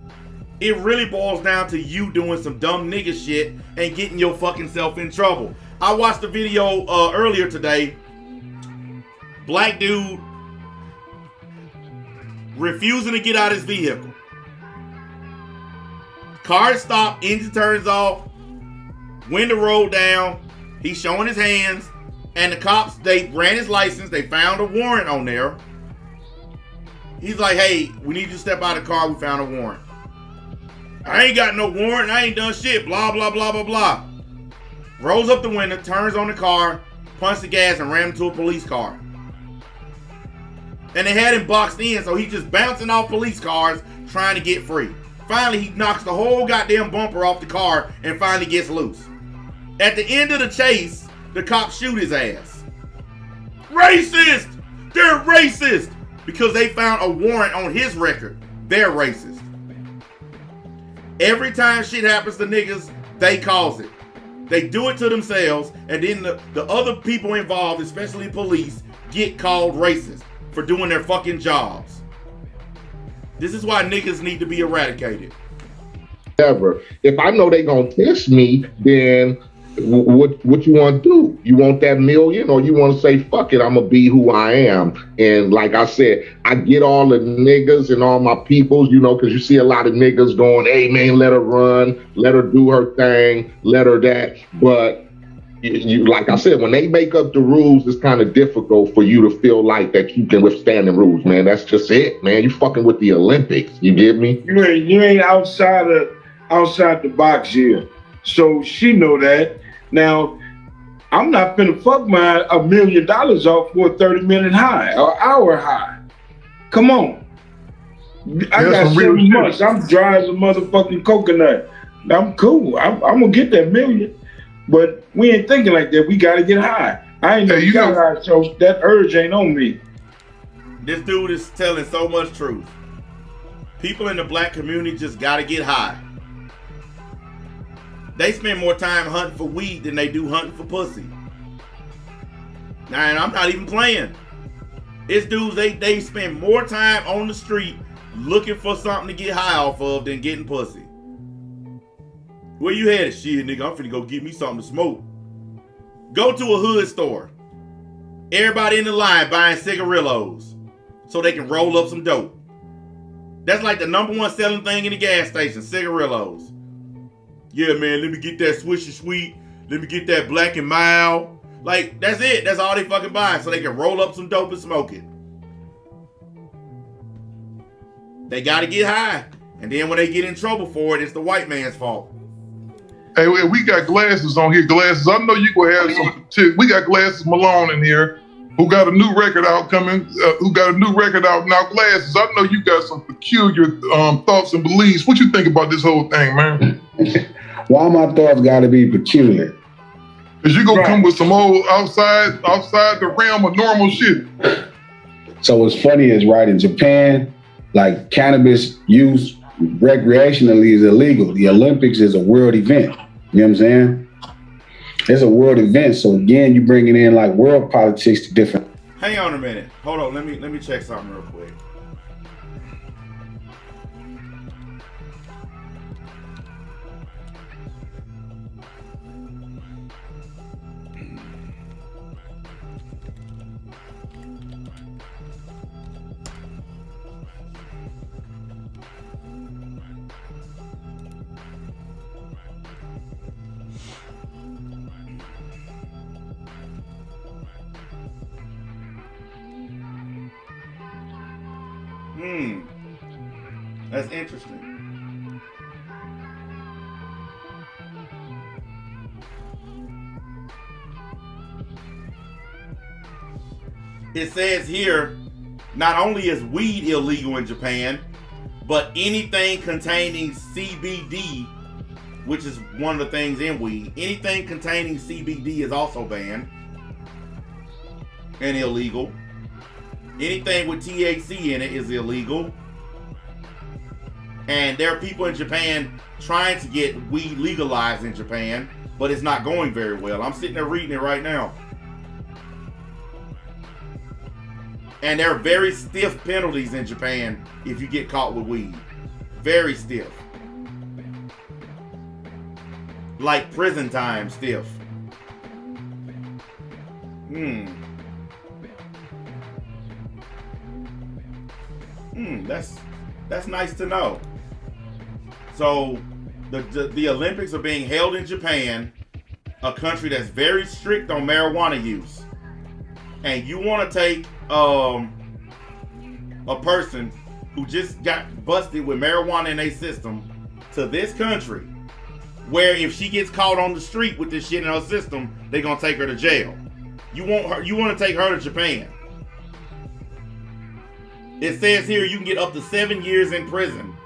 it really boils down to you doing some dumb nigga shit and getting your fucking self in trouble. I watched a video earlier today. Black dude refusing to get out his vehicle. Car stopped, engine turns off, window rolled down. He's showing his hands, and the cops, they ran his license. They found a warrant on there. He's like, hey, we need you to step out of the car. We found a warrant. I ain't got no warrant. I ain't done shit. Blah, blah, blah, blah, blah. Rolls up the window, turns on the car, punched the gas, and ran into a police car. And they had him boxed in, so he's just bouncing off police cars trying to get free. Finally, he knocks the whole goddamn bumper off the car and finally gets loose. At the end of the chase, the cops shoot his ass. Racist! They're racist! Because they found a warrant on his record. They're racist. Every time shit happens to niggas, they cause it. They do it to themselves, and then the other people involved, especially police, get called racist for doing their fucking jobs. This is why niggas need to be eradicated. Ever. If I know they gonna test me, then what you want to do? You want that million, or you want to say, fuck it, I'm gonna be who I am? And like I said, I get all the niggas and all my peoples, you know, because you see a lot of niggas going, hey man, let her run, let her do her thing, let her that. But you, like I said, when they make up the rules, it's kind of difficult for you to feel like that you can withstand the rules, man. That's just it, man. You fucking with the Olympics. You get me? You ain't outside the box here. So she know that. Now, I'm not finna fuck my $1 million off for a 30-minute high or hour high. Come on. I got 7 months. I'm dry as a motherfucking coconut. I'm cool. I'm gonna get that million. But we ain't thinking like that. We gotta get high. I ain't never got high, so that urge ain't on me. This dude is telling so much truth. People in the black community just gotta get high. They spend more time hunting for weed than they do hunting for pussy. Now, and I'm not even playing. It's dudes, they spend more time on the street looking for something to get high off of than getting pussy. Where you headed? Shit, nigga, I'm finna go get me something to smoke. Go to a hood store. Everybody in the line buying cigarillos so they can roll up some dope. That's like the #1 selling thing in the gas station, cigarillos. Yeah, man, let me get that Swisher Sweet. Let me get that Black and Mild. Like, that's it. That's all they fucking buy so they can roll up some dope and smoke it. They gotta get high. And then when they get in trouble for it, it's the white man's fault. Hey, we got Glasses on here. Glasses. I know you gonna have some. We got Glasses Malone in here, who got a new record out coming. Who got a new record out now? Glasses. I know you got some peculiar thoughts and beliefs. What you think about this whole thing, man? Why my thoughts got to be peculiar? Cause you gonna come with some old outside the realm of normal shit. So what's funny is, right, in Japan, like cannabis use recreationally is illegal. The Olympics is a world event. You know what I'm saying? It's a world event. So again, you bringing in like world politics to different. Hang on a minute. Hold on. Let me check something real quick. That's interesting. It says here, not only is weed illegal in Japan, but anything containing CBD which is one of the things in weed. Anything containing CBD is also banned and illegal. Anything with THC in it is illegal. And there are people in Japan trying to get weed legalized in Japan, but it's not going very well. I'm sitting there reading it right now. And there are very stiff penalties in Japan if you get caught with weed. Very stiff. Like prison time stiff. That's nice to know. So the Olympics are being held in Japan, a country that's very strict on marijuana use. And you want to take a person who just got busted with marijuana in their system to this country, where if she gets caught on the street with this shit in her system, they're gonna take her to jail. You want to take her to Japan. It says here you can get up to 7 years in prison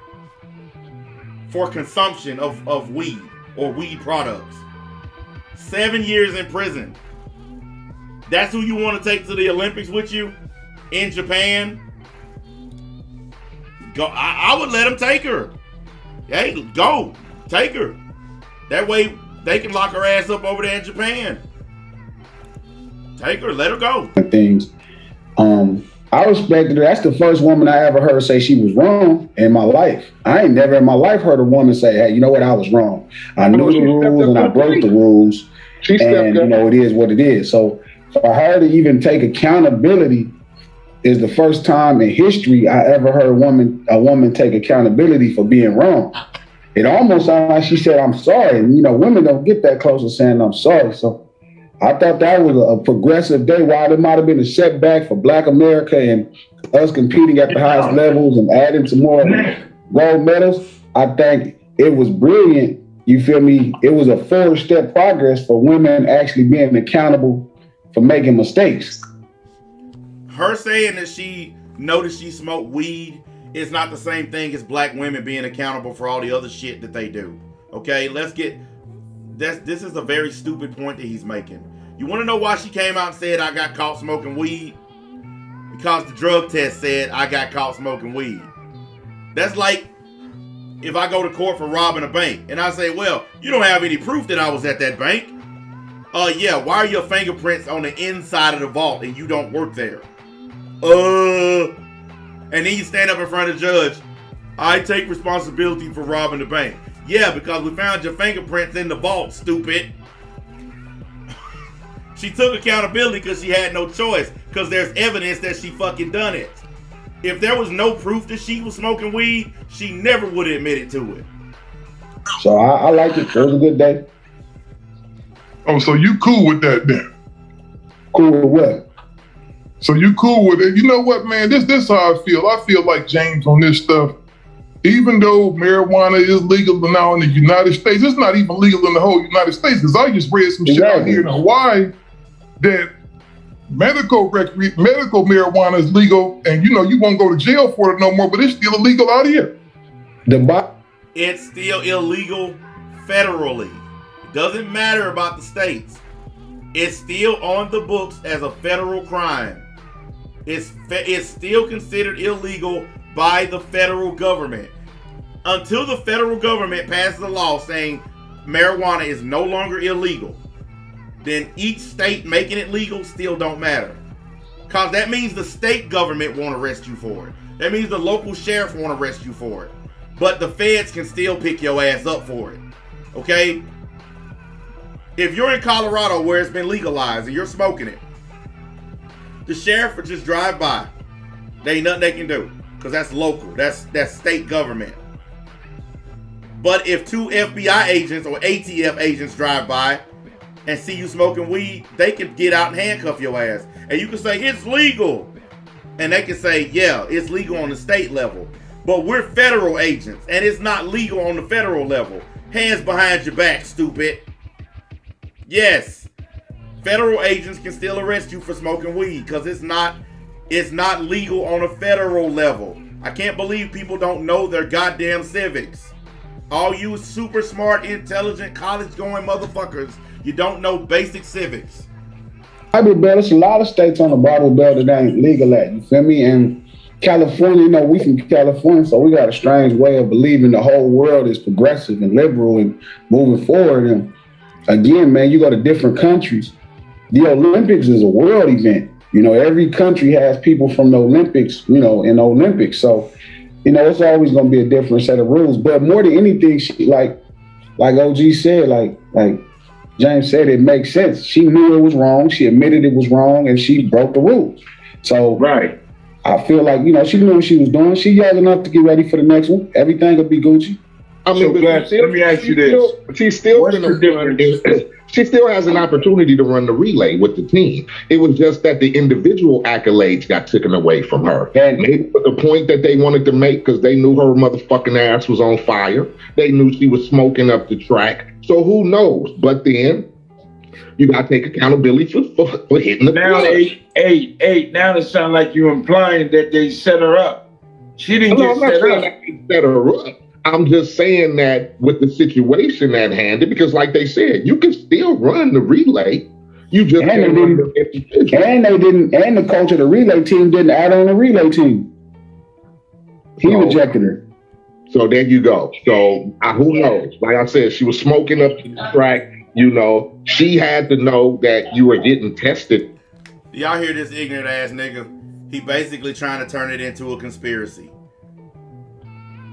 for consumption of weed or weed products. 7 years in prison. That's who you want to take to the Olympics with you in Japan? Go. I would let them take her. Hey, go. Take her. That way they can lock her ass up over there in Japan. Take her. Let her go. Things. I respected her. That's the first woman I ever heard say she was wrong in my life. I ain't never in my life heard a woman say, hey, you know what, I was wrong. I knew the rules and I broke the rules. And, you know, it is what it is. So for her to even take accountability is the first time in history I ever heard a woman take accountability for being wrong. It almost sounded like she said, I'm sorry. And, you know, women don't get that close to saying I'm sorry. So I thought that was a progressive day. While it might have been a setback for Black America and us competing at the highest levels and adding some more gold medals, I think it was brilliant. You feel me? It was a forward step progress for women actually being accountable for making mistakes. Her saying that she noticed she smoked weed is not the same thing as Black women being accountable for all the other shit that they do. Okay, this is a very stupid point that he's making. You want to know why she came out and said I got caught smoking weed? Because the drug test said I got caught smoking weed. That's like if I go to court for robbing a bank and I say, well, you don't have any proof that I was at that bank. Yeah, why are your fingerprints on the inside of the vault and you don't work there? And then you stand up in front of the judge. I take responsibility for robbing the bank. Yeah, because we found your fingerprints in the vault, stupid. She took accountability because she had no choice, because there's evidence that she fucking done it. If there was no proof that she was smoking weed, she never would have admitted to it. So I liked it. It was a good day. Oh, so you cool with that then? Cool with what? So you cool with it? You know what, man? This how I feel. I feel like James on this stuff. Even though marijuana is legal now in the United States, it's not even legal in the whole United States. Because I just read some shit out here in Hawaii that medical marijuana is legal, and you know you won't go to jail for it no more. But it's still illegal out here. It's still illegal federally. It doesn't matter about the states. It's still on the books as a federal crime. It's still considered illegal by the federal government. Until the federal government passes a law saying marijuana is no longer illegal, then each state making it legal still don't matter. Because that means the state government won't arrest you for it. That means the local sheriff won't arrest you for it. But the feds can still pick your ass up for it. Okay? If you're in Colorado where it's been legalized and you're smoking it, the sheriff will just drive by. There ain't nothing they can do. Because that's local. That's state government. But if two FBI agents or ATF agents drive by and see you smoking weed, they can get out and handcuff your ass. And you can say, it's legal. And they can say, yeah, it's legal on the state level. But we're federal agents, and it's not legal on the federal level. Hands behind your back, stupid. Yes. Federal agents can still arrest you for smoking weed because it's not legal on a federal level. I can't believe people don't know their goddamn civics. All you super smart, intelligent, college-going motherfuckers, you don't know basic civics. Bible Belt, there's a lot of states on the Bible Belt that ain't legal at, you feel me? And California, you know, we from California, so we got a strange way of believing the whole world is progressive and liberal and moving forward. And again, man, you go to different countries. The Olympics is a world event. You know, every country has people from the Olympics, you know, in the Olympics. So, you know, it's always going to be a different set of rules. But more than anything, like OG said, like James said, it makes sense. She knew it was wrong. She admitted it was wrong, and she broke the rules. So right. I feel like, you know, she knew what she was doing. She young enough to get ready for the next one. Everything will be Gucci. I mean, So, Glass, let me ask you this. She's still What's gonna the difference? She still has an opportunity to run the relay with the team. It was just that the individual accolades got taken away from her. And maybe with the point that they wanted to make, because they knew her motherfucking ass was on fire. They knew she was smoking up the track. So who knows? But then you got to take accountability for hitting the Now, clutch. eight. Now it sounds like you're implying that they set her up. She didn't No, I'm get not set saying up. they set her up. I'm just saying that with the situation at hand, because like they said, you can still run the relay. You just And can't they run the individual. And the coach of the relay team didn't add on the relay team. He So- rejected her. So there you go. So who knows? Like I said, she was smoking up the track. You know, she had to know that you were getting tested. Y'all hear this ignorant ass nigga? He basically trying to turn it into a conspiracy.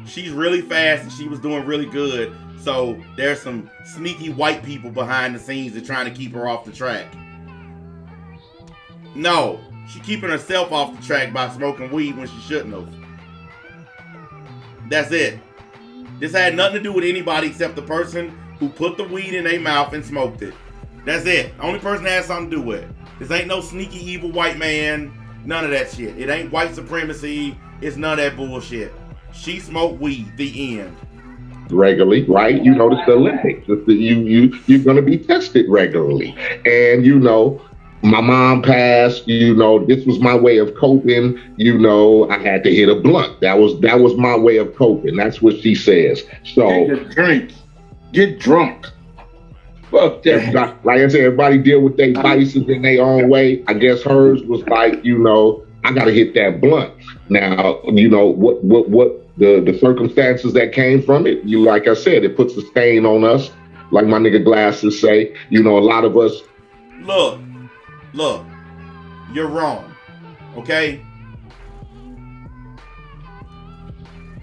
She's really fast and she was doing really good. So there's some sneaky white people behind the scenes that trying to keep her off the track. No, she keeping herself off the track by smoking weed when she shouldn't have. That's it. This had nothing to do with anybody except the person who put the weed in their mouth and smoked it. That's it. Only person that has something to do with it. This ain't no sneaky evil white man. None of that shit. It ain't white supremacy. It's none of that bullshit. She smoked weed. The end. Regularly, right? You know, it's the Olympics. You're gonna be tested regularly. And you know, my mom passed, you know, this was my way of coping. You know, I had to hit a blunt. That was my way of coping. That's what she says. So Take a drink. Get drunk. Fuck that. like I said, everybody deal with their vices in their own way. I guess hers was like, you know, I gotta hit that blunt. Now, you know, what the circumstances that came from it, you like I said, it puts a stain on us. Like my nigga Glasses say, you know, a lot of us. Look, you're wrong. Okay?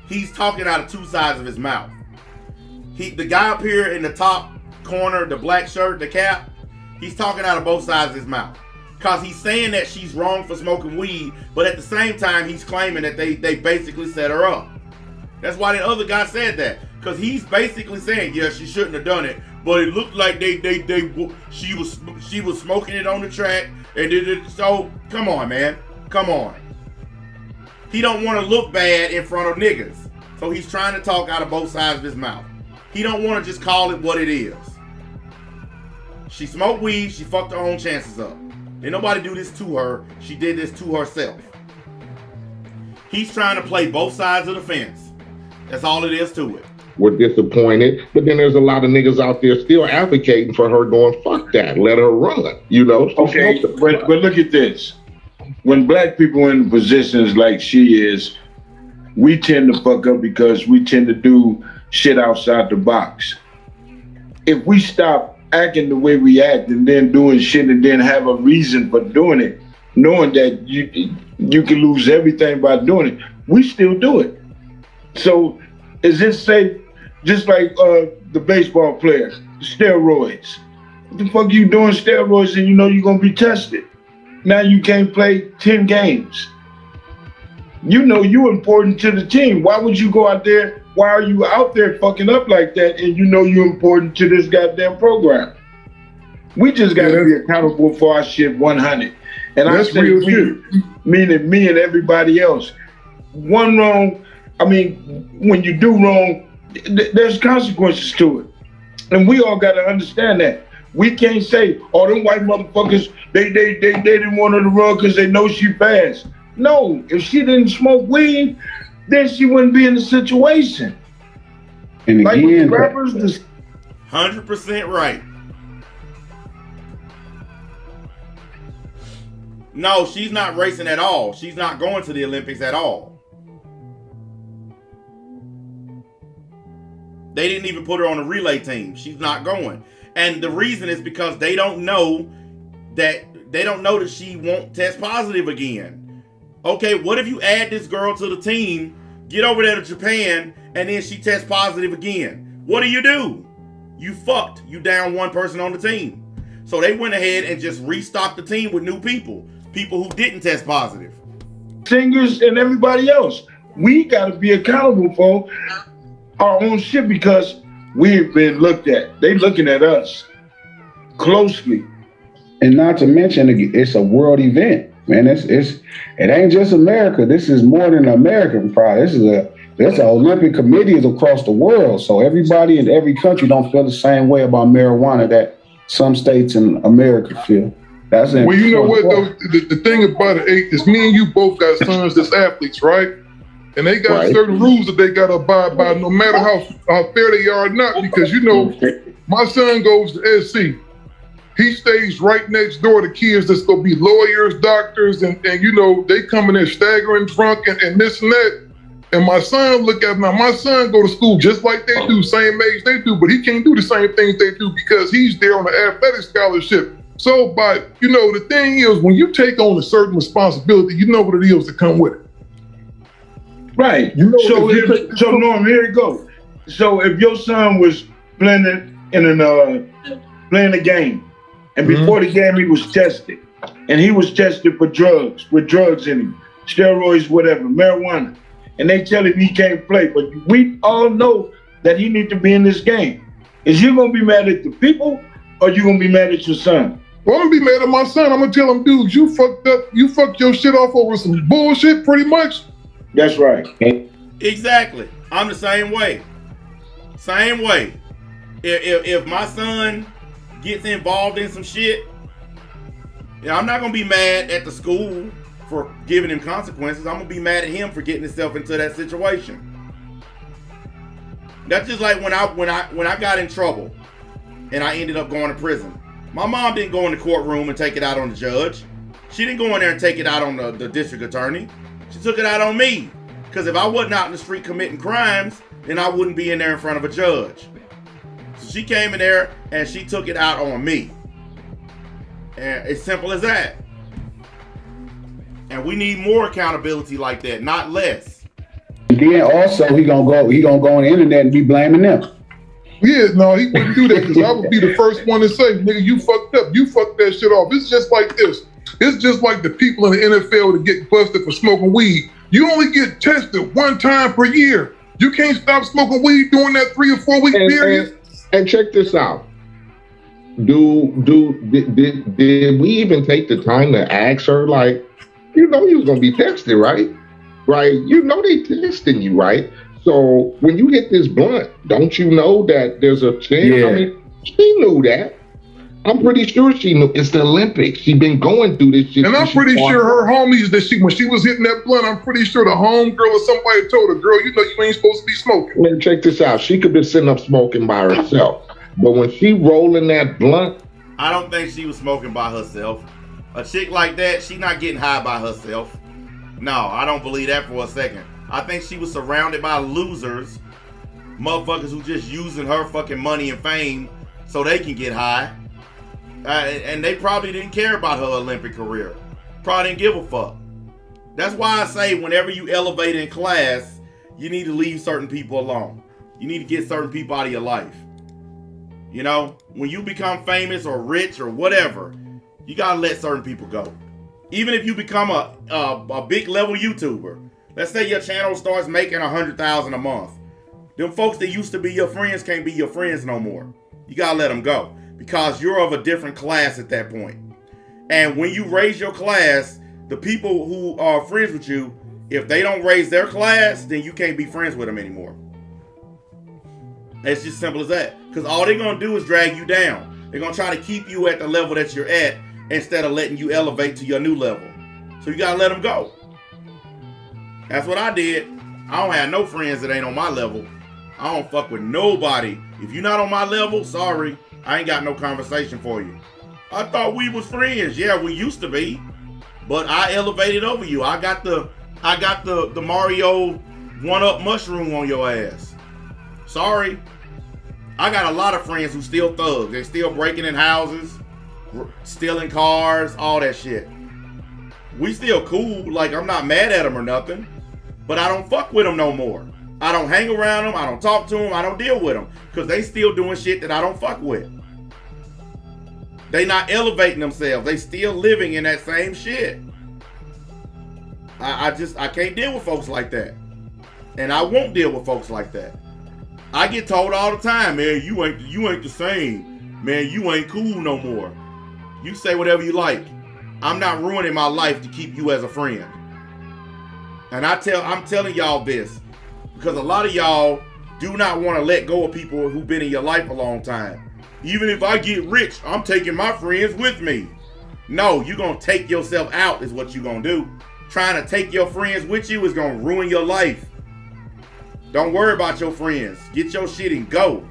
He's talking out of two sides of his mouth. The guy up here in the top corner, the black shirt, the cap, he's talking out of both sides of his mouth. Because he's saying that she's wrong for smoking weed, but at the same time, he's claiming that they basically set her up. That's why the other guy said that. Because he's basically saying, yeah, she shouldn't have done it, but it looked like she was smoking it on the track, and so come on, man, come on. He don't want to look bad in front of niggas, so he's trying to talk out of both sides of his mouth. He don't want to just call it what it is. She smoked weed, she fucked her own chances up. Didn't nobody do this to her. She did this to herself. He's trying to play both sides of the fence. That's all it is to it. We're disappointed, but then there's a lot of niggas out there still advocating for her, going, fuck that, let her run, you know? Okay, but look at this. When black people in positions like she is, we tend to fuck up because we tend to do shit outside the box. If we stop acting the way we act and then doing shit and then have a reason for doing it, knowing that you can lose everything by doing it, we still do it. So is it safe, just like the baseball player, steroids? What the fuck you doing steroids and you know you're gonna be tested? Now you can't play 10 games. You know you important to the team. Why would you go out there? Why are you out there fucking up like that and you know you're important to this goddamn program? We just gotta be accountable for our shit 100. And I say we, meaning me and everybody else. One wrong, I mean, when you do wrong, there's consequences to it. And we all gotta understand that. We can't say, oh, them white motherfuckers, they didn't want her to run because they know she fast. No, if she didn't smoke weed, then she wouldn't be in the situation. And Like with the again, rappers, the 100% right. No, she's not racing at all. She's not going to the Olympics at all. They didn't even put her on the relay team. She's not going. And the reason is because they don't know that she won't test positive again. Okay, what if you add this girl to the team, get over there to Japan, and then she tests positive again? What do? You fucked. You down one person on the team. So they went ahead and just restocked the team with new people who didn't test positive. singers and everybody else. We got to be accountable for our own shit because we've been looked at. They looking at us closely. and not to mention, it's a world event, man. It ain't just America. This is more than an American pride. There's an Olympic committees across the world. So everybody in every country don't feel the same way about marijuana that some states in America feel. That's it. Well, you know what though? The thing about it is, me and you both got sons that's athletes, right? And they got certain rules that they got to abide by, no matter how fair they are or not. Because you know, my son goes to SC. He stays right next door to kids that's gonna be lawyers, doctors, and you know, they come in there staggering drunk and this and that. And my son look at now. My son go to school just like they do, same age they do, but he can't do the same things they do because he's there on an athletic scholarship. So, but you know, the thing is, when you take on a certain responsibility, you know what it is to come with it. Right. You know, so Norm, here it goes. So if your son was playing a game, and before the game he was tested, and he was tested for drugs, with drugs in him, steroids, whatever, marijuana, and they tell him he can't play, but we all know that he needs to be in this game. Is you gonna be mad at the people, or you gonna be mad at your son? Well, I'm gonna be mad at my son. I'm gonna tell him, dude, you fucked up. You fucked your shit off over some bullshit, pretty much. That's right. Exactly. I'm the same way. Same way. If my son gets involved in some shit, I'm not gonna be mad at the school for giving him consequences. I'm gonna be mad at him for getting himself into that situation. That's just like when I got in trouble and I ended up going to prison. My mom didn't go in the courtroom and take it out on the judge. She didn't go in there and take it out on the district attorney. She took it out on me. Because if I wasn't out in the street committing crimes, then I wouldn't be in there in front of a judge. So she came in there and she took it out on me. And it's simple as that. And we need more accountability like that, not less. Then also he gonna go on the internet and be blaming them. Yeah, no, he wouldn't do that because I would be the first one to say, nigga, you fucked up. You fucked that shit off. It's just like this. It's just like the people in the NFL that get busted for smoking weed. You only get tested one time per year. You can't stop smoking weed during that 3 or 4 week period. And check this out. Did we even take the time to ask her, like, you know you was gonna be tested, right? Right? You know they testing you, right? So when you hit this blunt, don't you know that there's a chance? Yeah. I mean, she knew that. I'm pretty sure she knew. It's the Olympics. She been going through this shit. And I'm pretty sure her homies that when she was hitting that blunt, I'm pretty sure the home girl or somebody told her, girl, you know you ain't supposed to be smoking. Man, check this out. She could be sitting up smoking by herself. But when she rolling that blunt, I don't think she was smoking by herself. A chick like that, she not getting high by herself. No, I don't believe that for a second. I think she was surrounded by losers, motherfuckers who just using her fucking money and fame so they can get high. And they probably didn't care about her Olympic career. Probably didn't give a fuck. That's why I say whenever you elevate in class, you need to leave certain people alone. You need to get certain people out of your life. You know, when you become famous or rich or whatever, you gotta let certain people go. Even if you become a big level YouTuber, let's say your channel starts making $100,000 a month. Them folks that used to be your friends can't be your friends no more. You gotta let them go because you're of a different class at that point. And when you raise your class, the people who are friends with you, if they don't raise their class, then you can't be friends with them anymore. It's just simple as that. Because all they're going to do is drag you down. They're going to try to keep you at the level that you're at instead of letting you elevate to your new level. So you got to let them go. That's what I did. I don't have no friends that ain't on my level. I don't fuck with nobody. If you're not on my level, sorry. I ain't got no conversation for you. I thought we was friends. Yeah, we used to be. But I elevated over you. I got the Mario 1-up mushroom on your ass. Sorry. I got a lot of friends who still thugs. They're still breaking in houses, stealing cars, all that shit. We still cool. Like, I'm not mad at them or nothing. But I don't fuck with them no more. I don't hang around them. I don't talk to them. I don't deal with them. Because they still doing shit that I don't fuck with. They not elevating themselves. They still living in that same shit. I can't deal with folks like that. And I won't deal with folks like that. I get told all the time, man, you ain't the same. Man, you ain't cool no more. You say whatever you like. I'm not ruining my life to keep you as a friend. And I'm telling y'all this because a lot of y'all do not want to let go of people who've been in your life a long time. Even if I get rich, I'm taking my friends with me. No, you're going to take yourself out is what you're going to do. Trying to take your friends with you is going to ruin your life. Don't worry about your friends. Get your shit and go.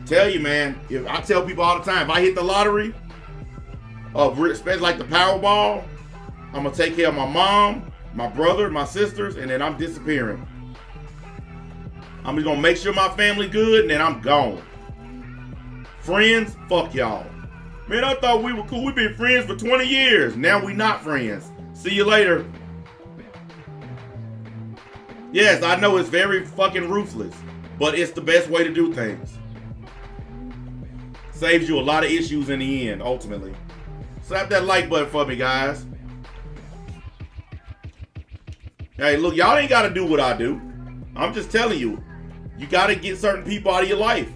Tell you, man, if I tell people all the time, if I hit the lottery, especially like the Powerball, I'm going to take care of my mom, my brother, my sisters, and then I'm disappearing. I'm just going to make sure my family good, and then I'm gone. Friends, fuck y'all. Man, I thought we were cool. We've been friends for 20 years. Now we not friends. See you later. Yes, I know it's very fucking ruthless, but it's the best way to do things. Saves you a lot of issues in the end, ultimately. Slap that like button for me, guys. Hey, look, y'all ain't got to do what I do. I'm just telling you, you got to get certain people out of your life.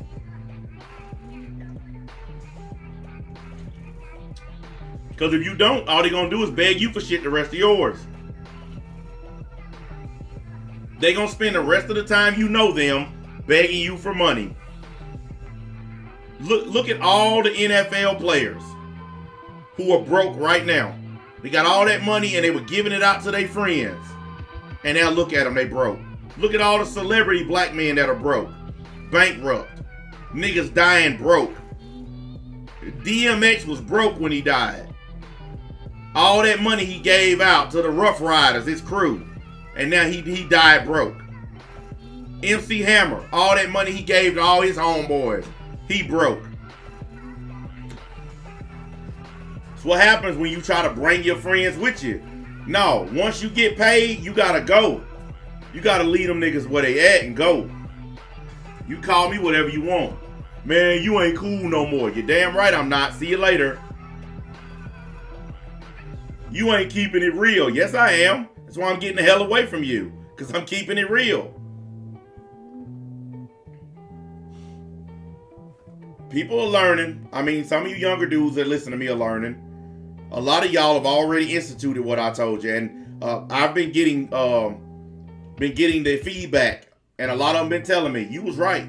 Because if you don't, all they're going to do is beg you for shit the rest of yours. They're going to spend the rest of the time you know them begging you for money. Look at all the NFL players who are broke right now. They got all that money and they were giving it out to their friends. And now look at them, they broke. Look at all the celebrity black men that are broke. Bankrupt. Niggas dying broke. DMX was broke when he died. All that money he gave out to the Rough Riders, his crew. And now he died broke. MC Hammer, all that money he gave to all his homeboys, he broke. That's what happens when you try to bring your friends with you. No, once you get paid, you gotta go. You gotta leave them niggas where they at and go. You call me whatever you want. Man, you ain't cool no more. You're damn right I'm not. See you later. You ain't keeping it real. Yes, I am. That's why I'm getting the hell away from you. Because I'm keeping it real. People are learning. I mean, some of you younger dudes that listen to me are learning. A lot of y'all have already instituted what I told you. And I've been getting the feedback. And a lot of them been telling me, you was right.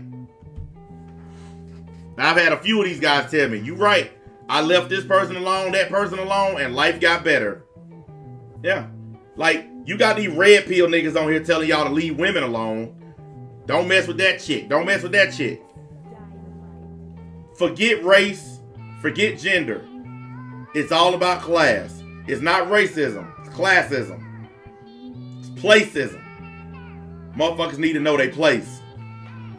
I've had a few of these guys tell me, you right. I left this person alone, that person alone, and life got better. Yeah. Like, you got these red pill niggas on here telling y'all to leave women alone. Don't mess with that chick. Don't mess with that chick. Forget race. Forget gender. It's all about class. It's not racism. It's classism. It's placism. Motherfuckers need to know their place.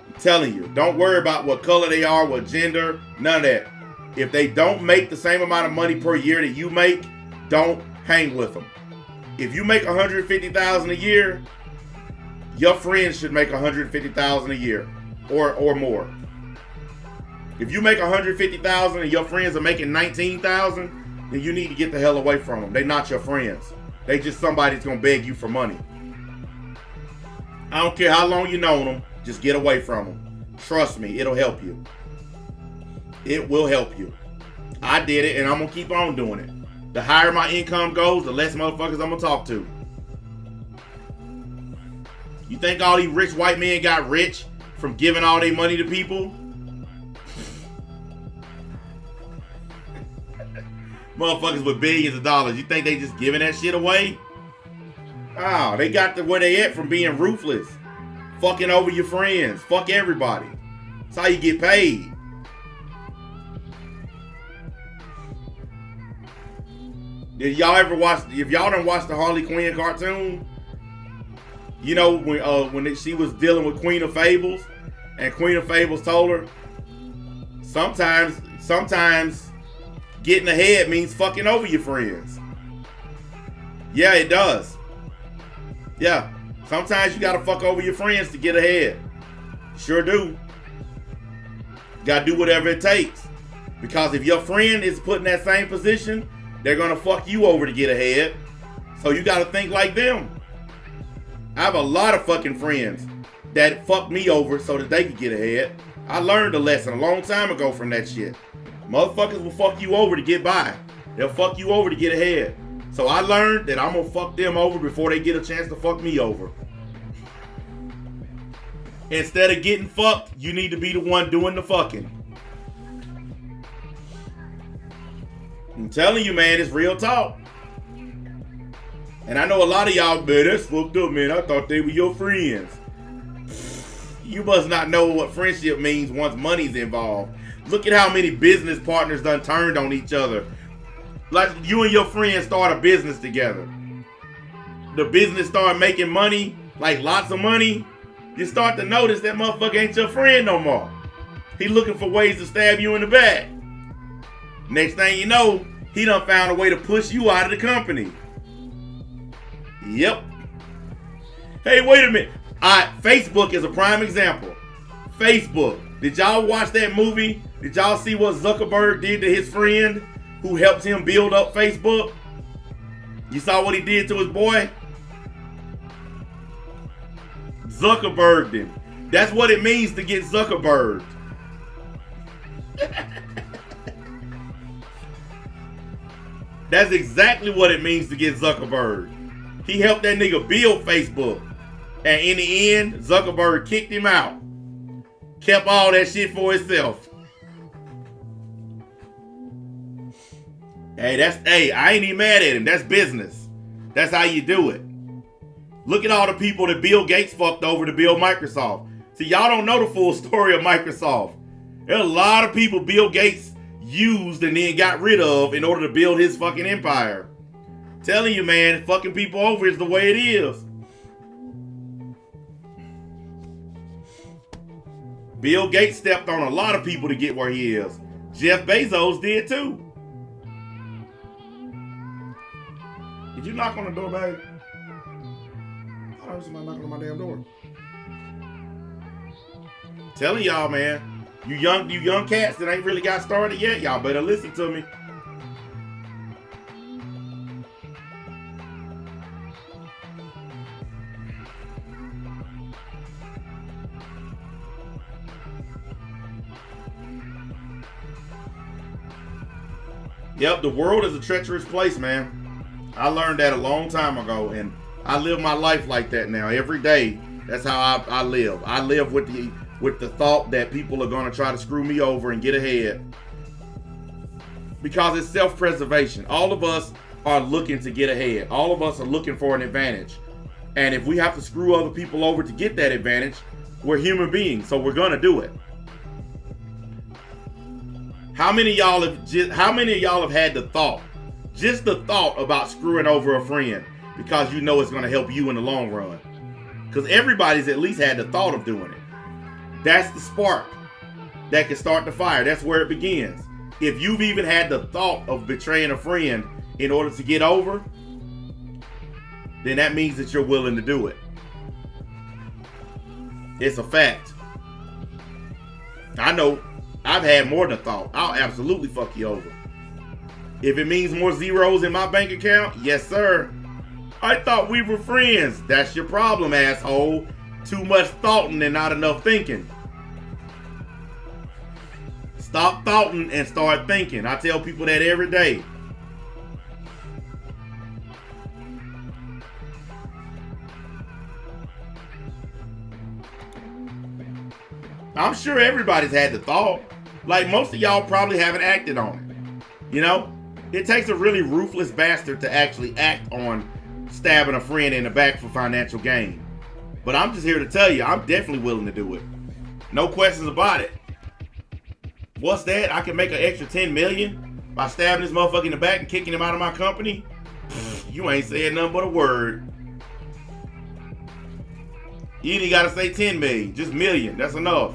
I'm telling you. Don't worry about what color they are, what gender, none of that. If they don't make the same amount of money per year that you make, don't hang with them. If you make $150,000 a year, your friends should make $150,000 a year or more. If you make $150,000 and your friends are making $19,000, then you need to get the hell away from them. They're not your friends. They just somebody that's gonna beg you for money. I don't care how long you know them, just get away from them. Trust me, it'll help you. It will help you. I did it and I'm gonna keep on doing it. The higher my income goes, the less motherfuckers I'm gonna talk to. You think all these rich white men got rich from giving all their money to people? Motherfuckers with billions of dollars. You think they just giving that shit away? Oh, they got to where they at from being ruthless. Fucking over your friends. Fuck everybody. That's how you get paid. Did y'all ever watch, if y'all done watched the Harley Quinn cartoon, you know, when she was dealing with Queen of Fables, and Queen of Fables told her, sometimes getting ahead means fucking over your friends. Yeah, it does. Yeah. Sometimes you gotta fuck over your friends to get ahead. Sure do. Gotta do whatever it takes. Because if your friend is put in that same position, they're gonna fuck you over to get ahead. So you gotta think like them. I have a lot of fucking friends that fucked me over so that they could get ahead. I learned a lesson a long time ago from that shit. Motherfuckers will fuck you over to get by. They'll fuck you over to get ahead. So I learned that I'm gonna fuck them over before they get a chance to fuck me over. Instead of getting fucked, you need to be the one doing the fucking. I'm telling you, man, it's real talk. And I know a lot of y'all, man, that's fucked up, man. I thought they were your friends. You must not know what friendship means once money's involved. Look at how many business partners done turned on each other. Like you and your friends start a business together. The business start making money, like lots of money. You start to notice that motherfucker ain't your friend no more. He looking for ways to stab you in the back. Next thing you know, he done found a way to push you out of the company. Yep. Hey, wait a minute. Facebook is a prime example. Facebook. Did y'all watch that movie? Did y'all see what Zuckerberg did to his friend who helped him build up Facebook? You saw what he did to his boy? Zuckerberged him. That's what it means to get Zuckerberged. That's exactly what it means to get Zuckerberg. He helped that nigga build Facebook. And in the end, Zuckerberg kicked him out. Kept all that shit for himself. Hey, I ain't even mad at him. That's business. That's how you do it. Look at all the people that Bill Gates fucked over to build Microsoft. See, y'all don't know the full story of Microsoft. There's a lot of people Bill Gates used and then got rid of in order to build his fucking empire. Telling you, man, fucking people over is the way it is. Bill Gates stepped on a lot of people to get where he is. Jeff Bezos did too. Did you knock on the door, babe? I heard somebody knocking on my damn door. Telling y'all, man, you young cats that ain't really got started yet, y'all better listen to me. Yep, the world is a treacherous place, man. I learned that a long time ago, and I live my life like that now. Every day, that's how I live. I live with the thought that people are going to try to screw me over and get ahead. Because it's self-preservation. All of us are looking to get ahead. All of us are looking for an advantage. And if we have to screw other people over to get that advantage, we're human beings, so we're going to do it. How many of y'all have had the thought, just the thought about screwing over a friend because you know it's going to help you in the long run? Because everybody's at least had the thought of doing it. That's the spark that can start the fire. That's where it begins. If you've even had the thought of betraying a friend in order to get over, then that means that you're willing to do it. It's a fact. I know. I've had more than a thought. I'll absolutely fuck you over. If it means more zeros in my bank account, yes, sir. I thought we were friends. That's your problem, asshole. Too much thoughting and not enough thinking. Stop thoughting and start thinking. I tell people that every day. I'm sure everybody's had the thought. Like, most of y'all probably haven't acted on it. You know? It takes a really ruthless bastard to actually act on stabbing a friend in the back for financial gain. But I'm just here to tell you, I'm definitely willing to do it. No questions about it. What's that? I can make an extra $10 million by stabbing this motherfucker in the back and kicking him out of my company? You ain't saying nothing but a word. You ain't gotta say 10 million, just million. That's enough.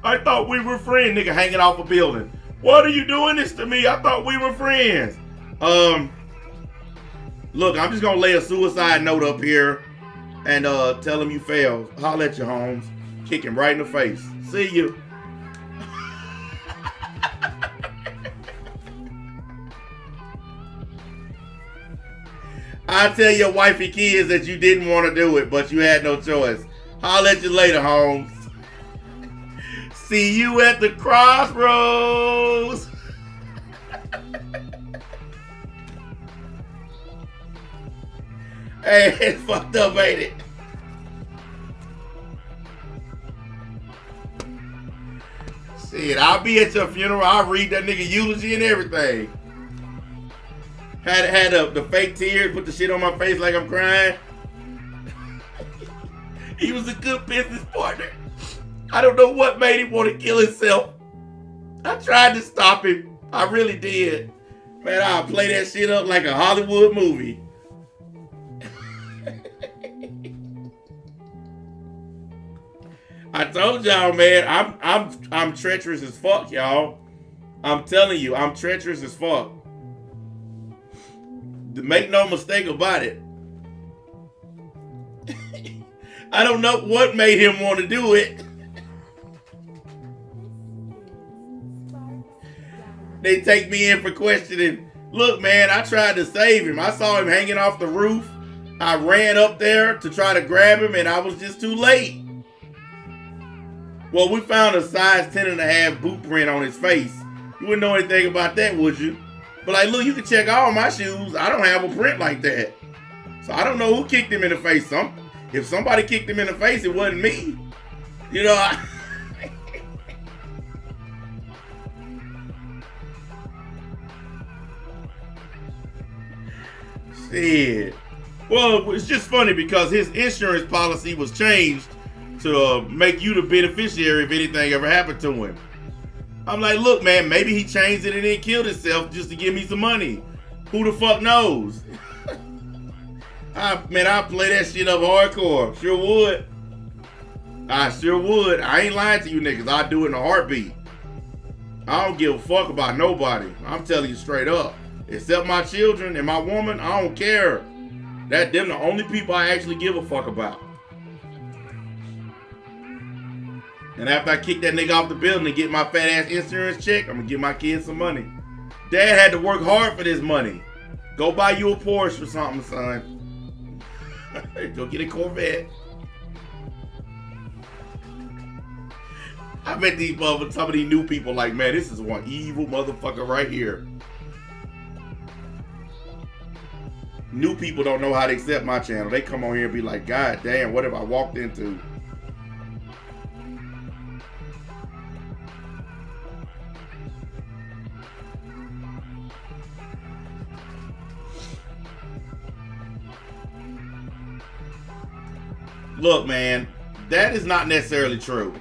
I thought we were friends, nigga, hanging off a building. What are you doing this to me? I thought we were friends. Look, I'm just gonna lay a suicide note up here and tell him you failed. Holler at your Holmes. Kick him right in the face. See you. I tell your wifey kids that you didn't want to do it, but you had no choice. Holler at you later, Holmes. See you at the crossroads. Hey, it's fucked up, ain't it? Shit, I'll be at your funeral. I'll read that nigga eulogy and everything. Had the fake tears, put the shit on my face like I'm crying. He was a good business partner. I don't know what made him want to kill himself. I tried to stop him. I really did. Man, I'll play that shit up like a Hollywood movie. I told y'all, man, I'm treacherous as fuck, y'all. I'm telling you, I'm treacherous as fuck. Make no mistake about it. I don't know what made him want to do it. They take me in for questioning. Look, man, I tried to save him. I saw him hanging off the roof. I ran up there to try to grab him, and I was just too late. Well, we found a size 10.5 boot print on his face. You wouldn't know anything about that, would you? But like, look, you can check all my shoes. I don't have a print like that. So I don't know who kicked him in the face. If somebody kicked him in the face, it wasn't me. You know, shit. Well, it's just funny because his insurance policy was changed to make you the beneficiary if anything ever happened to him. I'm like, look, man, maybe he changed it and then killed himself just to give me some money. Who the fuck knows? I'll play that shit up hardcore. Sure would. I sure would. I ain't lying to you niggas. I'll do it in a heartbeat. I don't give a fuck about nobody. I'm telling you straight up. Except my children and my woman, I don't care. Them the only people I actually give a fuck about. And after I kick that nigga off the building and get my fat ass insurance check, I'm gonna give my kids some money. Dad had to work hard for this money. Go buy you a Porsche or something, son. Go get a Corvette. I bet these motherfuckers, some of these new people like, man, this is one evil motherfucker right here. New people don't know how to accept my channel. They come on here and be like, God damn, what have I walked into? Look, man, that is not necessarily true.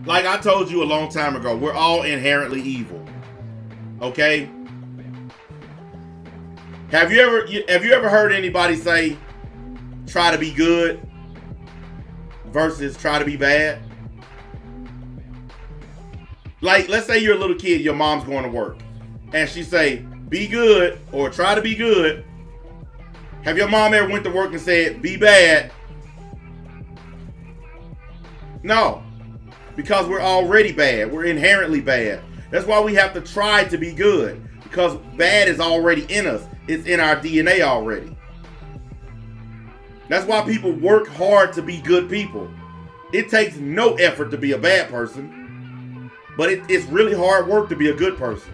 Like I told you a long time ago, we're all inherently evil. Okay? Have you ever heard anybody say try to be good versus try to be bad? Like, let's say you're a little kid, your mom's going to work, and she say, be good or try to be good. Have your mom ever went to work and said, be bad? No, because we're already bad. We're inherently bad. That's why we have to try to be good, because bad is already in us. It's in our DNA already. That's why people work hard to be good people. It takes no effort to be a bad person, but it's really hard work to be a good person.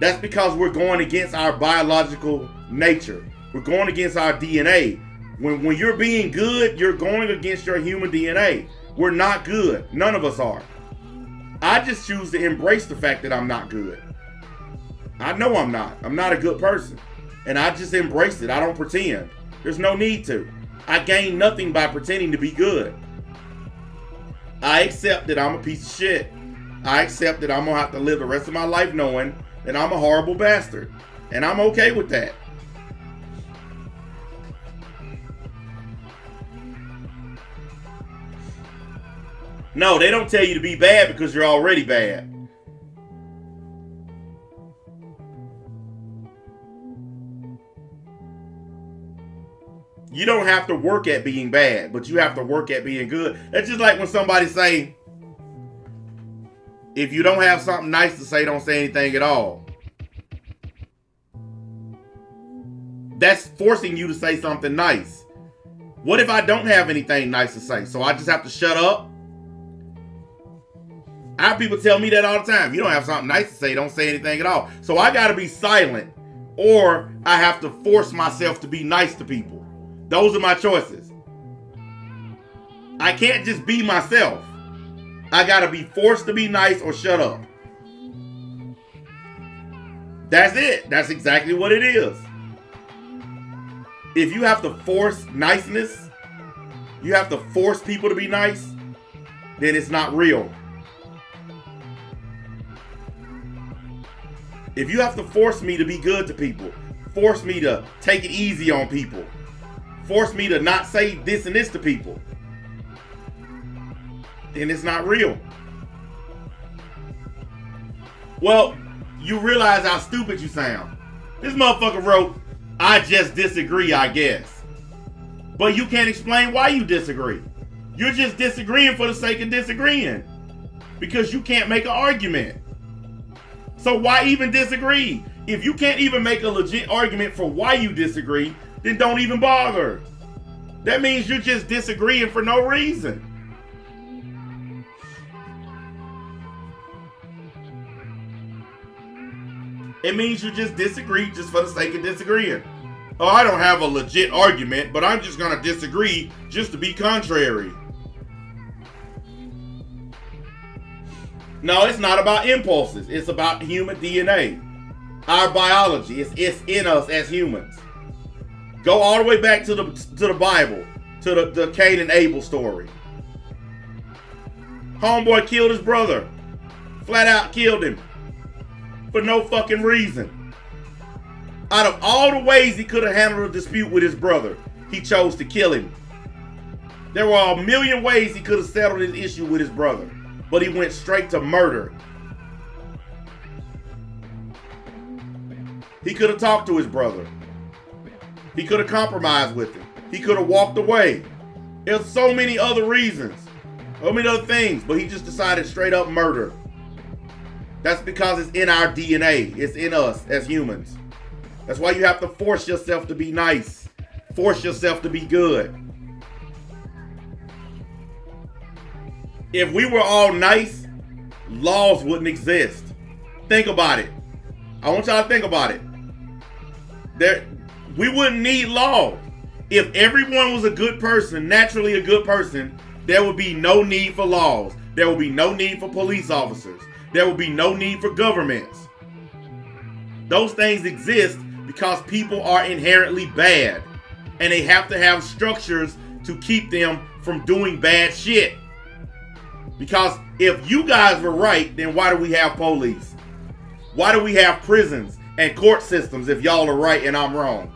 That's because we're going against our biological nature. We're going against our DNA. When you're being good, you're going against your human DNA. We're not good. None of us are. I just choose to embrace the fact that I'm not good. I know I'm not. I'm not a good person. And I just embrace it. I don't pretend. There's no need to. I gain nothing by pretending to be good. I accept that I'm a piece of shit. I accept that I'm going to have to live the rest of my life knowing that I'm a horrible bastard. And I'm okay with that. No, they don't tell you to be bad because you're already bad. You don't have to work at being bad, but you have to work at being good. That's just like when somebody say, if you don't have something nice to say, don't say anything at all. That's forcing you to say something nice. What if I don't have anything nice to say? So I just have to shut up? I have people tell me that all the time. If you don't have something nice to say, don't say anything at all. So I got to be silent, or I have to force myself to be nice to people. Those are my choices. I can't just be myself. I gotta be forced to be nice or shut up. That's it. That's exactly what it is. If you have to force niceness, you have to force people to be nice, then it's not real. If you have to force me to be good to people, force me to take it easy on people, force me to not say this and this to people, then it's not real. Well, you realize how stupid you sound. This motherfucker wrote, I just disagree, I guess. But you can't explain why you disagree. You're just disagreeing for the sake of disagreeing. Because you can't make an argument. So why even disagree? If you can't even make a legit argument for why you disagree, then don't even bother. That means you're just disagreeing for no reason. It means you just disagree just for the sake of disagreeing. Oh, I don't have a legit argument, but I'm just going to disagree just to be contrary. No, it's not about impulses. It's about human DNA. Our biology. It's in us as humans. Go all the way back to the Bible, to the Cain and Abel story. Homeboy killed his brother. Flat out killed him. For no fucking reason. Out of all the ways he could have handled a dispute with his brother, he chose to kill him. There were a million ways he could have settled his issue with his brother, but he went straight to murder. He could have talked to his brother. He could have compromised with him. He could have walked away. There's so many other reasons. So many other things, but he just decided straight up murder. That's because it's in our DNA. It's in us as humans. That's why you have to force yourself to be nice. Force yourself to be good. If we were all nice, laws wouldn't exist. Think about it. I want y'all to think about it. We wouldn't need laws. If everyone was a good person, naturally a good person, there would be no need for laws. There would be no need for police officers. There would be no need for governments. Those things exist because people are inherently bad. And they have to have structures to keep them from doing bad shit. Because if you guys were right, then why do we have police? Why do we have prisons and court systems if y'all are right and I'm wrong?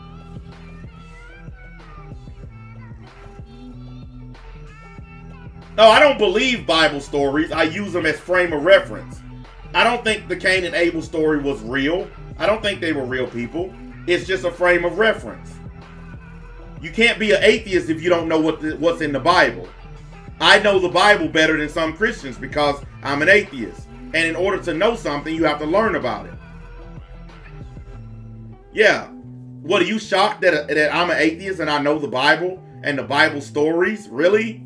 No, I don't believe Bible stories. I use them as frame of reference. I don't think the Cain and Abel story was real. I don't think they were real people. It's just a frame of reference. You can't be an atheist if you don't know what's in the Bible. I know the Bible better than some Christians because I'm an atheist. And in order to know something, you have to learn about it. Yeah. What, are you shocked that I'm an atheist and I know the Bible and the Bible stories? Really?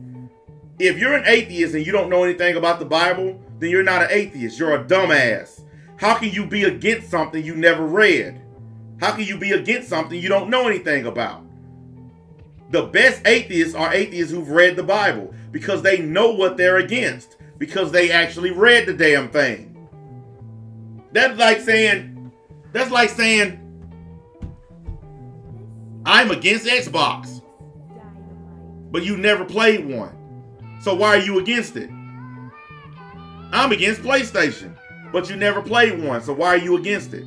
If you're an atheist and you don't know anything about the Bible, then you're not an atheist. You're a dumbass. How can you be against something you never read? How can you be against something you don't know anything about? The best atheists are atheists who've read the Bible because they know what they're against, because they actually read the damn thing. That's like saying I'm against Xbox. but you never played one. So why are you against it? I'm against PlayStation, but you never played one. So why are you against it?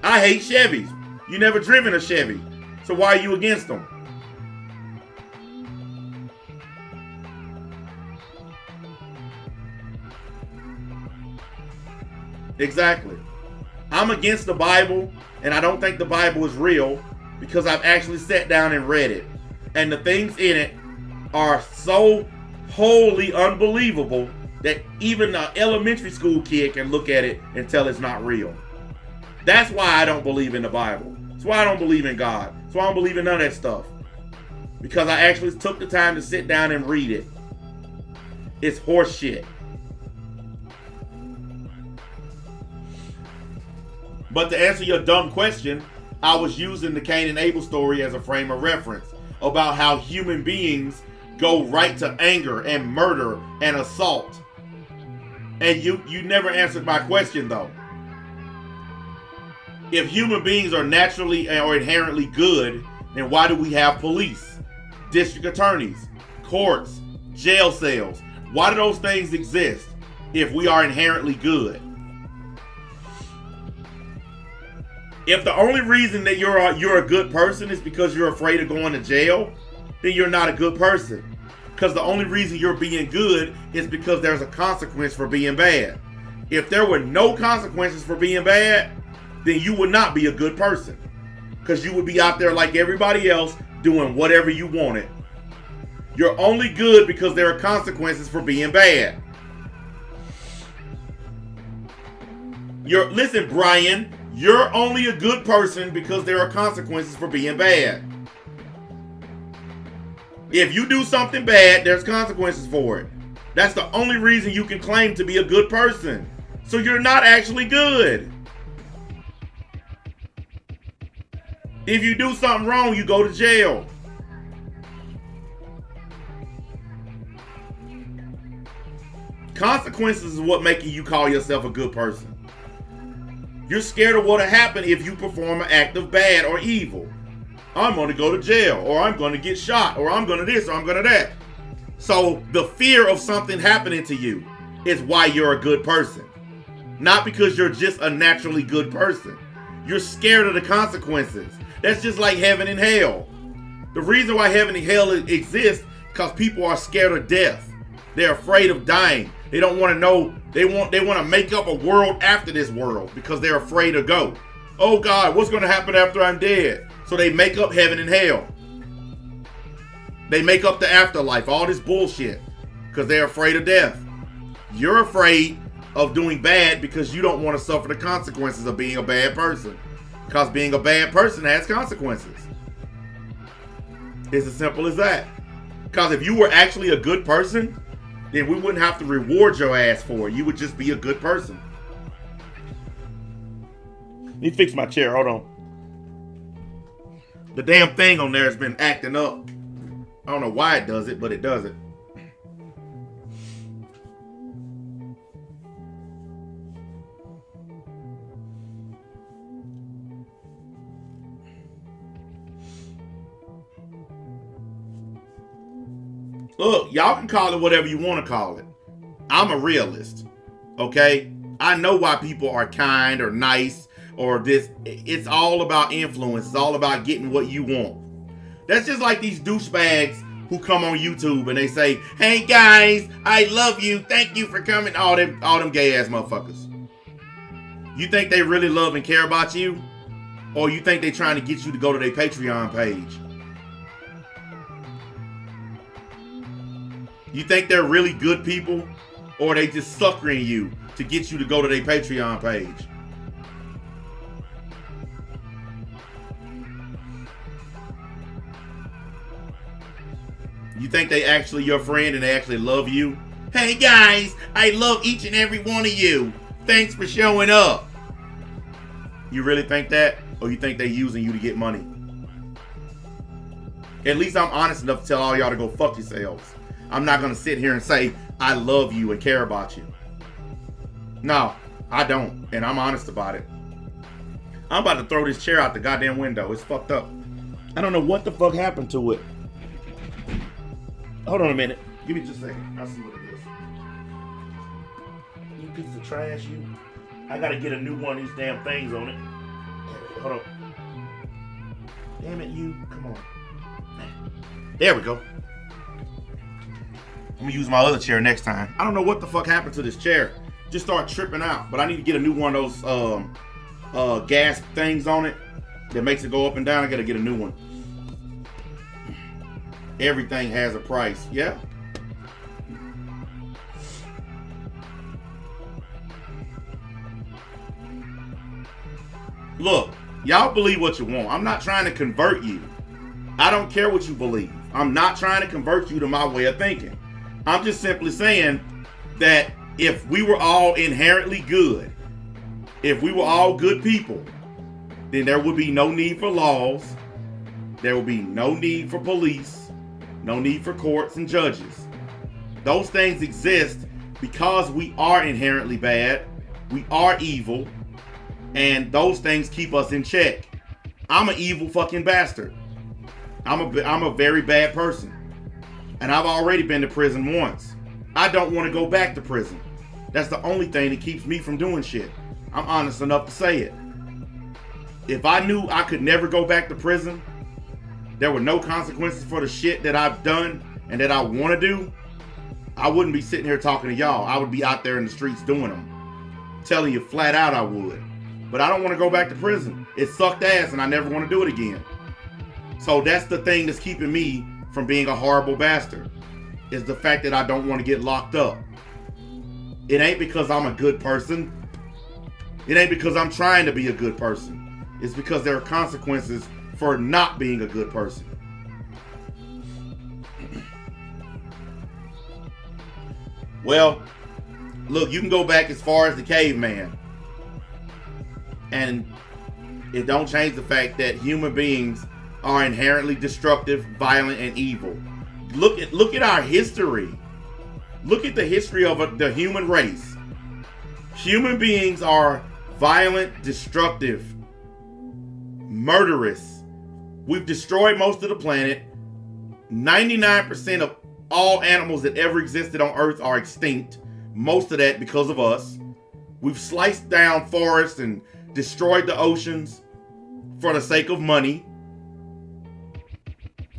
I hate Chevys. You never driven a Chevy. So why are you against them? Exactly. I'm against the Bible, and I don't think the Bible is real because I've actually sat down and read it. And the things in it are so wholly unbelievable that even an elementary school kid can look at it and tell it's not real. That's why I don't believe in the Bible. That's why I don't believe in God. That's why I don't believe in none of that stuff. Because I actually took the time to sit down and read it. It's horse shit. But to answer your dumb question, I was using the Cain and Abel story as a frame of reference about how human beings go right to anger and murder and assault. And you never answered my question though. If human beings are naturally or inherently good, then why do we have police, district attorneys, courts, jail cells? Why do those things exist if we are inherently good? If the only reason that you're a good person is because you're afraid of going to jail, then you're not a good person. Because the only reason you're being good is because there's a consequence for being bad. If there were no consequences for being bad, then you would not be a good person. Because you would be out there like everybody else doing whatever you wanted. You're only good because there are consequences for being bad. Listen, Brian, you're only a good person because there are consequences for being bad. If you do something bad, there's consequences for it. That's the only reason you can claim to be a good person. So you're not actually good. If you do something wrong, you go to jail. Consequences is what making you call yourself a good person. You're scared of what'll happen if you perform an act of bad or evil. I'm going to go to jail, or I'm going to get shot, or I'm going to this, or I'm going to that. So the fear of something happening to you is why you're a good person. Not because you're just a naturally good person. You're scared of the consequences. That's just like heaven and hell. The reason why heaven and hell exists because people are scared of death. They're afraid of dying. They don't want to know. They want to make up a world after this world because they're afraid to go. Oh God, what's going to happen after I'm dead? So they make up heaven and hell. They make up the afterlife, all this bullshit, because they're afraid of death. You're afraid of doing bad because you don't want to suffer the consequences of being a bad person. Because being a bad person has consequences. It's as simple as that. Because if you were actually a good person, then we wouldn't have to reward your ass for it. You would just be a good person. Let me fix my chair. Hold on. The damn thing on there has been acting up. I don't know why it does it, but it does it. Look, y'all can call it whatever you want to call it. I'm a realist, okay? I know why people are kind or nice or this. It's all about influence. It's all about getting what you want. That's just like these douchebags who come on YouTube and they say, "Hey guys, I love you. Thank you for coming." All them gay ass motherfuckers. You think they really love and care about you? Or you think they trying to get you to go to their Patreon page? You think they're really good people? Or are they just suckering you to get you to go to their Patreon page? You think they actually your friend and they actually love you? Hey guys, I love each and every one of you. Thanks for showing up. You really think that? Or you think they using you to get money? At least I'm honest enough to tell all y'all to go fuck yourselves. I'm not going to sit here and say, I love you and care about you. No, I don't. And I'm honest about it. I'm about to throw this chair out the goddamn window. It's fucked up. I don't know what the fuck happened to it. Hold on a minute. Give me just a second. I'll see what it is. You piece of trash, you. I gotta get a new one of these damn things on it. Hold on. Damn it, you. Come on. There we go. I'm gonna use my other chair next time. I don't know what the fuck happened to this chair. Just started tripping out. But I need to get a new one of those gas things on it that makes it go up and down. I gotta get a new one. Everything has a price. Yeah. Look, y'all believe what you want. I'm not trying to convert you. I don't care what you believe. I'm not trying to convert you to my way of thinking. I'm just simply saying that if we were all inherently good, if we were all good people, then there would be no need for laws. There would be no need for police, no need for courts and judges. Those things exist because we are inherently bad. We are evil. And those things keep us in check. I'm an evil fucking bastard. I'm a very bad person. And I've already been to prison once. I don't want to go back to prison. That's the only thing that keeps me from doing shit. I'm honest enough to say it. If I knew I could never go back to prison, there were no consequences for the shit that I've done and that I want to do, I wouldn't be sitting here talking to y'all. I would be out there in the streets doing them. Telling you flat out I would. But I don't want to go back to prison. It sucked ass and I never want to do it again. So that's the thing that's keeping me from being a horrible bastard, is the fact that I don't want to get locked up. It ain't because I'm a good person. It ain't because I'm trying to be a good person. It's because there are consequences for not being a good person. Well, look, you can go back as far as the caveman. And it don't change the fact that human beings are inherently destructive, violent, and evil. Look at our history. Look at the history of the human race. Human beings are violent, destructive, murderous. We've destroyed most of the planet. 99% of all animals that ever existed on Earth are extinct. Most of that because of us. We've sliced down forests and destroyed the oceans for the sake of money.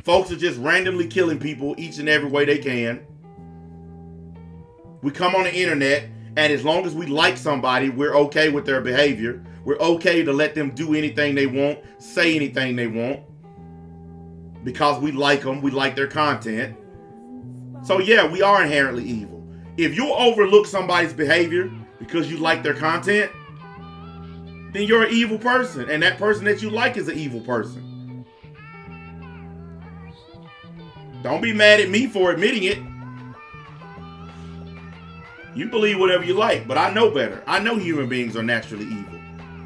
Folks are just randomly killing people each and every way they can. We come on the internet, and as long as we like somebody, we're okay with their behavior. We're okay to let them do anything they want, say anything they want, because we like them, we like their content. So yeah, we are inherently evil. If you overlook somebody's behavior because you like their content, then you're an evil person, and that person that you like is an evil person. Don't be mad at me for admitting it. You believe whatever you like, but I know better. I know human beings are naturally evil.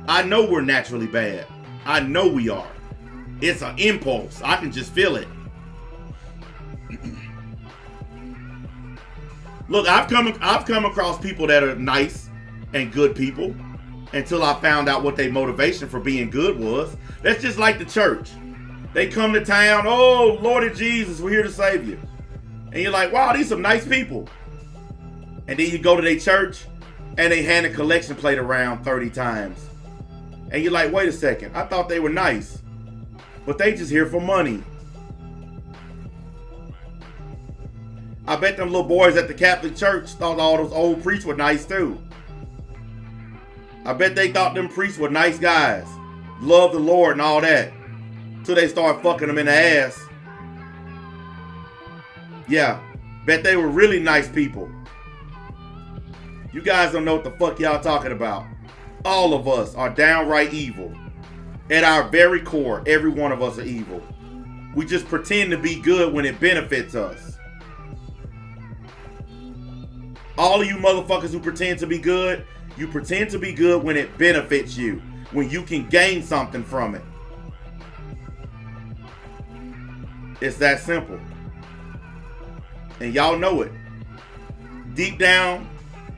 I know we're naturally bad. I know we are. It's an impulse. I can just feel it. Look, I've come across people that are nice and good people until I found out what their motivation for being good was. That's just like the church. They come to town, oh, Lord Jesus, we're here to save you. And you're like, wow, these some nice people. And then you go to their church and they hand a collection plate around 30 times. And you're like, wait a second, I thought they were nice. But they just here for money. I bet them little boys at the Catholic Church thought all those old priests were nice too. I bet they thought them priests were nice guys. Love the Lord and all that. Till they start fucking them in the ass. Yeah, bet they were really nice people. You guys don't know what the fuck y'all talking about. All of us are downright evil. At our very core, every one of us are evil. We just pretend to be good when it benefits us. All of you motherfuckers who pretend to be good, you pretend to be good when it benefits you. When you can gain something from it. It's that simple. And y'all know it. Deep down,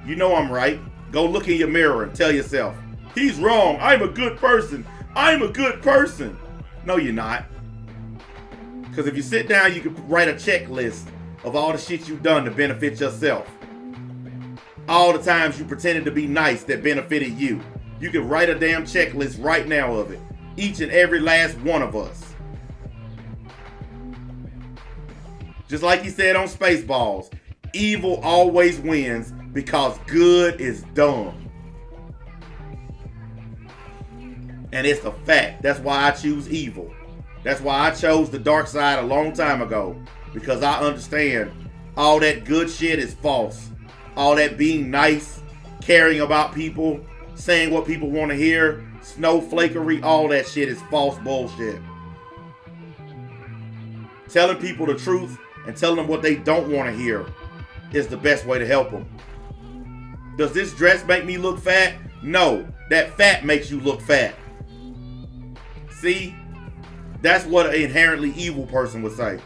you know I'm right. Go look in your mirror and tell yourself, he's wrong. I'm a good person. I'm a good person. No, you're not. Because if you sit down, you can write a checklist of all the shit you've done to benefit yourself. All the times you pretended to be nice that benefited you. You can write a damn checklist right now of it. Each and every last one of us. Just like he said on Spaceballs, evil always wins because good is dumb. And it's a fact. That's why I choose evil. That's why I chose the dark side a long time ago. Because I understand all that good shit is false. All that being nice, caring about people, saying what people want to hear, snowflakery, all that shit is false bullshit. Telling people the truth and telling them what they don't want to hear is the best way to help them. Does this dress make me look fat? No, that fat makes you look fat. See? That's what an inherently evil person would say.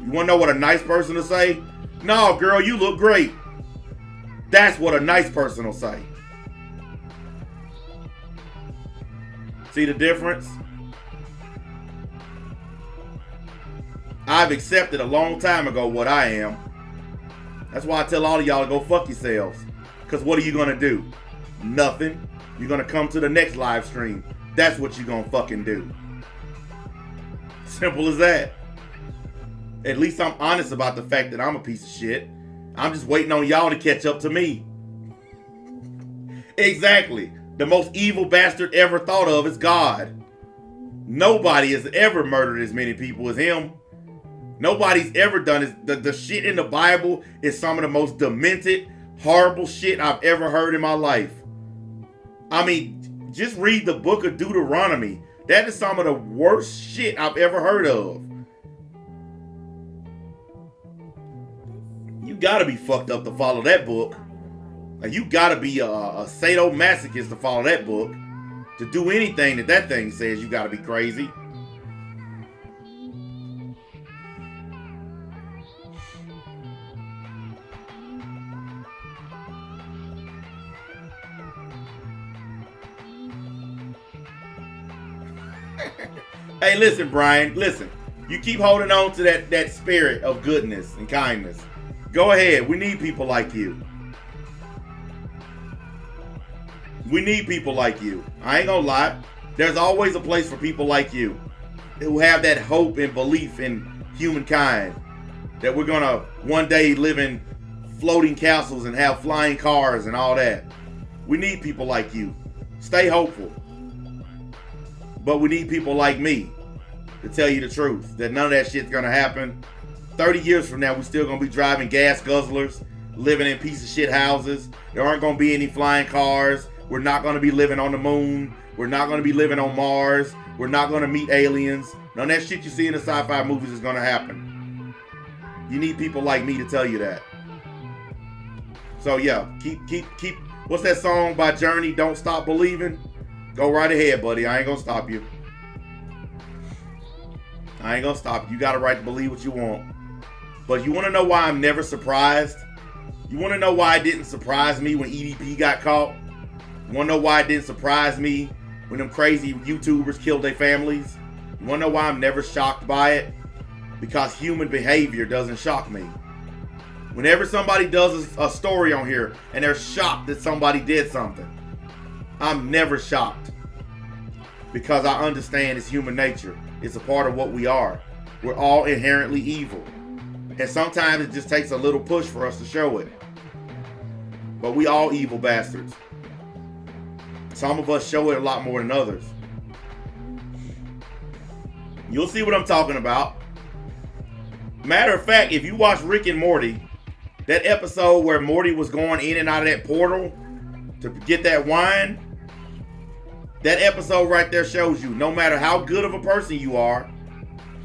You want to know what a nice person will say? No, girl, you look great. That's what a nice person will say. See the difference? I've accepted a long time ago what I am. That's why I tell all of y'all to go fuck yourselves. Because what are you going to do? Nothing. You're going to come to the next live stream. That's what you're going to fucking do. Simple as that. At least I'm honest about the fact that I'm a piece of shit. I'm just waiting on y'all to catch up to me. Exactly. The most evil bastard ever thought of is God. Nobody has ever murdered as many people as him. Nobody's ever done it. The shit in the Bible is some of the most demented, horrible shit I've ever heard in my life. I mean, just read the book of Deuteronomy. That is some of the worst shit I've ever heard of. You gotta be fucked up to follow that book. Like, you gotta be a sadomasochist to follow that book. To do anything that thing says, you gotta be crazy. Hey, listen, Brian, listen. You keep holding on to that spirit of goodness and kindness. Go ahead. We need people like you. We need people like you. I ain't gonna lie. There's always a place for people like you who have that hope and belief in humankind. That we're gonna one day live in floating castles and have flying cars and all that. We need people like you. Stay hopeful. But we need people like me to tell you the truth, that none of that shit's gonna happen. 30 years from now, we're still gonna be driving gas guzzlers, living in piece of shit houses. There aren't gonna be any flying cars. We're not gonna be living on the moon. We're not gonna be living on Mars. We're not gonna meet aliens. None of that shit you see in the sci-fi movies is gonna happen. You need people like me to tell you that. So yeah, keep. What's that song by Journey? Don't Stop Believing. Go right ahead, buddy. I ain't gonna stop you. I ain't gonna stop you. You got a right to believe what you want. But you want to know why I'm never surprised? You want to know why it didn't surprise me when EDP got caught? You want to know why it didn't surprise me when them crazy YouTubers killed their families? You want to know why I'm never shocked by it? Because human behavior doesn't shock me. Whenever somebody does a story on here and they're shocked that somebody did something, I'm never shocked. Because I understand it's human nature. It's a part of what we are. We're all inherently evil. And sometimes it just takes a little push for us to show it. But we all evil bastards. Some of us show it a lot more than others. You'll see what I'm talking about. Matter of fact, if you watch Rick and Morty, that episode where Morty was going in and out of that portal to get that wine, that episode right there shows you no matter how good of a person you are,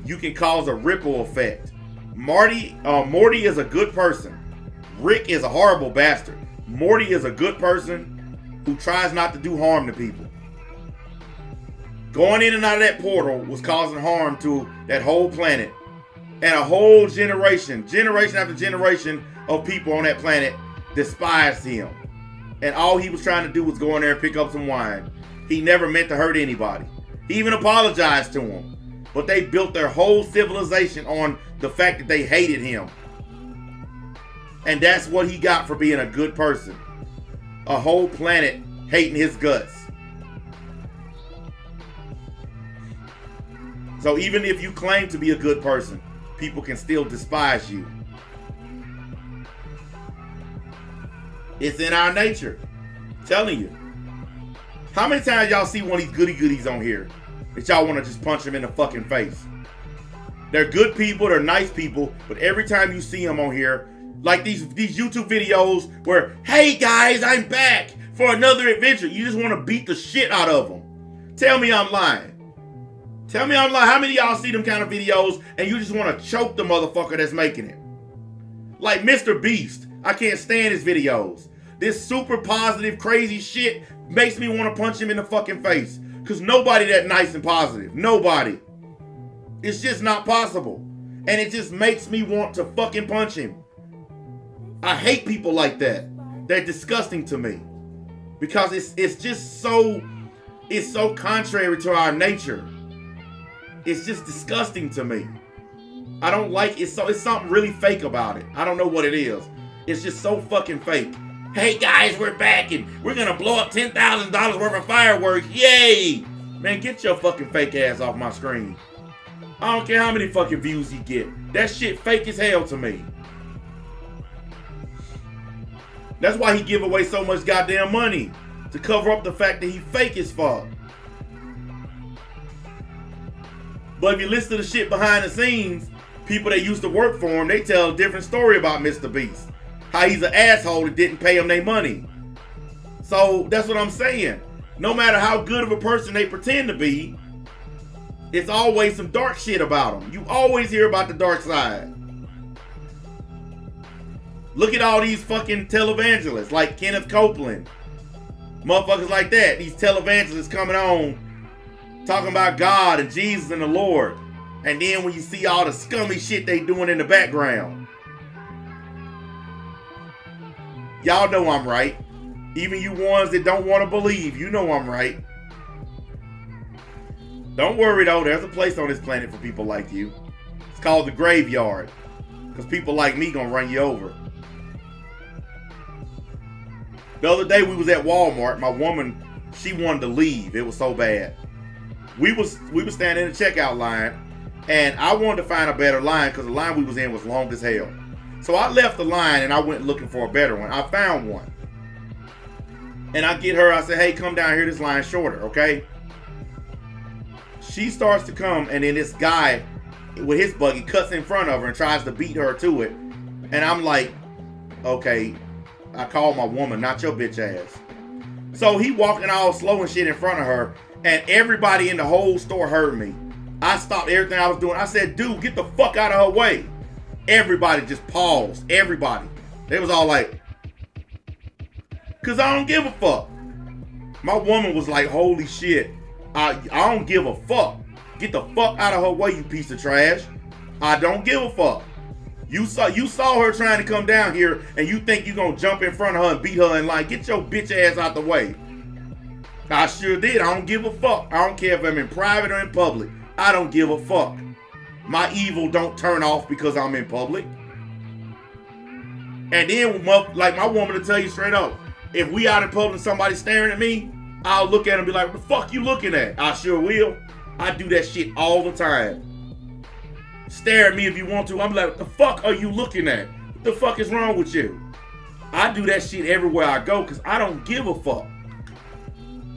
you can cause a ripple effect. Morty is a good person. Rick is a horrible bastard. Morty is a good person who tries not to do harm to people. Going in and out of that portal was causing harm to that whole planet. And a whole generation after generation of people on that planet despised him. And all he was trying to do was go in there and pick up some wine. He never meant to hurt anybody. He even apologized to him. But they built their whole civilization on the fact that they hated him. And that's what he got for being a good person. A whole planet hating his guts. So even if you claim to be a good person, people can still despise you. It's in our nature. I'm telling you. How many times y'all see one of these goody goodies on here that y'all want to just punch them in the fucking face? They're good people, they're nice people, but every time you see them on here, like these YouTube videos where, hey guys, I'm back for another adventure. You just want to beat the shit out of them. Tell me I'm lying. Tell me I'm lying. How many of y'all see them kind of videos and you just want to choke the motherfucker that's making it? Like Mr. Beast. I can't stand his videos. This super positive, crazy shit makes me want to punch him in the fucking face. Because nobody that nice and positive. Nobody. It's just not possible. And it just makes me want to fucking punch him. I hate people like that. They're disgusting to me. Because it's just so, it's so contrary to our nature. It's just disgusting to me. I don't like it. It's something really fake about it. I don't know what it is. It's just so fucking fake. Hey guys, we're back and we're gonna blow up $10,000 worth of fireworks. Yay! Man, get your fucking fake ass off my screen. I don't care how many fucking views you get. That shit fake as hell to me. That's why he give away so much goddamn money. To cover up the fact that he fake as fuck. But if you listen to the shit behind the scenes, people that used to work for him, they tell a different story about Mr. Beast. How he's an asshole that didn't pay him their money. So that's what I'm saying. No matter how good of a person they pretend to be, it's always some dark shit about them. You always hear about the dark side. Look at all these fucking televangelists like Kenneth Copeland. Motherfuckers like that. These televangelists coming on talking about God and Jesus and the Lord. And then when you see all the scummy shit they doing in the background. Y'all know I'm right. Even you ones that don't want to believe, you know I'm right. Don't worry though, there's a place on this planet for people like you. It's called the graveyard. Because people like me gonna run you over. The other day we was at Walmart. My woman, she wanted to leave. It was so bad. We was standing in the checkout line. And I wanted to find a better line because the line we was in was long as hell. So I left the line and I went looking for a better one. I found one. And I get her, I said, hey, come down here, this line's shorter, okay? She starts to come and then this guy with his buggy cuts in front of her and tries to beat her to it. And I'm like, okay, I called my woman, not your bitch ass. So he walking all slow and shit in front of her and everybody in the whole store heard me. I stopped everything I was doing. I said, dude, get the fuck out of her way. Everybody just paused. Everybody. They was all like, because I don't give a fuck. My woman was like, holy shit. I don't give a fuck. Get the fuck out of her way, you piece of trash. I don't give a fuck. You saw her trying to come down here and you think you gonna jump in front of her and beat her in line. Get your bitch ass out the way. I sure did. I don't give a fuck. I don't care if I'm in private or in public. I don't give a fuck. My evil don't turn off because I'm in public. And then, like my woman to tell you straight up, if we out in public and somebody staring at me, I'll look at him and be like, what the fuck you looking at? I sure will. I do that shit all the time. Stare at me if you want to. I'm like, what the fuck are you looking at? What the fuck is wrong with you? I do that shit everywhere I go because I don't give a fuck.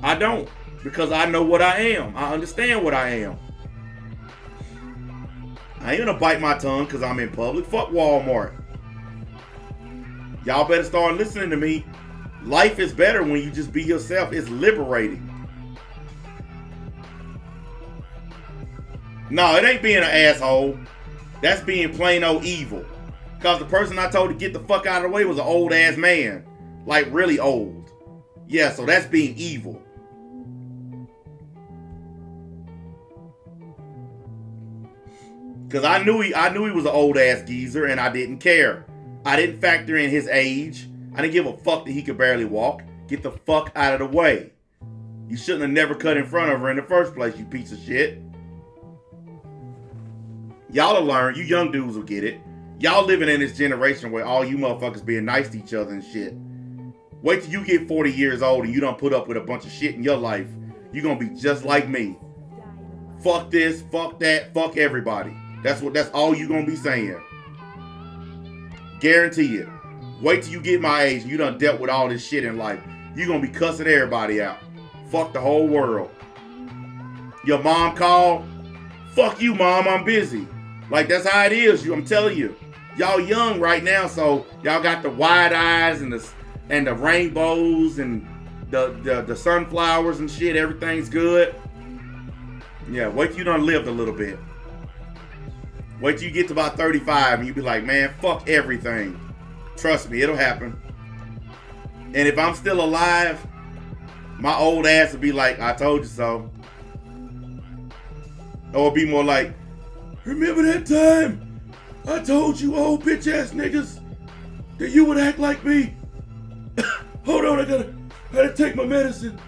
I don't. Because I know what I am. I understand what I am. I ain't gonna bite my tongue because I'm in public. Fuck Walmart. Y'all better start listening to me. Life is better when you just be yourself. It's liberating. No, it ain't being an asshole. That's being plain old evil. Because the person I told to get the fuck out of the way was an old ass man. Like really old. Yeah, so that's being evil. Because I knew he was an old ass geezer and I didn't care. I didn't factor in his age. I didn't give a fuck that he could barely walk. Get the fuck out of the way. You shouldn't have never cut in front of her in the first place, you piece of shit. Y'all will learn. You young dudes will get it. Y'all living in this generation where all you motherfuckers being nice to each other and shit. Wait till you get 40 years old and you don't put up with a bunch of shit in your life. You're gonna be just like me. Fuck this, fuck that, fuck everybody. That's all you gonna be saying. Guarantee it. Wait till you get my age and you done dealt with all this shit in life. You're gonna be cussing everybody out. Fuck the whole world. Your mom called. Fuck you, mom, I'm busy. Like, that's how it is. I'm telling you. Y'all young right now, so y'all got the wide eyes and the rainbows and the sunflowers and shit. Everything's good. Yeah, wait till you done lived a little bit. Wait till you get to about 35 and you be like, man, fuck everything. Trust me, it'll happen. And if I'm still alive, my old ass will be like, I told you so. Or it'll be more like, remember that time I told you old bitch ass niggas that you would act like me? Hold on, I gotta take my medicine.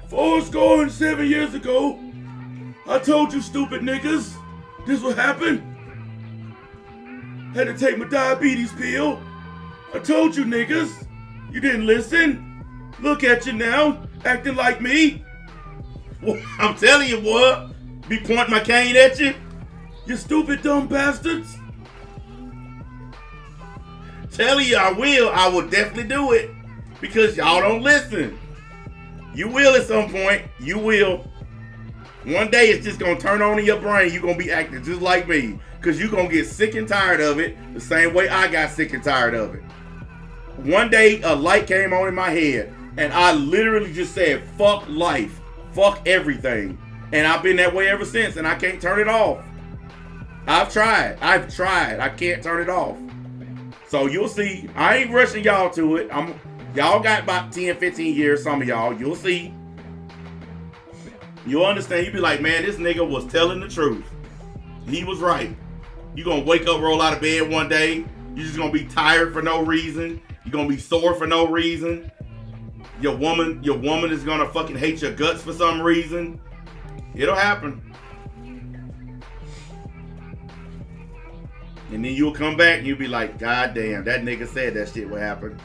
Fourscore 7 years ago, I told you stupid niggas this would happen. Had to take my diabetes pill. I told you niggas. You didn't listen. Look at you now, acting like me. Well, I'm telling you, boy. Be pointing my cane at you. You stupid dumb bastards. Telling you I will definitely do it. Because y'all don't listen. You will at some point. You will. One day it's just gonna turn on in your brain. You're gonna be acting just like me. Because you're gonna get sick and tired of it the same way I got sick and tired of it. One day a light came on in my head and I literally just said, fuck life. Fuck everything. And I've been that way ever since and I can't turn it off. I've tried. I can't turn it off. So you'll see. I ain't rushing y'all to it. Y'all got about 10, 15 years, some of y'all. You'll see. You'll understand. You'll be like, man, this nigga was telling the truth. He was right. You're going to wake up, roll out of bed one day. You're just going to be tired for no reason. You're going to be sore for no reason. Your woman is going to fucking hate your guts for some reason. It'll happen. And then you'll come back and you'll be like, God damn, that nigga said that shit would happen.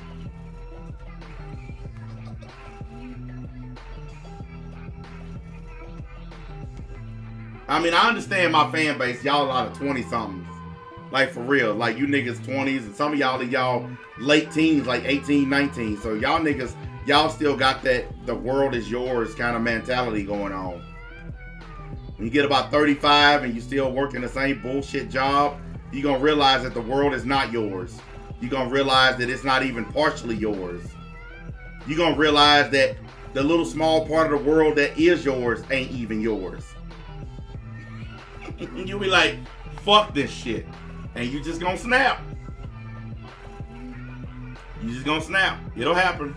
I mean, I understand my fan base. Y'all a lot of 20-somethings. Like, for real. Like, you niggas 20s. And some of y'all late teens, like 18, 19. So, y'all niggas, y'all still got that the world is yours kind of mentality going on. When you get about 35 and you still working the same bullshit job, you're going to realize that the world is not yours. You're going to realize that it's not even partially yours. You're going to realize that the little small part of the world that is yours ain't even yours. You'll be like, fuck this shit. And you just gonna snap. You just gonna snap. It'll happen.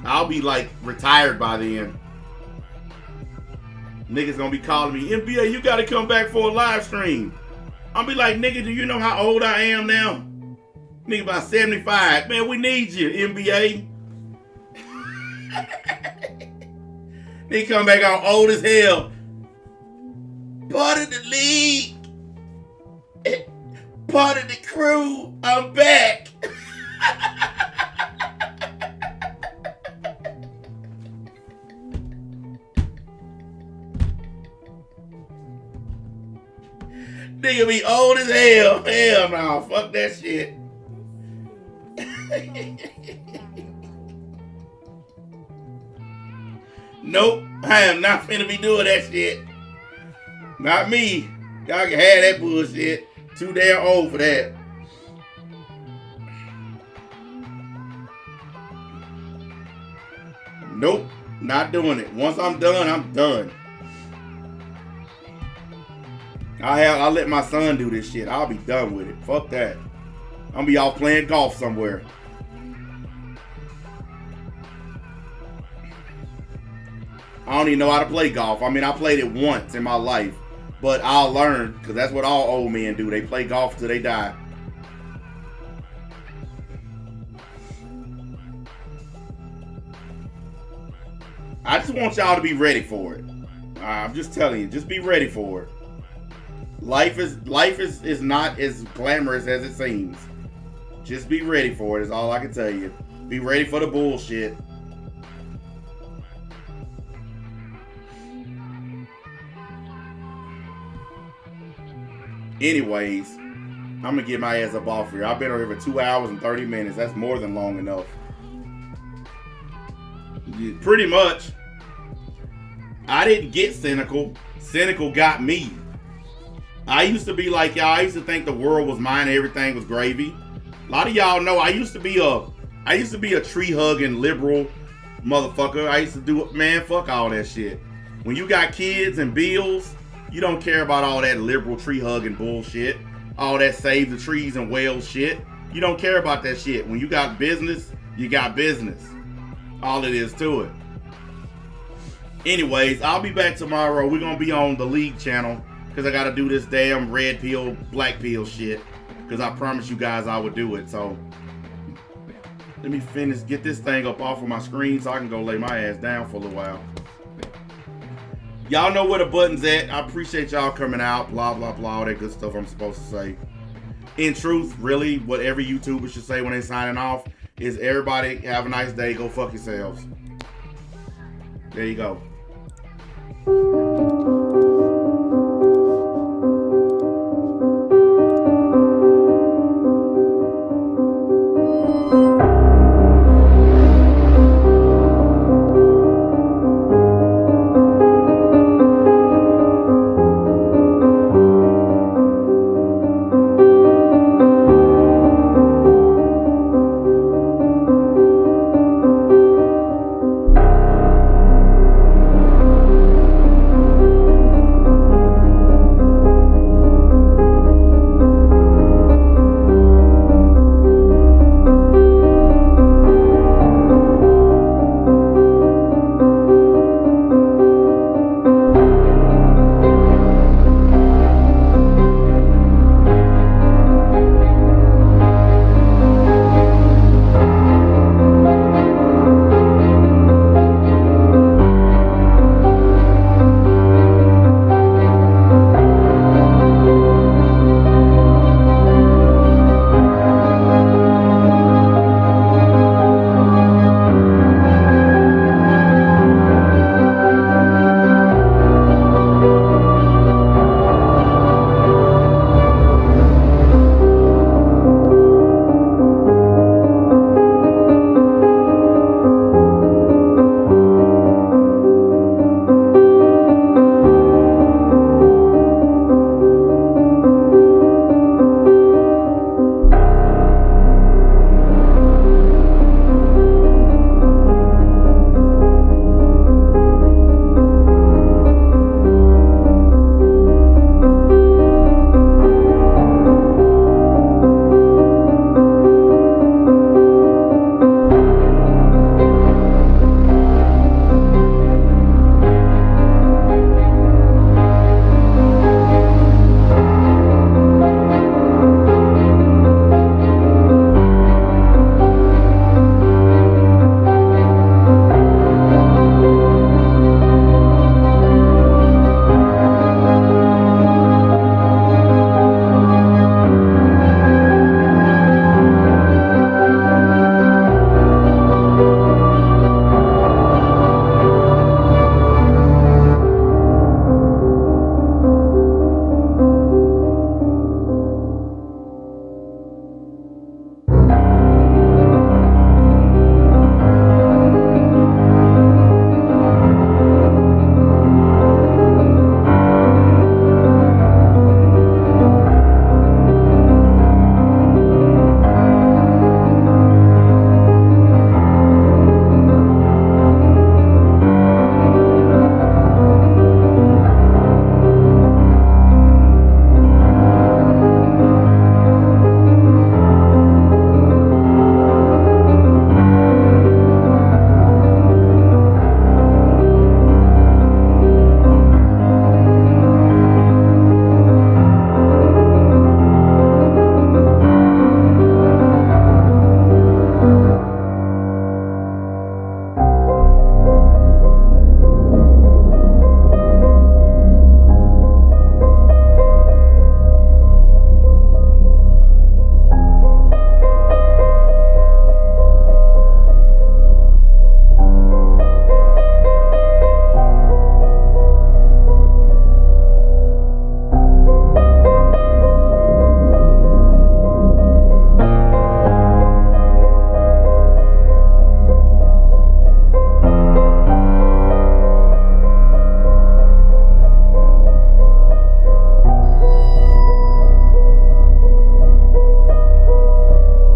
I'll be like retired by then. Niggas gonna be calling me, NBA, you gotta come back for a live stream. I'll be like, nigga, do you know how old I am now? Nigga about 75. Man, we need you, NBA. They come back on old as hell. Part of the league. Part of the crew. I'm back. Nigga be old as hell. Hell no. Fuck that shit. Nope. I am not finna be doing that shit. Not me. Y'all can have that bullshit. Too damn old for that. Nope. Not doing it. Once I'm done, I'm done. I'll let my son do this shit. I'll be done with it. Fuck that. I'll be out playing golf somewhere. I don't even know how to play golf. I mean, I played it once in my life. But I'll learn, because that's what all old men do. They play golf till they die. I just want y'all to be ready for it. I'm just telling you, just be ready for it. Life is not as glamorous as it seems. Just be ready for it is all I can tell you. Be ready for the bullshit. Anyways, I'm gonna get my ass up off here. I've been on here for 2 hours and 30 minutes. That's more than long enough. Pretty much. I didn't get cynical. Cynical got me. I used to be like y'all. I used to think the world was mine and everything was gravy. A lot of y'all know I used to be a tree hugging liberal motherfucker. I used to do it, man, fuck all that shit. When you got kids and bills, you don't care about all that liberal tree hugging bullshit. All that save the trees and whales shit. You don't care about that shit. When you got business, you got business. All it is to it. Anyways, I'll be back tomorrow. We're gonna be on the League channel because I gotta do this damn red pill, black pill shit. Because I promised you guys I would do it. So let me get this thing up off of my screen so I can go lay my ass down for a little while. Y'all know where the button's at. I appreciate y'all coming out. Blah, blah, blah. All that good stuff I'm supposed to say. In truth, really, what every YouTuber should say when they signing off is everybody have a nice day. Go fuck yourselves. There you go.